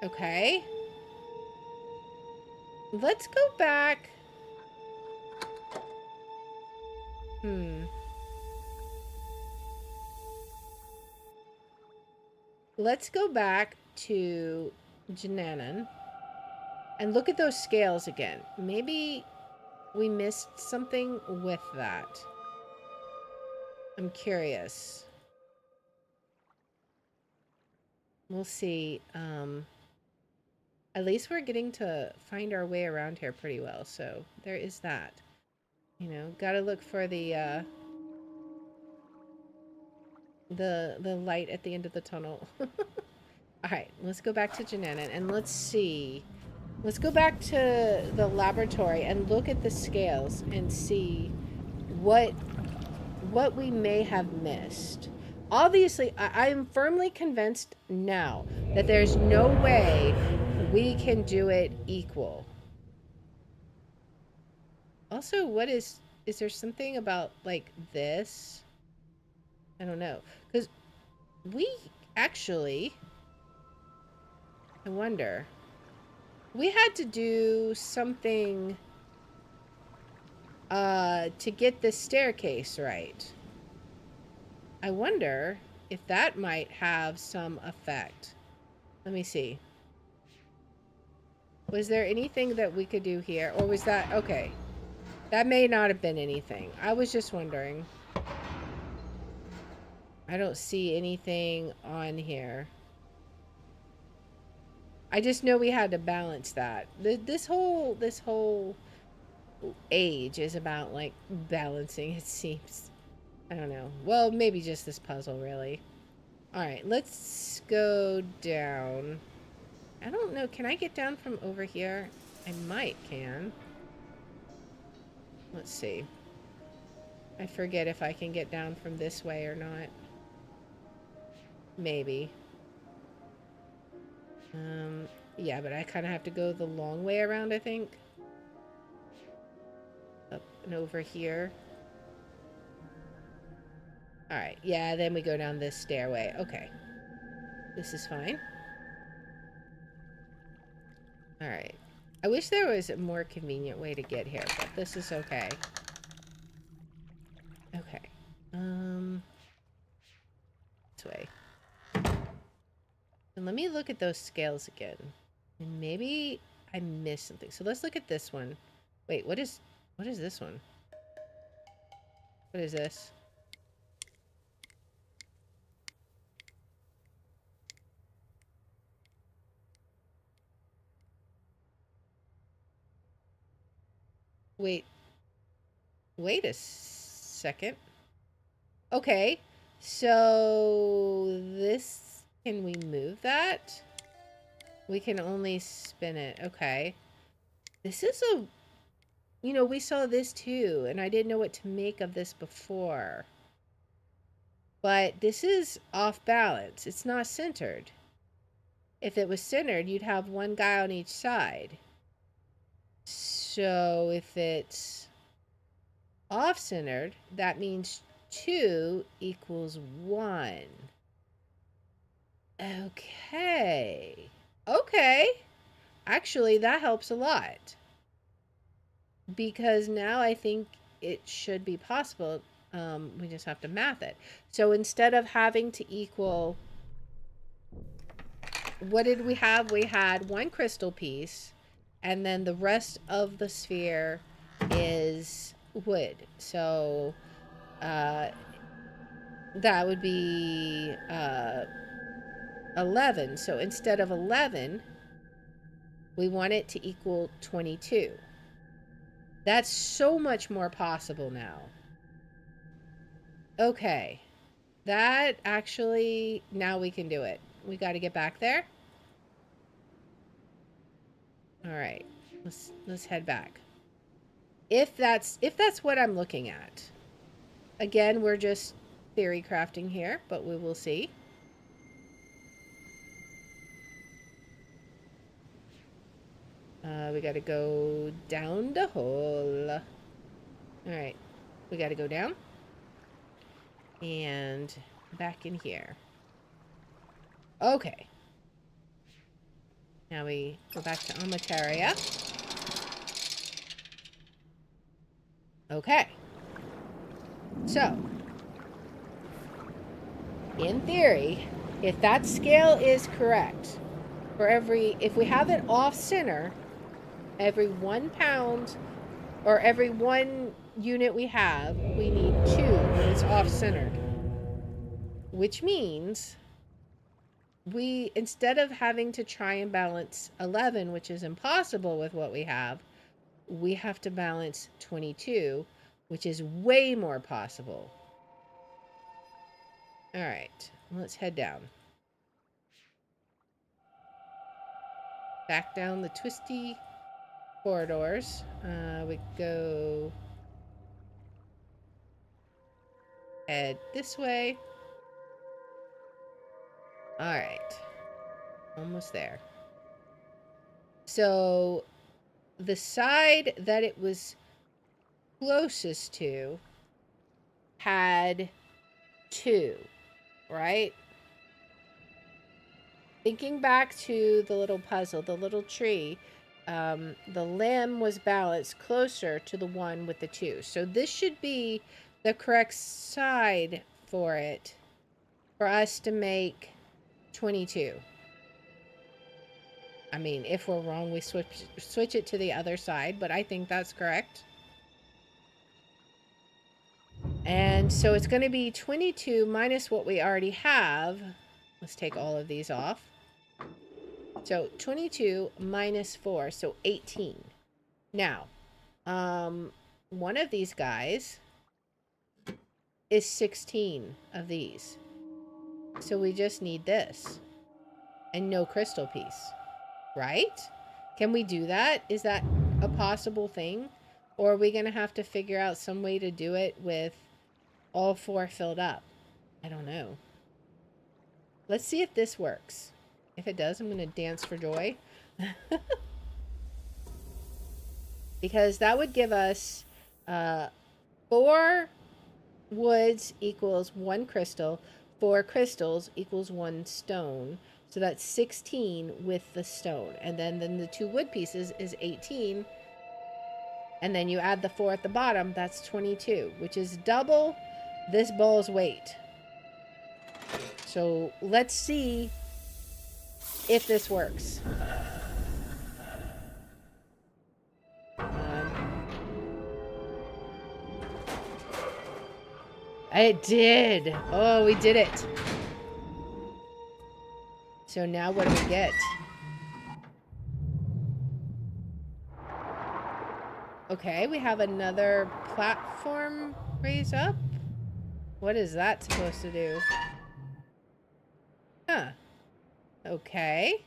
Okay. Let's go back. Let's go back to Jananan and look at those scales again. Maybe we missed something with that. I'm curious. We'll see. At least we're getting to find our way around here pretty well, so there is that. You know, gotta look for the light at the end of the tunnel. Alright, let's go back to Jananan and let's see. Let's go back to the laboratory and look at the scales and see what we may have missed. Obviously, I am firmly convinced now that there's no way we can do it equal. Also, is there something about, like, this? I don't know. Because we actually, I wonder, we had to do something to get this staircase right. I wonder if that might have some effect. Let me see. Was there anything that we could do here? Or was that... Okay. That may not have been anything. I was just wondering. I don't see anything on here. I just know we had to balance that. This whole age is about, like, balancing, it seems. I don't know. Well, maybe just this puzzle, really. Alright, let's go down. I don't know. Can I get down from over here? I might can. Let's see. I forget if I can get down from this way or not. Maybe. Yeah, but I kind of have to go the long way around, I think. Up and over here. Alright, yeah, then we go down this stairway. Okay. This is fine. Alright. I wish there was a more convenient way to get here, but this is okay. Okay. This way. And let me look at those scales again. And maybe I missed something. So let's look at this one. Wait, what is this one? What is this? Wait a second. Okay, so this, can we move that? We can only spin it. Okay. This is a, you know, we saw this too, and I didn't know what to make of this before. But this is off balance. It's not centered. If it was centered, you'd have one guy on each side. So if it's off-centered, that means 2 equals 1. Okay. Okay. Actually, that helps a lot. Because now I think it should be possible. We just have to math it. So instead of having to equal... What did we have? We had 1 crystal piece. And then the rest of the sphere is wood. So that would be 11. So instead of 11, we want it to equal 22. That's so much more possible now. Okay. That actually, now we can do it. We got to get back there. All right, let's head back. If that's what I'm looking at. Again, we're just theory crafting here, but we will see. We got to go down the hole. All right, we got to go down and back in here. Okay. Now we go back to Amateria. Okay. So, in theory, if that scale is correct, if we have it off center, every 1 pound or every 1 unit we have, we need 2 when it's off centered. Which means instead of having to try and balance 11, which is impossible with what we have to balance 22, which is way more possible. All right, let's head down. Back down the twisty corridors. We go head this way. All right, almost there. So the side that it was closest to had 2, right? Thinking back to the little puzzle, the little tree, the limb was balanced closer to the one with the 2. So this should be the correct side for it, for us to make 22. I mean, if we're wrong, we switch it to the other side, but I think that's correct. And so it's going to be 22 minus what we already have. Let's take all of these off. So 22 minus 4, so 18. Now, one of these guys is 16 of these. So we just need this. And no crystal piece. Right? Can we do that? Is that a possible thing? Or are we going to have to figure out some way to do it with all 4 filled up? I don't know. Let's see if this works. If it does, I'm going to dance for joy. Because that would give us 4 woods equals 1 crystal. 4 crystals equals 1 stone. So that's 16 with the stone. And then the 2 wood pieces is 18. And then you add the 4 at the bottom. That's 22, which is double this ball's weight. So let's see if this works. It did. Oh, we did it. So now what do we get? Okay, we have another platform raise up. What is that supposed to do? Huh. Okay.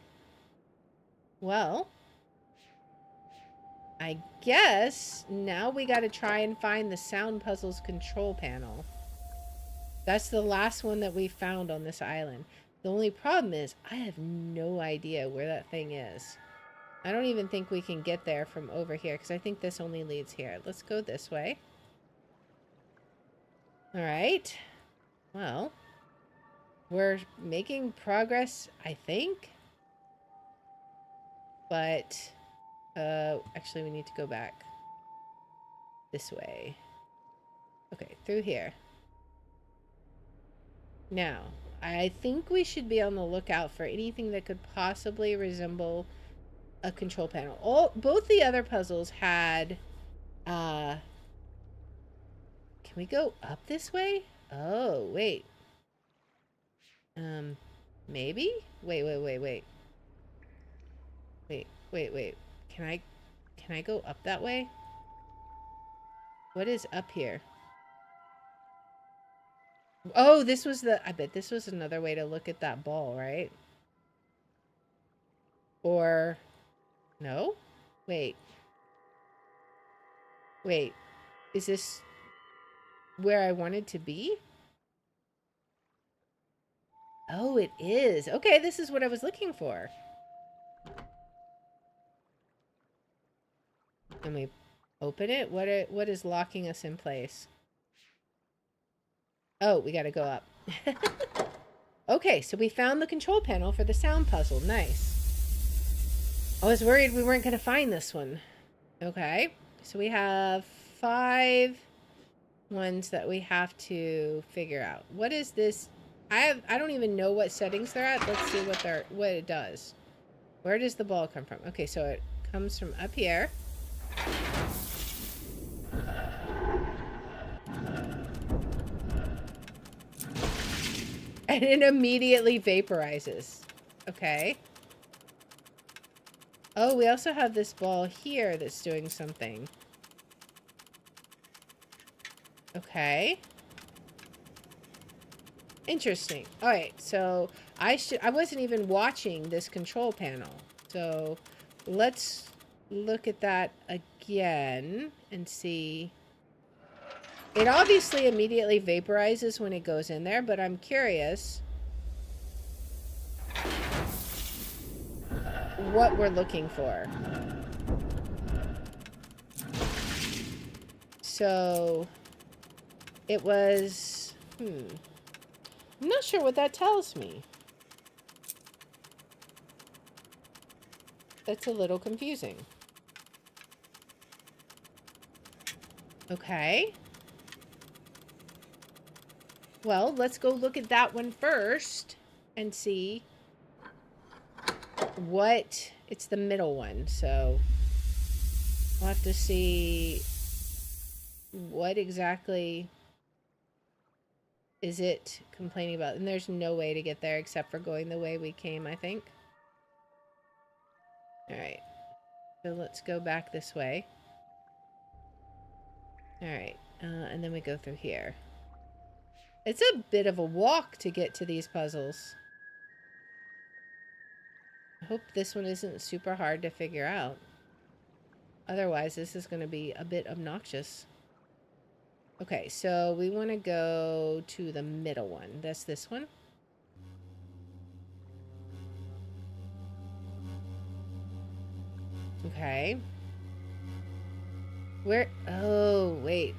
Well, I guess now we got to try and find the sound puzzle's control panel. That's the last one that we found on this island. The only problem is I have no idea where that thing is. I don't even think we can get there from over here because I think this only leads here. Let's go this way. All right. Well, we're making progress, I think. But, actually we need to go back this way. Okay, through here. Now, I think we should be on the lookout for anything that could possibly resemble a control panel. Both the other puzzles had, can we go up this way? Oh, wait. Maybe? Wait. Wait. Can I go up that way? What is up here? Oh, I bet this was another way to look at that ball, right? Or, no? Wait. Is this where I wanted to be? Oh, it is. Okay, this is what I was looking for. Let me open it. What is locking us in place? Oh, we gotta go up. Okay, so we found the control panel for the sound puzzle. Nice. I was worried we weren't gonna find this one. Okay, so we have 5 ones that we have to figure out. What is this? I don't even know what settings they're at. Let's see what it does. Where does the ball come from? Okay, so it comes from up here. And it immediately vaporizes. Okay. Oh, we also have this ball here that's doing something. Okay. Interesting. All right, so I wasn't even watching this control panel. So let's look at that again and see. It obviously immediately vaporizes when it goes in there, but I'm curious what we're looking for. So it was, I'm not sure what that tells me. That's a little confusing. Okay. Well, let's go look at that one first and see what... It's the middle one, so we'll have to see what exactly is it complaining about. And there's no way to get there except for going the way we came, I think. Alright. So let's go back this way. Alright. And then we go through here. It's a bit of a walk to get to these puzzles. I hope this one isn't super hard to figure out. Otherwise, this is going to be a bit obnoxious. Okay, so we want to go to the middle one. That's this one. Okay. Where? Oh, wait.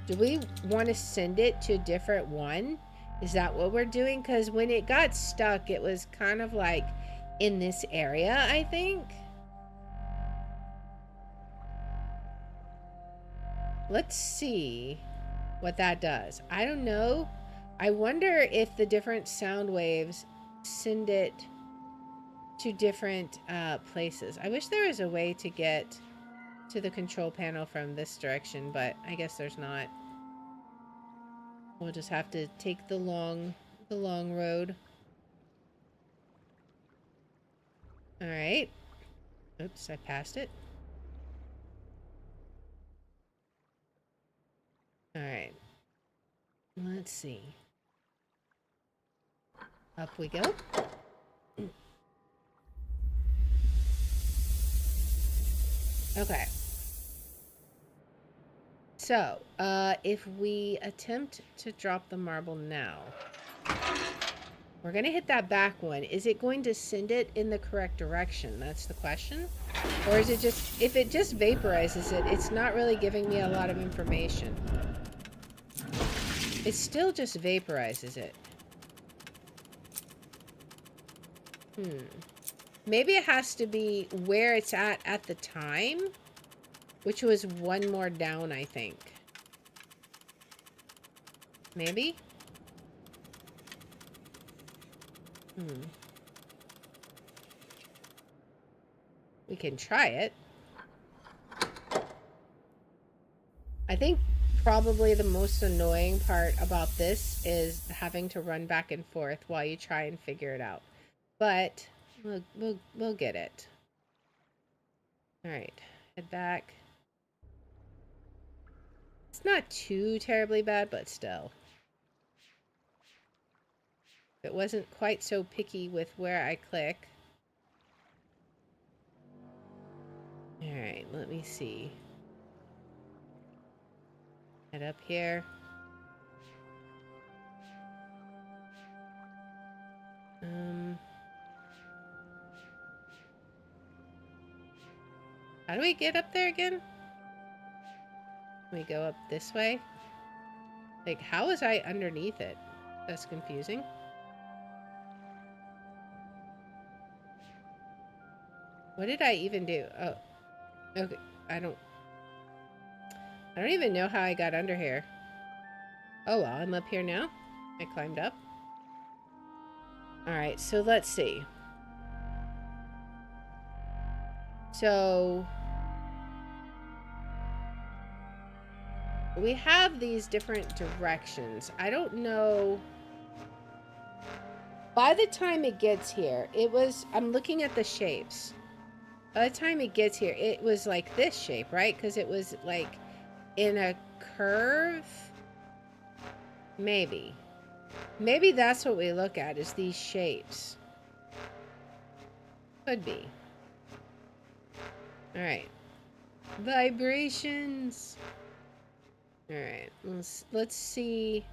Do we want to send it to a different one? Is that what we're doing? Because when it got stuck, it was kind of like in this area, I think. Let's see what that does. I don't know. I wonder if the different sound waves send it to different places. I wish there was a way to get to the control panel from this direction, but I guess there's not. We'll just have to take the long road. All right. Oops, I passed it. All right. Let's see. Up we go. Okay. So, if we attempt to drop the marble now, we're going to hit that back one. Is it going to send it in the correct direction? That's the question. Or is it just, if it just vaporizes it, it's not really giving me a lot of information. It still just vaporizes it. Maybe it has to be where it's at the time, which was one more down, I think. Maybe? We can try it. I think probably the most annoying part about this is having to run back and forth while you try and figure it out. But we'll get it. All right, head back. It's not too terribly bad, but still. It wasn't quite so picky with where I click. All right, let me see. Head up here. How do we get up there again? We go up this way? Like, how was I underneath it? That's confusing. What did I even do? Oh, okay. I don't... I don't even know how I got under here. Oh well, I'm up here now. I climbed up. Alright, so let's see. So we have these different directions. I don't know. By the time it gets here, I'm looking at the shapes. By the time it gets here, it was like this shape, right? Because it was like in a curve. Maybe. Maybe that's what we look at, is these shapes. Could be. Alright. Vibrations. Alright. Let's see.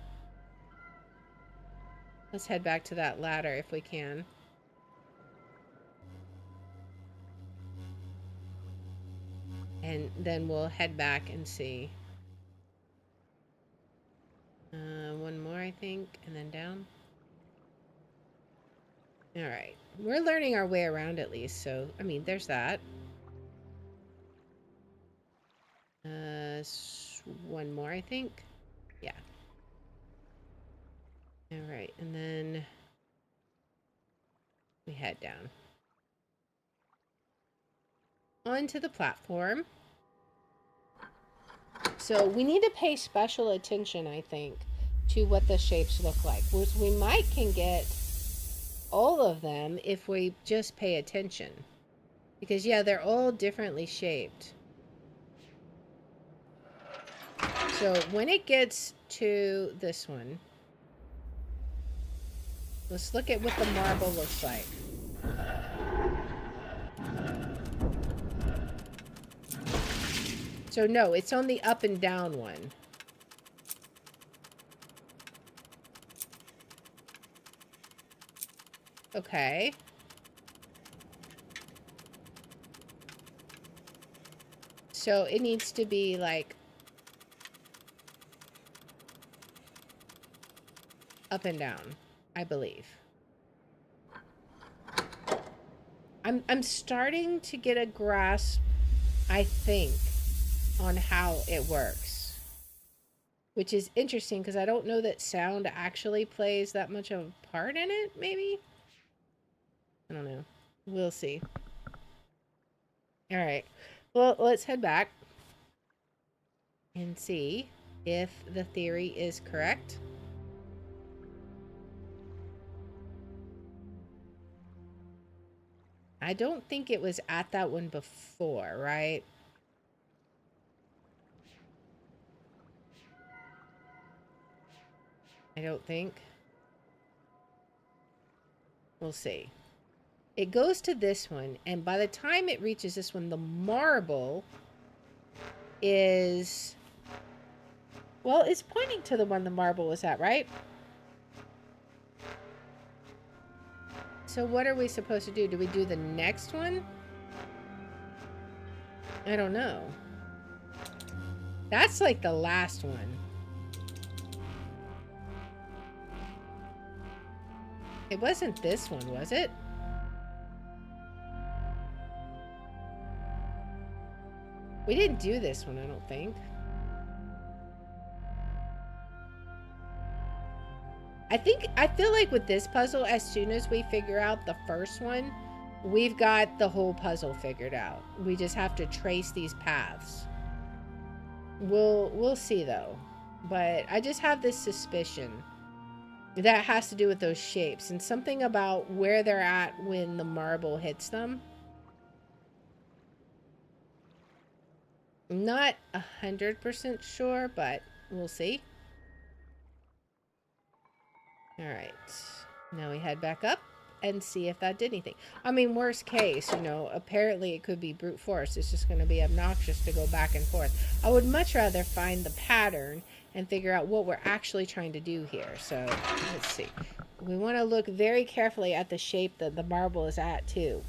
Let's head back to that ladder if we can. And then we'll head back and see. One more, I think, and then down. Alright. We're learning our way around at least, so, I mean, there's that. One more, I think. Yeah. Alright, and then we head down. Onto the platform. So we need to pay special attention, I think, to what the shapes look like. Which we might can get all of them if we just pay attention. Because, yeah, they're all differently shaped. So when it gets to this one, let's look at what the marble looks like. So no, it's on the up and down one. Okay. So it needs to be like up and down, I believe. I'm starting to get a grasp, I think, on how it works. Which is interesting because I don't know that sound actually plays that much of a part in it, maybe? I don't know. We'll see. Alright. Well, let's head back and see if the theory is correct. I don't think it was at that one before, right? I don't think. We'll see. It goes to this one, and by the time it reaches this one, the marble is... Well, it's pointing to the one the marble was at, right? So what are we supposed to do? Do we do the next one? I don't know. That's like the last one. It wasn't this one, was it? We didn't do this one, I don't think. I feel like with this puzzle, as soon as we figure out the first one, we've got the whole puzzle figured out. We just have to trace these paths. We'll see though. But I just have this suspicion that has to do with those shapes and something about where they're at when the marble hits them. Not 100% sure, but we'll see. Alright, now we head back up and see if that did anything. I mean, worst case, you know, apparently it could be brute force. It's just going to be obnoxious to go back and forth. I would much rather find the pattern and figure out what we're actually trying to do here. So, let's see. We want to look very carefully at the shape that the marble is at, too,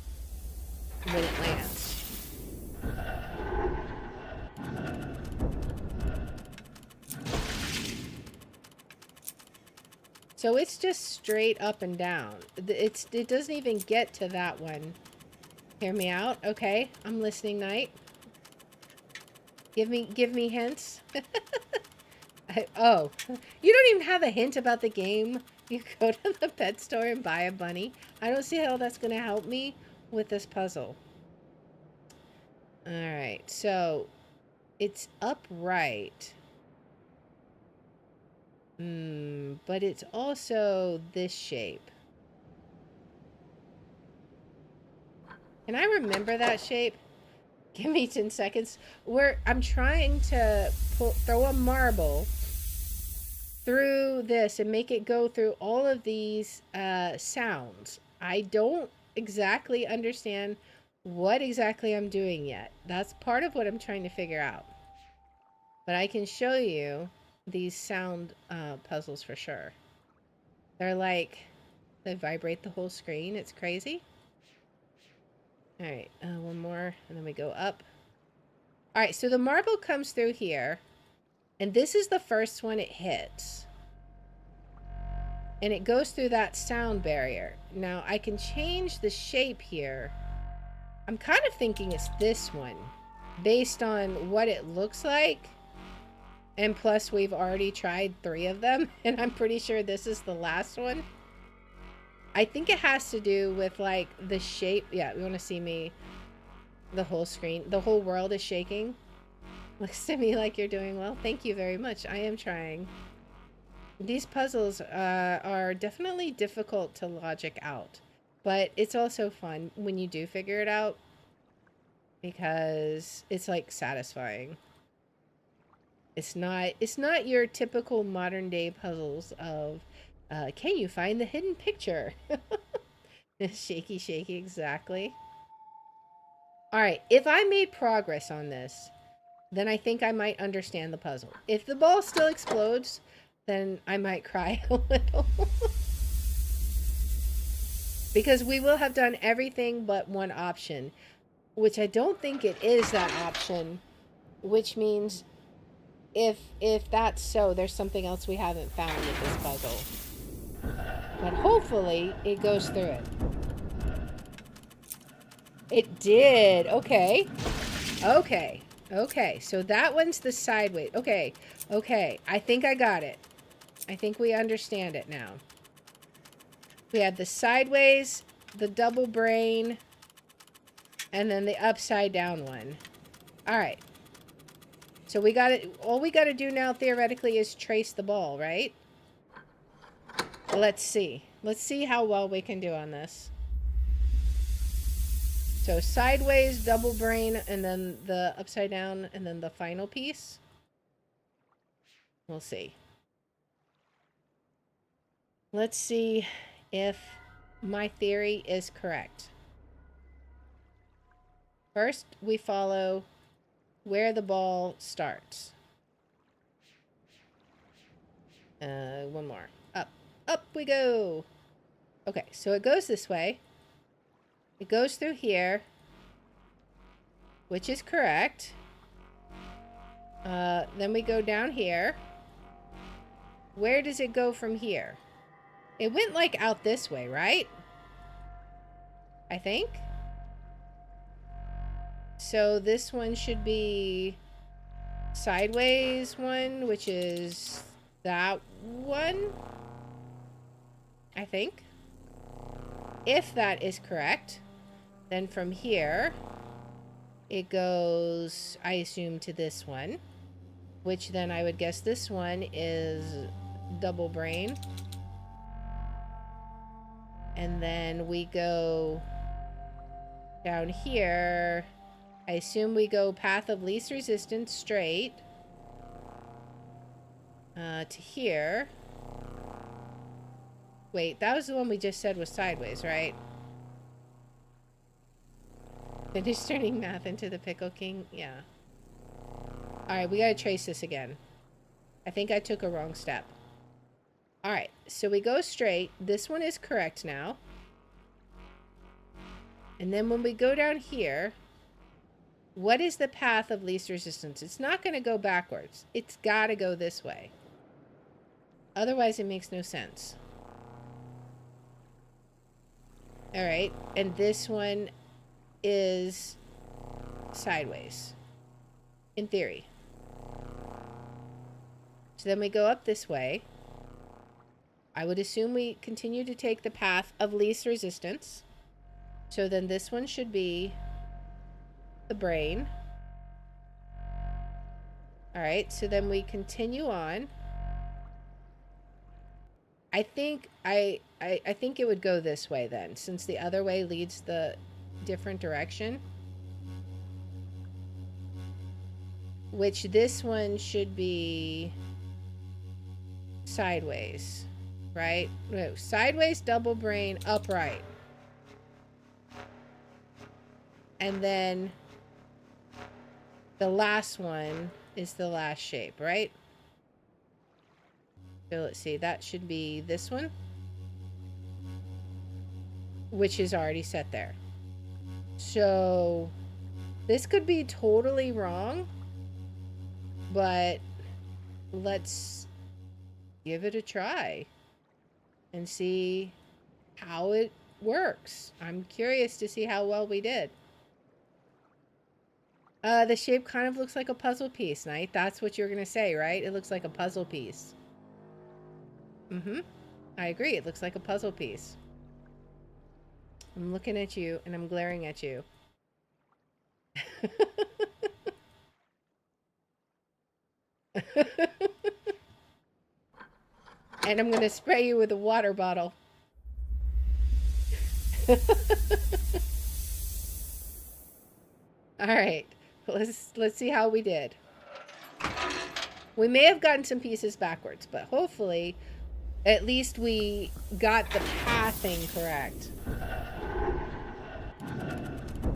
when it lands. So it's just straight up and down. It doesn't even get to that one. Hear me out? Okay, I'm listening, Knight. Give me hints. Oh, you don't even have a hint about the game. You go to the pet store and buy a bunny. I don't see how that's going to help me with this puzzle. All right, so it's upright. But it's also this shape. Can I remember that shape? Give me 10 seconds. I'm trying to throw a marble through this and make it go through all of these sounds. I don't exactly understand what exactly I'm doing yet. That's part of what I'm trying to figure out. But I can show you these sound puzzles for sure. They're like, they vibrate the whole screen. It's crazy. All right, one more, and then we go up. All right, so the marble comes through here, and this is the first one it hits. And it goes through that sound barrier. Now, I can change the shape here. I'm kind of thinking it's this one, based on what it looks like. And plus, we've already tried 3 of them, and I'm pretty sure this is the last one. I think it has to do with, like, the shape. Yeah, you want to see me? The whole screen. The whole world is shaking. Looks to me like you're doing well. Thank you very much. I am trying. These puzzles are definitely difficult to logic out. But it's also fun when you do figure it out. Because it's, like, satisfying. It's not your typical modern day puzzles of... can you find the hidden picture? Shaky, shaky, exactly. Alright, if I made progress on this, then I think I might understand the puzzle. If the ball still explodes, then I might cry a little. Because we will have done everything but one option, which I don't think it is that option, which means if that's so, there's something else we haven't found with this puzzle. But hopefully, it goes through it. It did. Okay. Okay. Okay. So that one's the sideways. Okay. Okay. I think I got it. I think we understand it now. We had the sideways, the double brain, and then the upside down one. All right. So we got it. All we got to do now, theoretically, is trace the ball, right? Let's see. Let's see how well we can do on this. So sideways, double brain, and then the upside down, and then the final piece. We'll see. Let's see if my theory is correct. First, we follow where the ball starts. One more. Up. Up we go. Okay, so it goes this way. It goes through here, which is correct. Then we go down here. Where does it go from here? It went, like, out this way, right? I think. So this one should be sideways one, which is that one, I think. If that is correct, then from here, it goes, I assume, to this one, which then I would guess this one is double brain. And then we go down here. I assume we go path of least resistance straight to here. Wait, that was the one we just said was sideways, right? Finish turning math into the Pickle King? Yeah. Alright, we gotta trace this again. I think I took a wrong step. Alright, so we go straight. This one is correct now. And then when we go down here, what is the path of least resistance? It's not going to go backwards. It's got to go this way. Otherwise, it makes no sense. Alright, and this one is sideways. in theory. So then we go up this way. I would assume we continue to take the path of least resistance. So then this one should be the brain. All right, so then we continue on. I think I think it would go this way then, since the other way leads the different direction. Which this one should be sideways, right? No, sideways, double brain, upright. And then the last one is the last shape, right? So let's see, that should be this one, which is already set there. So this could be totally wrong, but let's give it a try and see how it works. I'm curious to see how well we did. The shape kind of looks like a puzzle piece, Knight. That's what you're going to say, right? It looks like a puzzle piece. I agree. It looks like a puzzle piece. I'm looking at you and I'm glaring at you. And I'm going to spray you with a water bottle. All right. Let's see how we did. We may have gotten some pieces backwards, but hopefully at least we got the pathing correct.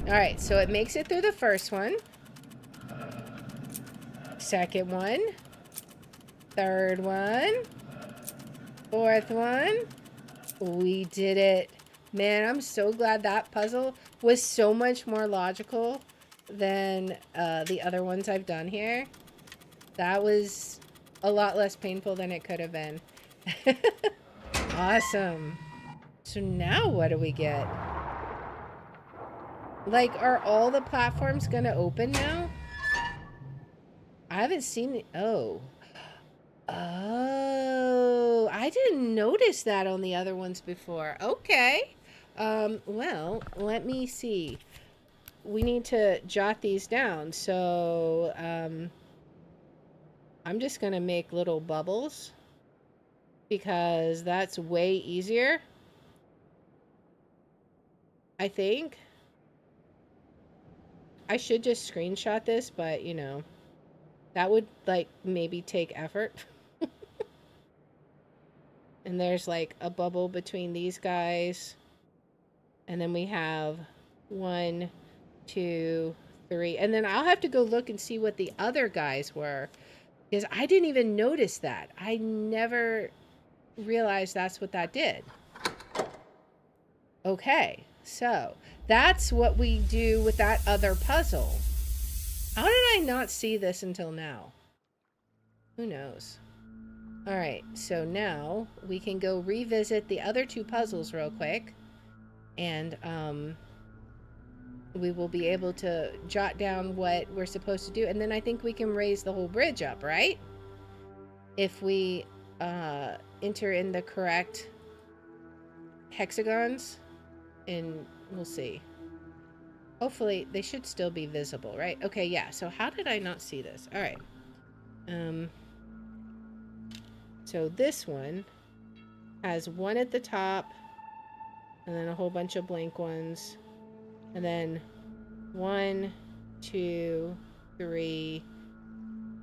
All right, so it makes it through the first one. Second one. Third one. Fourth one. We did it. Man, I'm so glad that puzzle was so much more logical than the other ones I've done here. That was a lot less painful than it could have been. Awesome. So now what do we get? Like, are all the platforms gonna open now? I haven't seen it. Oh, I didn't notice that on the other ones before. Okay. Well, let me see. We need to jot these down. So, I'm just gonna make little bubbles because that's way easier, I think. I should just screenshot this, but you know, that would like maybe take effort. And there's like a bubble between these guys. And then we have 1, 2, 3. And then I'll have to go look and see what the other guys were, because I didn't even notice that. I never realized that's what that did. Okay, so that's what we do with that other puzzle. How did I not see this until now? Who knows? All right, so now we can go revisit the other two puzzles real quick. And we will be able to jot down what we're supposed to do. And then I think we can raise the whole bridge up, right? If we enter in the correct hexagons. And we'll see. Hopefully they should still be visible, right? Okay, yeah. So how did I not see this? All right. So this one has 1 at the top, and then a whole bunch of blank ones, and then 1, 2, 3,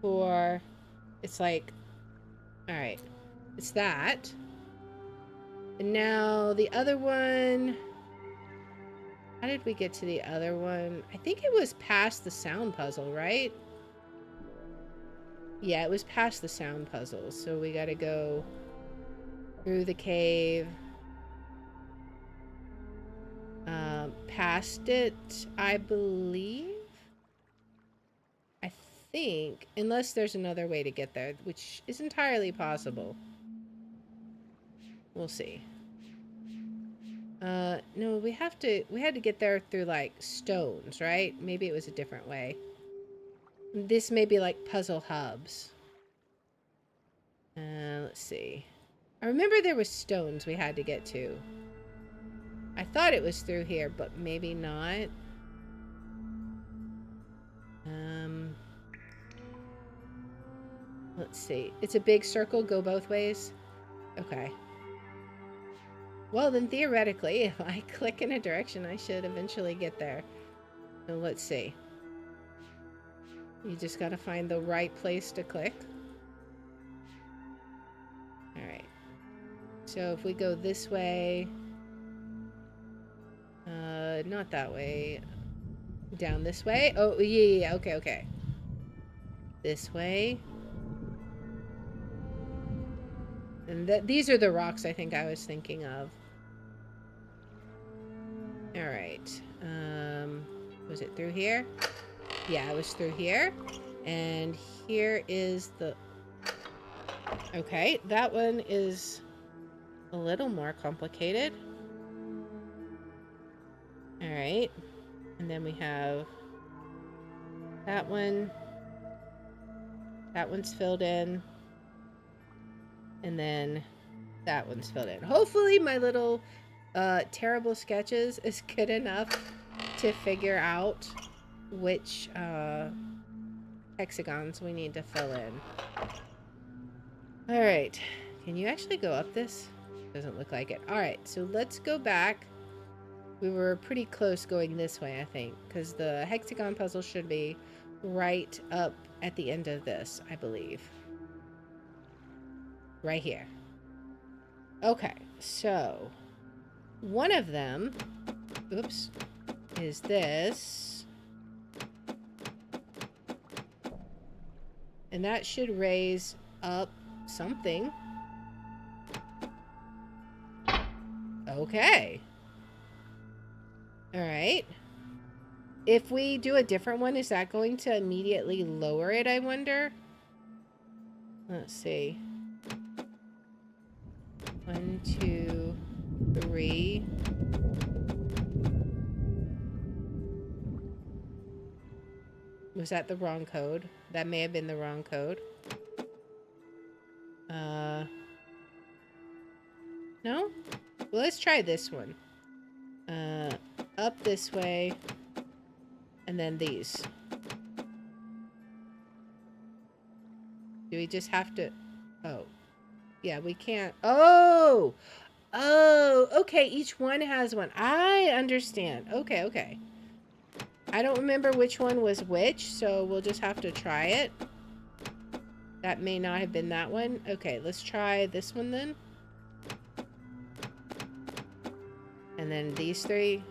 4. It's like, all right, it's that. And now the other one. How did we get to the other one? I think it was past the sound puzzle, right? Yeah, it was past the sound puzzle. So we gotta go through the cave. Past it, I believe. I think. Unless there's another way to get there, which is entirely possible. We'll see. No, we had to get there through like stones, right? Maybe it was a different way. This may be like puzzle hubs. Let's see. I remember there was stones we had to get to. I thought it was through here, but maybe not. Let's see. It's a big circle, go both ways. Okay. Well, then theoretically, if I click in a direction, I should eventually get there. So let's see. You just gotta find the right place to click. Alright. So if we go this way... not that way. Down this way? Oh, yeah, okay, okay. This way. And these are the rocks I think I was thinking of. Alright. Was it through here? Yeah, it was through here. And here is the... Okay, that one is a little more complicated. Alright. And then we have that one. That one's filled in. And then that one's filled in. Hopefully my little terrible sketches is good enough to figure out which hexagons we need to fill in. Alright. Can you actually go up this? Doesn't look like it. Alright, so let's go back. We were pretty close going this way, I think, because the hexagon puzzle should be right up at the end of this, I believe. Right here. Okay, so one of them, oops, is this. And that should raise up something. Okay. All right. If we do a different one, is that going to immediately lower it, I wonder? Let's see. 1, 2, 3. Was that the wrong code? That may have been the wrong code. No? Well, let's try this one. Up this way. And then these. Do we just have to... Oh. Yeah, we can't... Oh! Oh! Okay, each one has one. I understand. Okay, okay. I don't remember which one was which, so we'll just have to try it. That may not have been that one. Okay, let's try this one then. And then these three.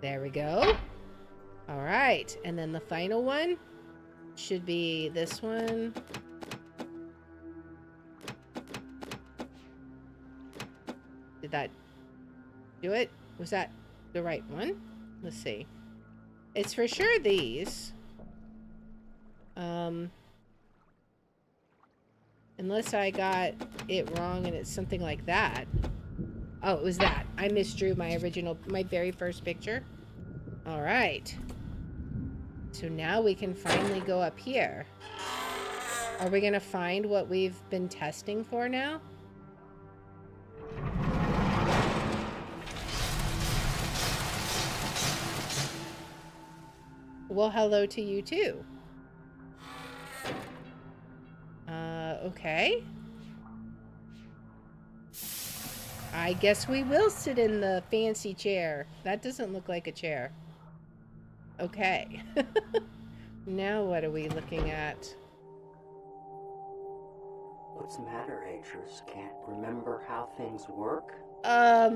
There we go. All right. And then the final one should be this one. Did that do it? Was that the right one? Let's see. It's for sure these. Unless I got it wrong and it's something like that. Oh, it was that. I misdrew my very first picture. All right. So now we can finally go up here. Are we going to find what we've been testing for now? Well, hello to you too. Okay. I guess we will sit in the fancy chair. That doesn't look like a chair. Okay. Now what are we looking at? What's the matter, Agers? Can't remember how things work? Yet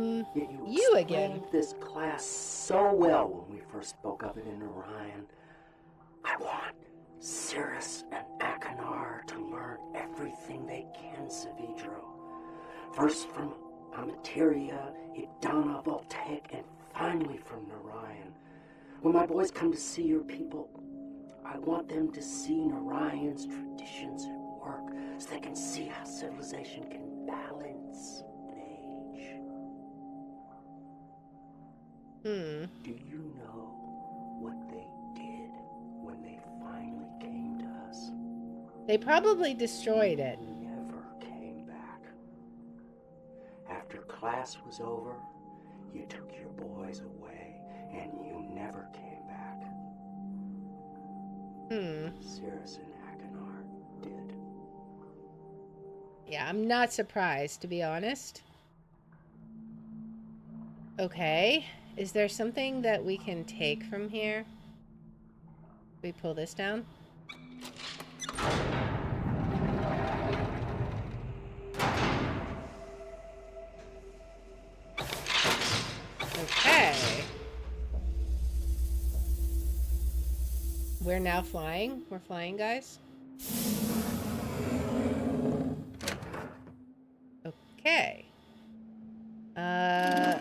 you again. Explained this class so well when we first spoke of it in Orion. I want Cirrus and Akanar to learn everything they can, Savidro. First from Amateria, Idana, Voltaic, and finally from Narayan. When my boys come to see your people, I want them to see Narayan's traditions at work so they can see how civilization can balance an age. Do you know what they did when they finally came to us? They probably destroyed it. Never came back. After class was over, you took your boys away, and you never came back. Cirrus and Achenar did. Yeah, I'm not surprised, to be honest. Okay. Is there something that we can take from here? We pull this down? Okay. We're now flying. We're flying, guys. Okay.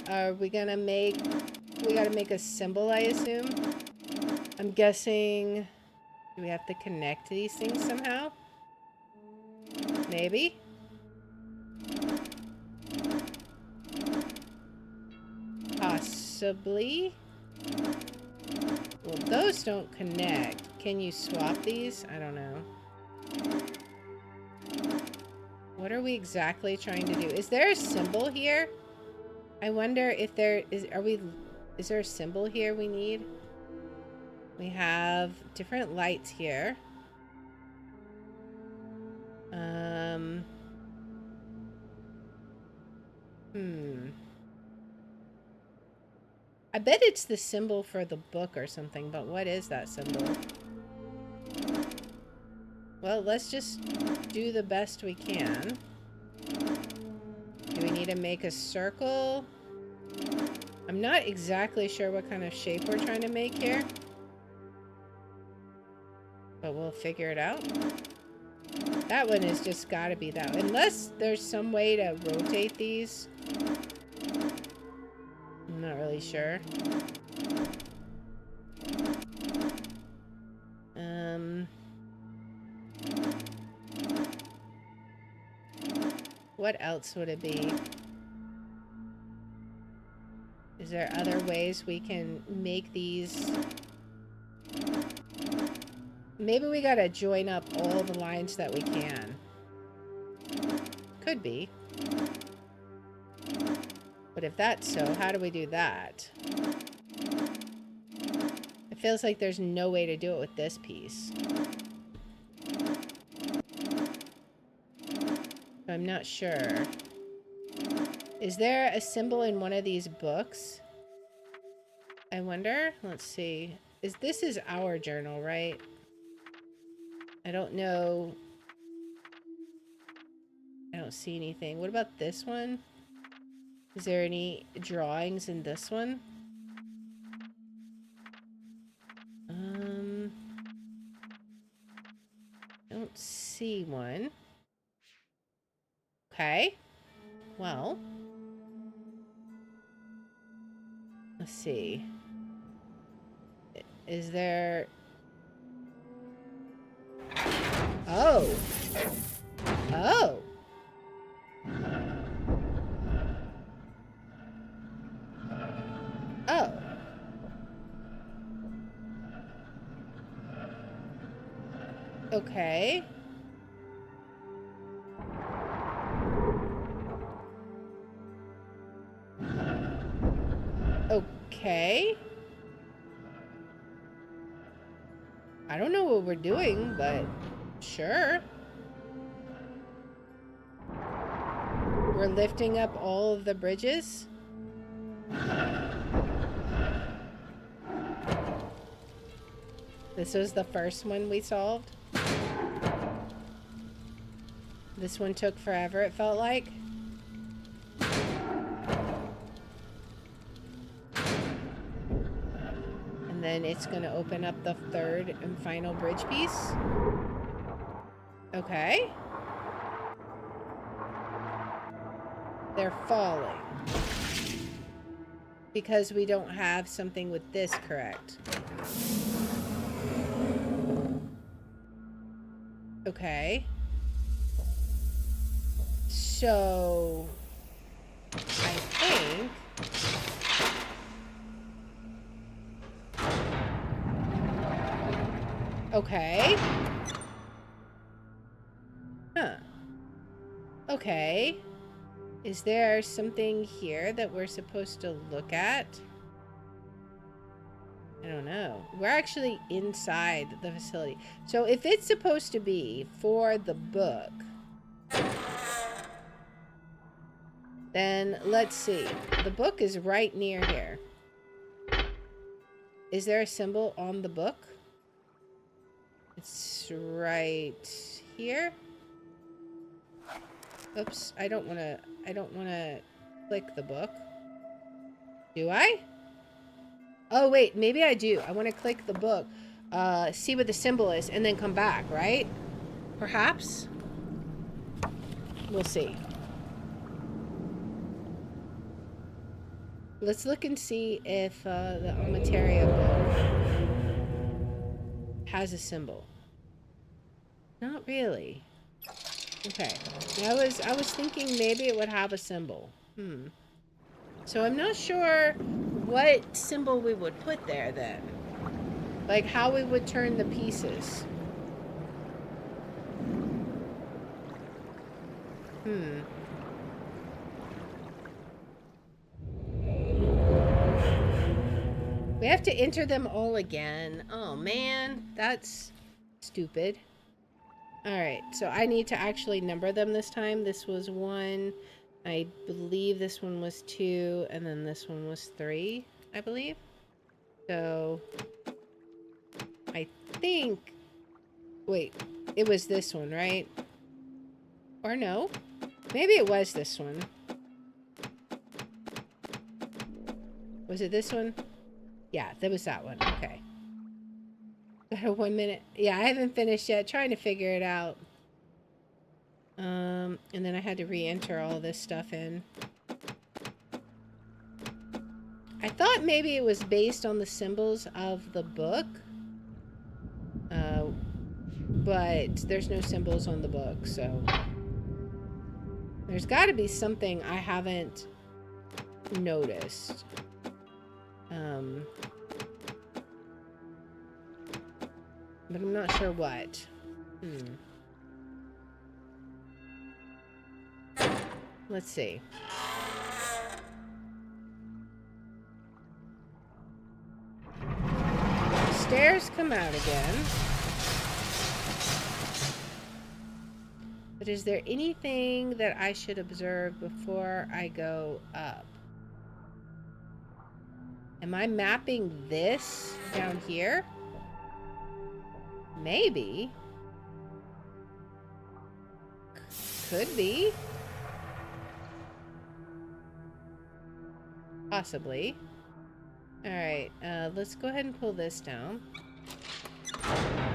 Are we gonna make... We gotta make a symbol, I assume? I'm guessing... Do we have to connect these things somehow? Maybe? Possibly? Well, those don't connect. Can you swap these? I don't know. What are we exactly trying to do? Is there a symbol here? I wonder if there is... Is there a symbol here we need? We have different lights here. I bet it's the symbol for the book or something, but what is that symbol? Well, let's just do the best we can. Do we need to make a circle? I'm not exactly sure what kind of shape we're trying to make here. But we'll figure it out. That one has just got to be that one. Unless there's some way to rotate these. I'm not really sure. What else would it be? Is there other ways we can make these? Maybe we gotta join up all the lines that we can. Could be. But if that's so, how do we do that? It feels like there's no way to do it with this piece. I'm not sure. Is there a symbol in one of these books? I wonder. Let's see. This is our journal, right? I don't know. I don't see anything. What about this one? Is there any drawings in this one? I don't see one. Okay. Well. Let's see. Is there... Oh. Oh. Oh. Okay. Okay. I don't know what we're doing, but sure. We're lifting up all of the bridges. This was the first one we solved. This one took forever, it felt like. And then it's going to open up the third and final bridge piece. Okay. They're falling. Because we don't have something with this correct. Okay. So, I think... Okay. Huh. Okay. Is there something here that we're supposed to look at? I don't know. We're actually inside the facility. So if it's supposed to be for the book, then let's see. The book is right near here. Is there a symbol on the book? It's right here. Oops, I don't want to click the book. Do I? Oh, wait, maybe I do. I want to click the book, see what the symbol is, and then come back, right? Perhaps? We'll see. Let's look and see if the Amateria book has a symbol. Not really. Okay. I was thinking maybe it would have a symbol. So I'm not sure what symbol we would put there then. Like how we would turn the pieces. We have to enter them all again. Oh man, that's stupid. Alright, so I need to actually number them this time. This was 1. I believe this one was 2. And then this one was 3, I believe. So, I think... Wait, it was this one, right? Or no? Maybe it was this one. Was it this one? Yeah, that was that one. Okay. 1 minute. Yeah, I haven't finished yet. Trying to figure it out. And then I had to re-enter all this stuff in. I thought maybe it was based on the symbols of the book. But there's no symbols on the book, so... There's got to be something I haven't noticed. But I'm not sure what. Let's see. Stairs come out again. But is there anything that I should observe before I go up? Am I mapping this down here? Maybe. Could be. Possibly. Alright, let's go ahead and pull this down.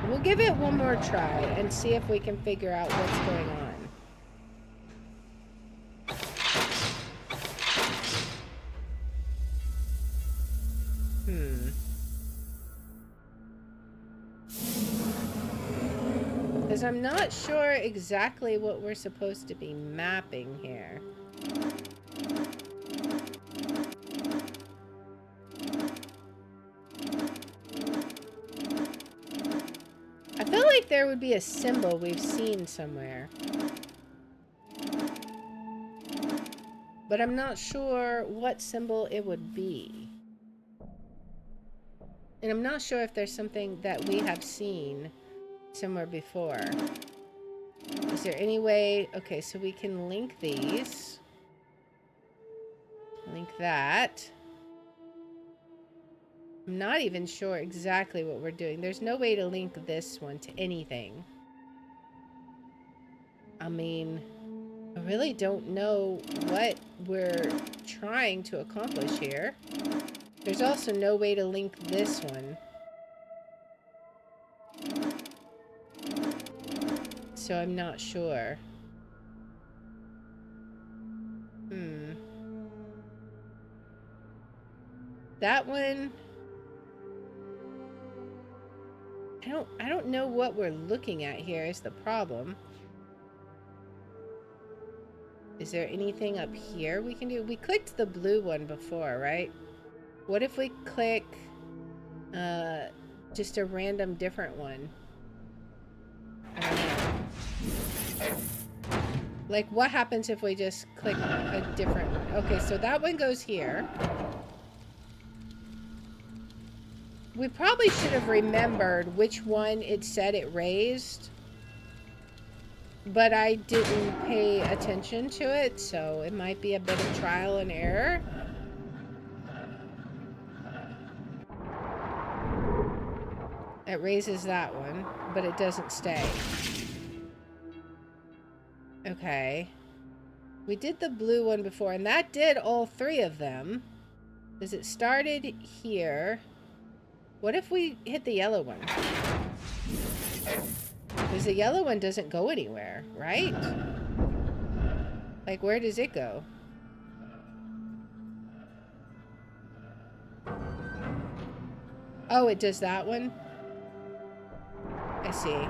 We'll give it one more try and see if we can figure out what's going on. Because I'm not sure exactly what we're supposed to be mapping here. I feel like there would be a symbol we've seen somewhere. But I'm not sure what symbol it would be. And I'm not sure if there's something that we have seen somewhere before. Is there any way... Okay, so we can link these. Link that. I'm not even sure exactly what we're doing. There's no way to link this one to anything. I mean, I really don't know what we're trying to accomplish here. There's also no way to link this one. So I'm not sure. That one... I don't know what we're looking at here is the problem. Is there anything up here we can do? We clicked the blue one before, right? What if we click just a random different one? Like, what happens if we just click a different one? Okay, so that one goes here. We probably should have remembered which one it said it raised. But I didn't pay attention to it, so it might be a bit of trial and error. It raises that one, but it doesn't stay. Okay. We did the blue one before, and that did all three of them. Because it started here. What if we hit the yellow one? Because the yellow one doesn't go anywhere, right? Like, where does it go? Oh, it does that one? I see.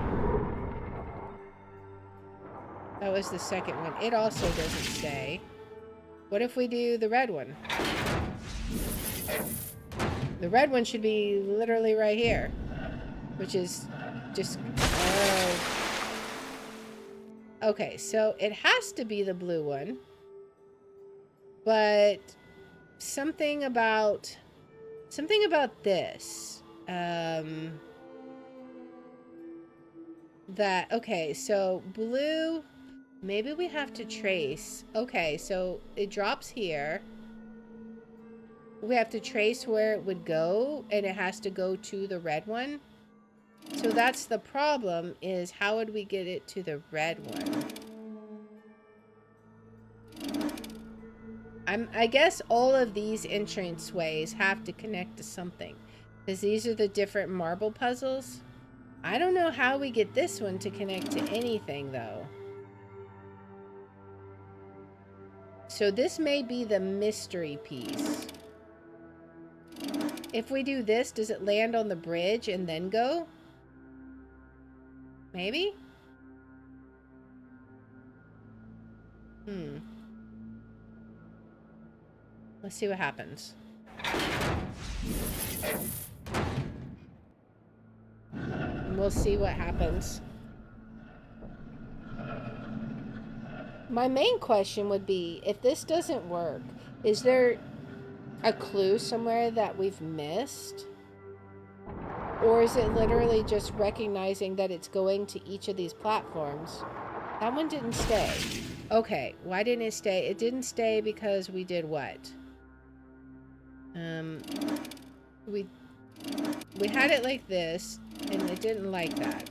That was the second one. It also doesn't stay. What if we do the red one? The red one should be literally right here. Which is just... Oh. Okay, so it has to be the blue one. But something about this. That, okay, so blue... Maybe we have to trace. Okay, so it drops here. We have to trace where it would go, and it has to go to the red one. So that's the problem, is how would we get it to the red one? I guess all of these entranceways have to connect to something. Because these are the different marble puzzles. I don't know how we get this one to connect to anything, though. So this may be the mystery piece. If we do this, does it land on the bridge and then go? Maybe? Let's see what happens. And we'll see what happens. My main question would be, if this doesn't work, is there a clue somewhere that we've missed? Or is it literally just recognizing that it's going to each of these platforms? That one didn't stay. Okay, why didn't it stay? It didn't stay because we did what? We had it like this, and it didn't like that.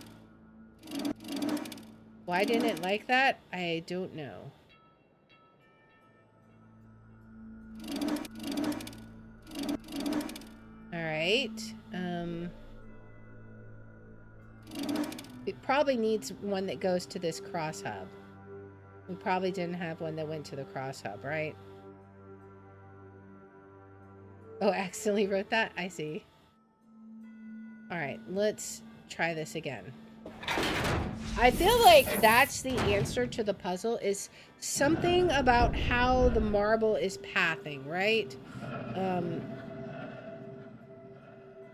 Why didn't it like that? I don't know. Alright. It probably needs one that goes to this cross hub. We probably didn't have one that went to the cross hub, right? Oh, accidentally wrote that? I see. Alright, let's try this again. I feel like that's the answer to the puzzle, is something about how the marble is pathing, right?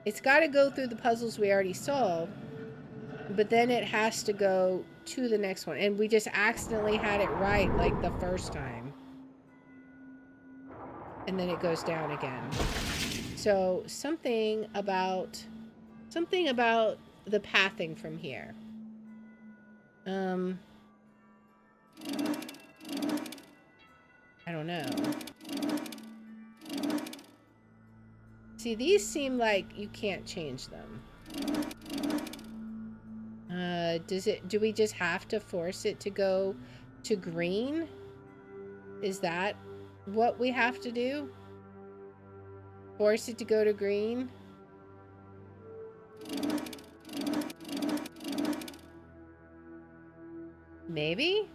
It's got to go through the puzzles we already solved, but then it has to go to the next one. And we just accidentally had it right, like the first time. And then it goes down again. So something about the pathing from here. I don't know. See, these seem like you can't change them. Do we just have to force it to go to green? Is that what we have to do? Force it to go to green? Maybe?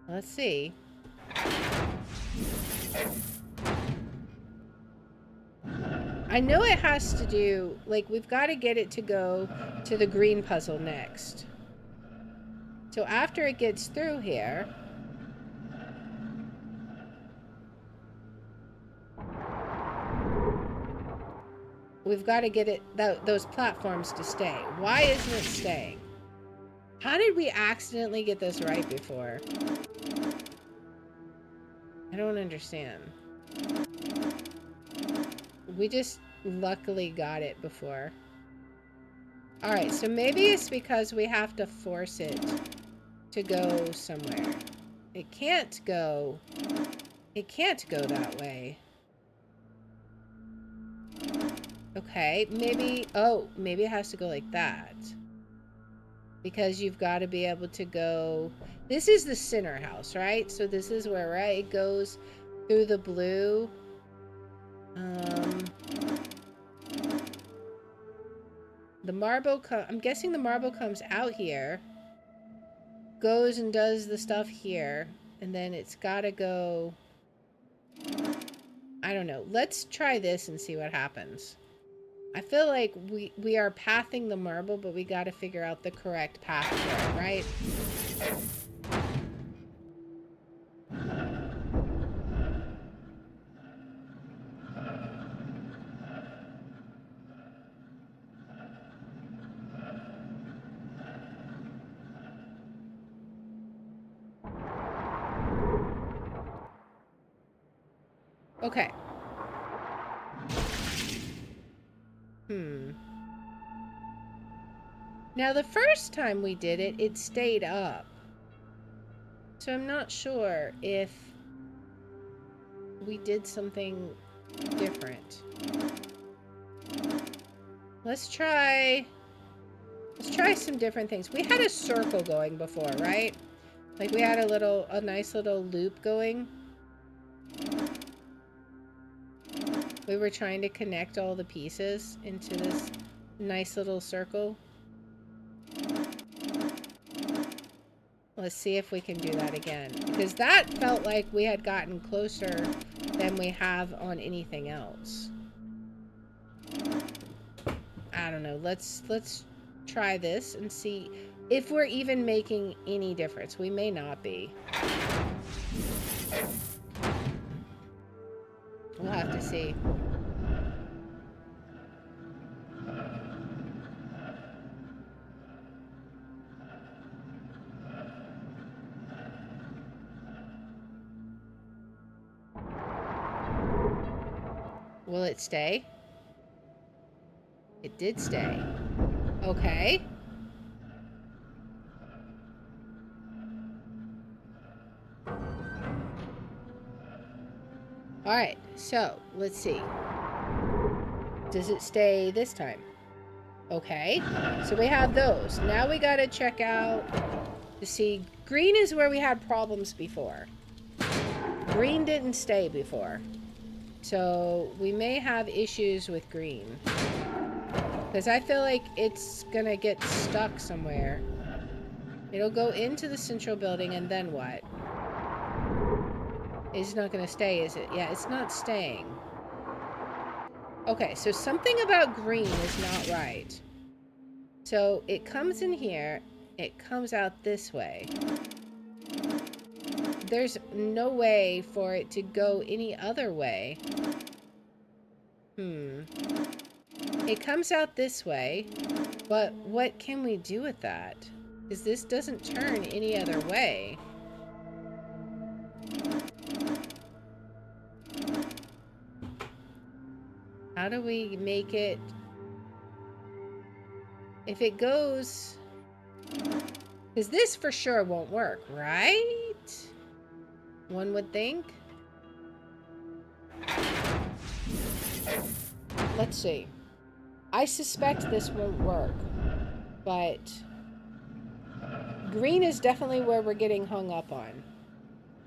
Let's see. I know it has to do, like, we've got to get it to go to the green puzzle next. So after it gets through here, we've got to get it those platforms to stay. Why isn't it staying? How did we accidentally get this right before? I don't understand. We just luckily got it before. Alright, so maybe it's because we have to force it to go somewhere. It can't go that way. Okay, maybe, oh, maybe it has to go like that. Because you've got to be able to go, this is the center house, right? So this is where, right, it goes through the blue. The marble, I'm guessing the marble comes out here, goes and does the stuff here, and then it's got to go, I don't know. Let's try this and see what happens. I feel like we are pathing the marble, but we got to figure out the correct path for it, right? Okay. Now, the first time we did it, it stayed up. So I'm not sure if we did something different. Let's try some different things. We had a circle going before, right? Like we had a nice little loop going. We were trying to connect all the pieces into this nice little circle. Let's see if we can do that again. Because that felt like we had gotten closer than we have on anything else. I don't know. Let's try this and see if we're even making any difference. We may not be. We'll have to see. Will it stay? It did stay. Okay. Alright, so let's see. Does it stay this time? Okay, so we have those. Now we gotta check out to see. Green is where we had problems before. Green didn't stay before. So we may have issues with green. Because I feel like it's gonna get stuck somewhere. It'll go into the central building and then what? It's not gonna stay, is it? Yeah, it's not staying. Okay, so something about green is not right. So it comes in here, it comes out this way. There's no way for it to go any other way. It comes out this way, but what can we do with that? Because this doesn't turn any other way. How do we make it... If it goes... Because this for sure won't work, right? One would think. Let's see. I suspect this won't work, but green is definitely where we're getting hung up on.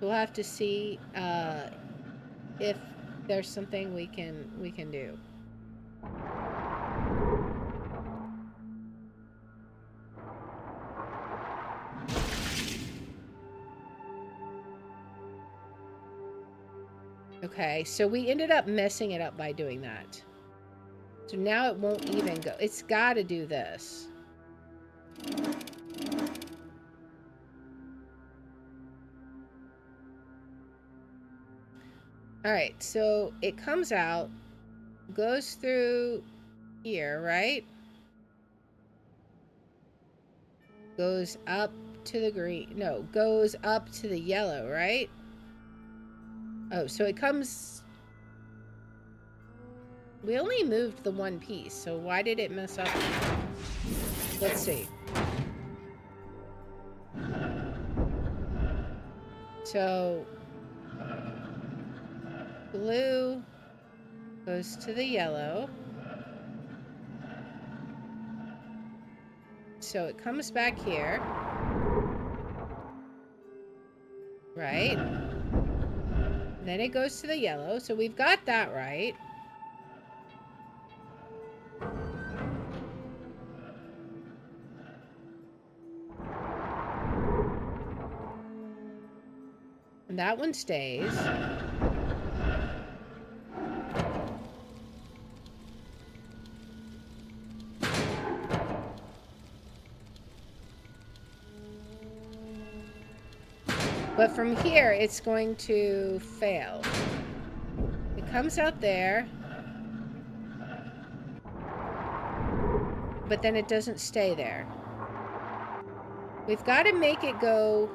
We'll have to see if there's something we can do. Okay, so we ended up messing it up by doing that. So now it won't even go. It's got to do this. All right, so it comes out, goes through here, right? Goes up to the green. No, goes up to the yellow, right? Oh, so it comes... We only moved the one piece, so why did it mess up? Let's see. So... Blue goes to the yellow. So it comes back here. Right? Then it goes to the yellow. So we've got that right. And that one stays. But from here, it's going to fail. It comes out there. But then it doesn't stay there. We've got to make it go...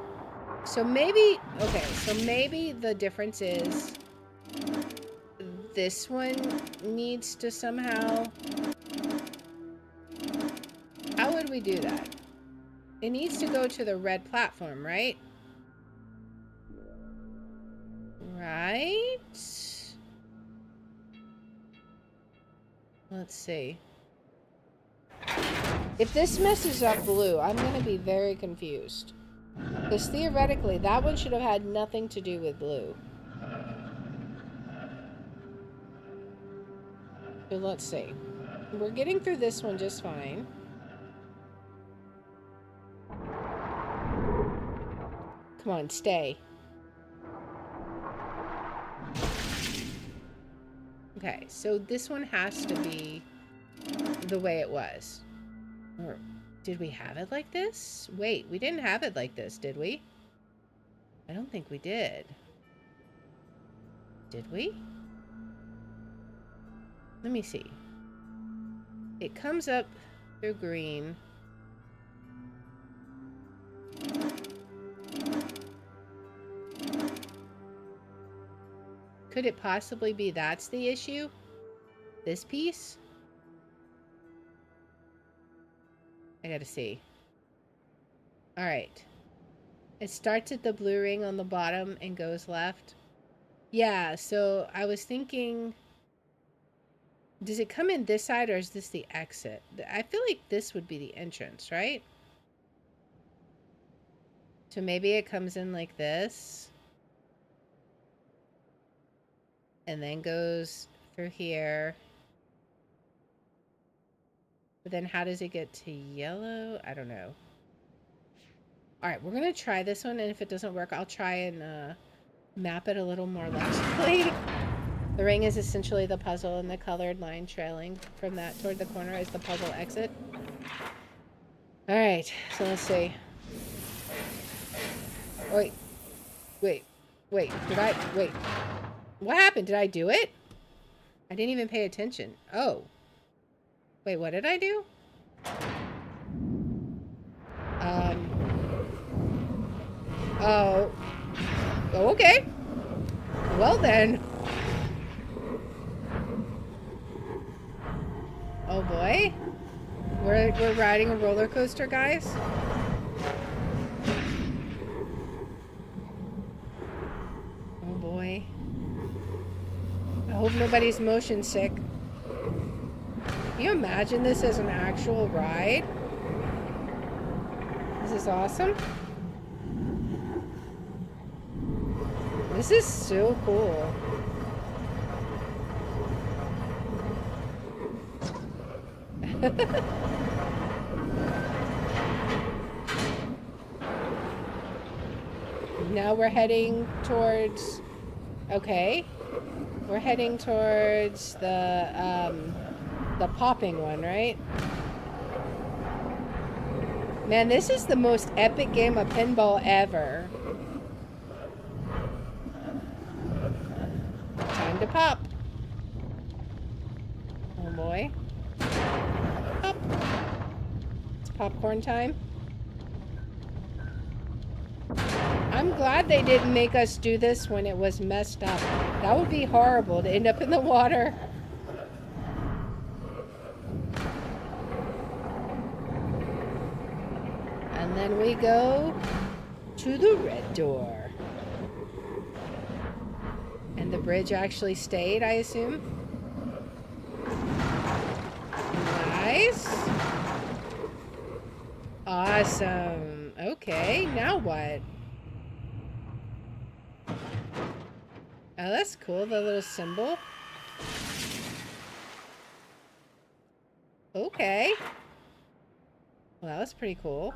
So maybe... Okay, so maybe the difference is... This one needs to somehow... How would we do that? It needs to go to the red platform, right? Right? Let's see. If this messes up blue, I'm going to be very confused. Because theoretically, that one should have had nothing to do with blue. So let's see. We're getting through this one just fine. Come on, stay. Okay, so this one has to be the way it was. Or did we have it like this? Wait, we didn't have it like this, did we? I don't think we did. Did we? Let me see. It comes up through green. Could it possibly be that's the issue? This piece? I gotta see. Alright. It starts at the blue ring on the bottom and goes left. Yeah, so I was thinking... Does it come in this side or is this the exit? I feel like this would be the entrance, right? So maybe it comes in like this. And then goes through here. But then how does it get to yellow? I don't know. Alright, we're going to try this one. And if it doesn't work, I'll try and map it a little more logically. The ring is essentially the puzzle, and the colored line trailing from that toward the corner is the puzzle exit. Alright, so let's see. Wait. Did I... Wait. What happened? Did I do it? I didn't even pay attention. Oh. Wait, what did I do? Oh. Oh, okay. Well then. Oh boy. We're riding a roller coaster, guys. Oh boy. I hope nobody's motion sick. Can you imagine this as an actual ride? This is awesome. This is so cool. Now we're heading towards... Okay. We're heading towards the popping one, right? Man, this is the most epic game of pinball ever. Time to pop. Oh boy. Popcorn time. I'm glad they didn't make us do this when it was messed up. That would be horrible to end up in the water. And then we go to the red door. And the bridge actually stayed, I assume. Nice. Awesome. Okay, now what? Oh, that's cool, the little symbol. Okay. Well, that was pretty cool.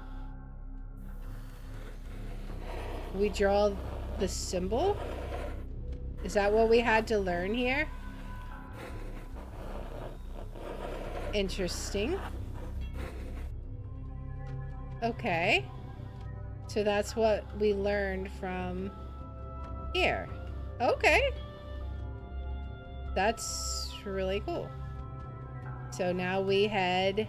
We draw the symbol? Is that what we had to learn here? Interesting. Okay. So that's what we learned from here. Okay. That's really cool. So now we head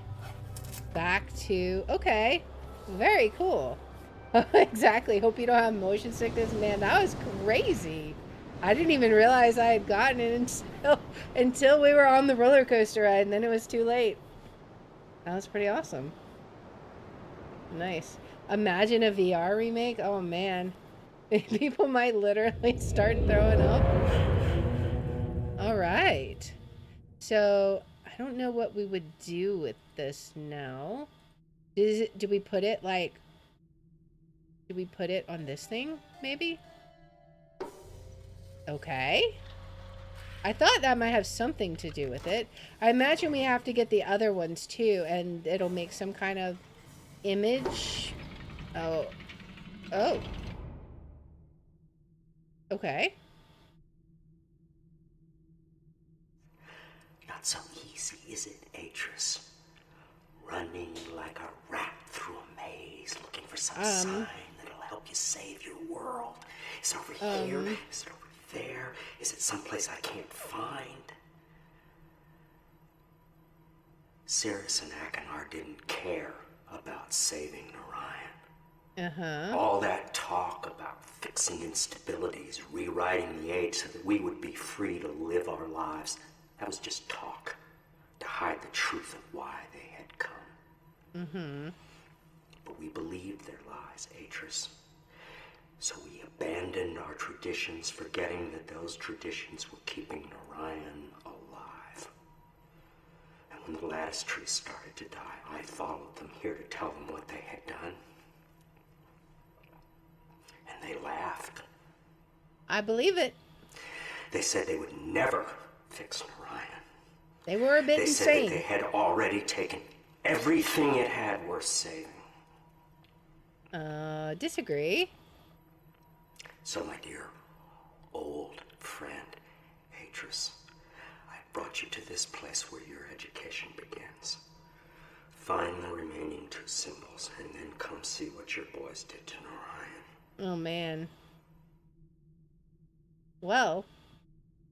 back to... Okay. Very cool. Exactly. Hope you don't have motion sickness. Man, that was crazy. I didn't even realize I had gotten it until we were on the roller coaster ride, and then it was too late. That was pretty awesome. Nice. Imagine a VR remake. Oh, man. People might literally start throwing up. All right. So, I don't know what we would do with this now. Do we put it like... Do we put it on this thing, maybe? Okay. I thought that might have something to do with it. I imagine we have to get the other ones too, and it'll make some kind of image. Oh. Oh. Okay. Not so easy, is it, Atris? Running like a rat through a maze, looking for some sign that'll help you save your world. Is it over here? Is it over there? Is it someplace I can't find? Cirrus and Akanar didn't care about saving Narayan. All that talk about fixing instabilities, rewriting the age so that we would be free to live our lives, that was just talk to hide the truth of why they had come. But we believed their lies, Atris. So we abandoned our traditions, forgetting that those traditions were keeping Narayan alive. And when the lattice trees started to die, I followed them here to tell them what they had done. And they laughed. I believe it. They said they would never fix Narayan. They were a bit They insane. said that they had already taken everything it had worth saving. Disagree. So, my dear old friend, Atris, I brought you to this place where your education begins. Find the remaining two symbols, and then come see what your boys did to Narayan. Oh, man. Well,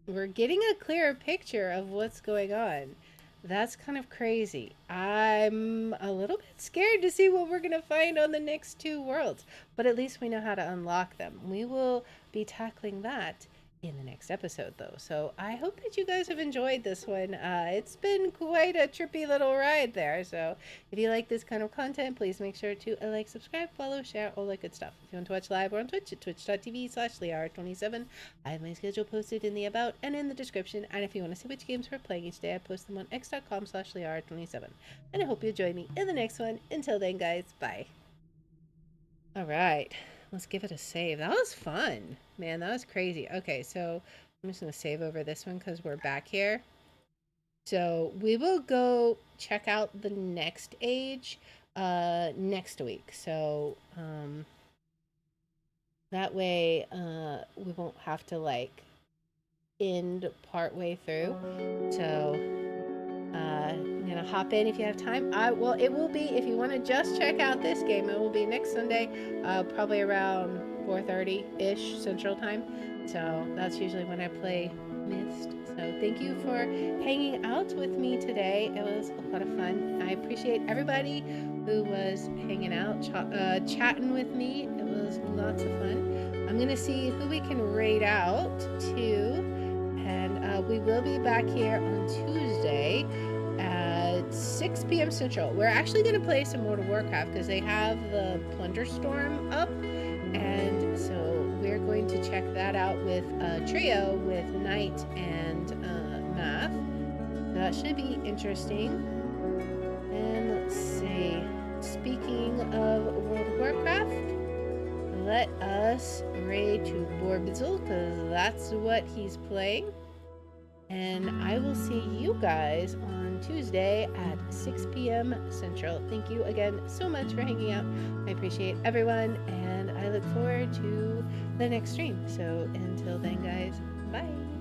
we're getting a clearer picture of what's going on. That's kind of crazy. I'm a little bit scared to see what we're going to find on the next two worlds, but at least we know how to unlock them. We will be tackling that in the next episode, though. So I hope that you guys have enjoyed this one. It's been quite a trippy little ride there. So if you like this kind of content, please make sure to like, subscribe, follow, share, all that good stuff. If you want to watch live, we're on Twitch at twitch.tv/Liara27. I have my schedule posted in the about and in the description. And if you want to see which games we're playing each day, I post them on x.com/Liara27. And I hope you join me in the next one. Until then, guys, bye. All right. Let's give it a save. That was fun. Man, that was crazy. Okay, so I'm just going to save over this one because we're back here. So we will go check out the next age next week. So that way we won't have to like end part way through. So I'm gonna hop in if you have time. It will be, if you want to just check out this game, it will be next Sunday, probably around 4:30-ish Central Time. So that's usually when I play Myst. So thank you for hanging out with me today. It was a lot of fun. I appreciate everybody who was hanging out, chatting with me. It was lots of fun. I'm gonna see who we can raid out too, and we will be back here on Tuesday at 6 p.m. Central. We're actually gonna play some World of Warcraft because they have the Plunder Storm up, and so we're going to check that out with a trio with Knight and Math. That should be interesting. And let's see. Speaking of World of Warcraft, let us raid to Borbizzle because that's what he's playing. And I will see you guys on Tuesday at 6 p.m. Central. Thank you again so much for hanging out. I appreciate everyone, and I look forward to the next stream. So until then, guys, bye.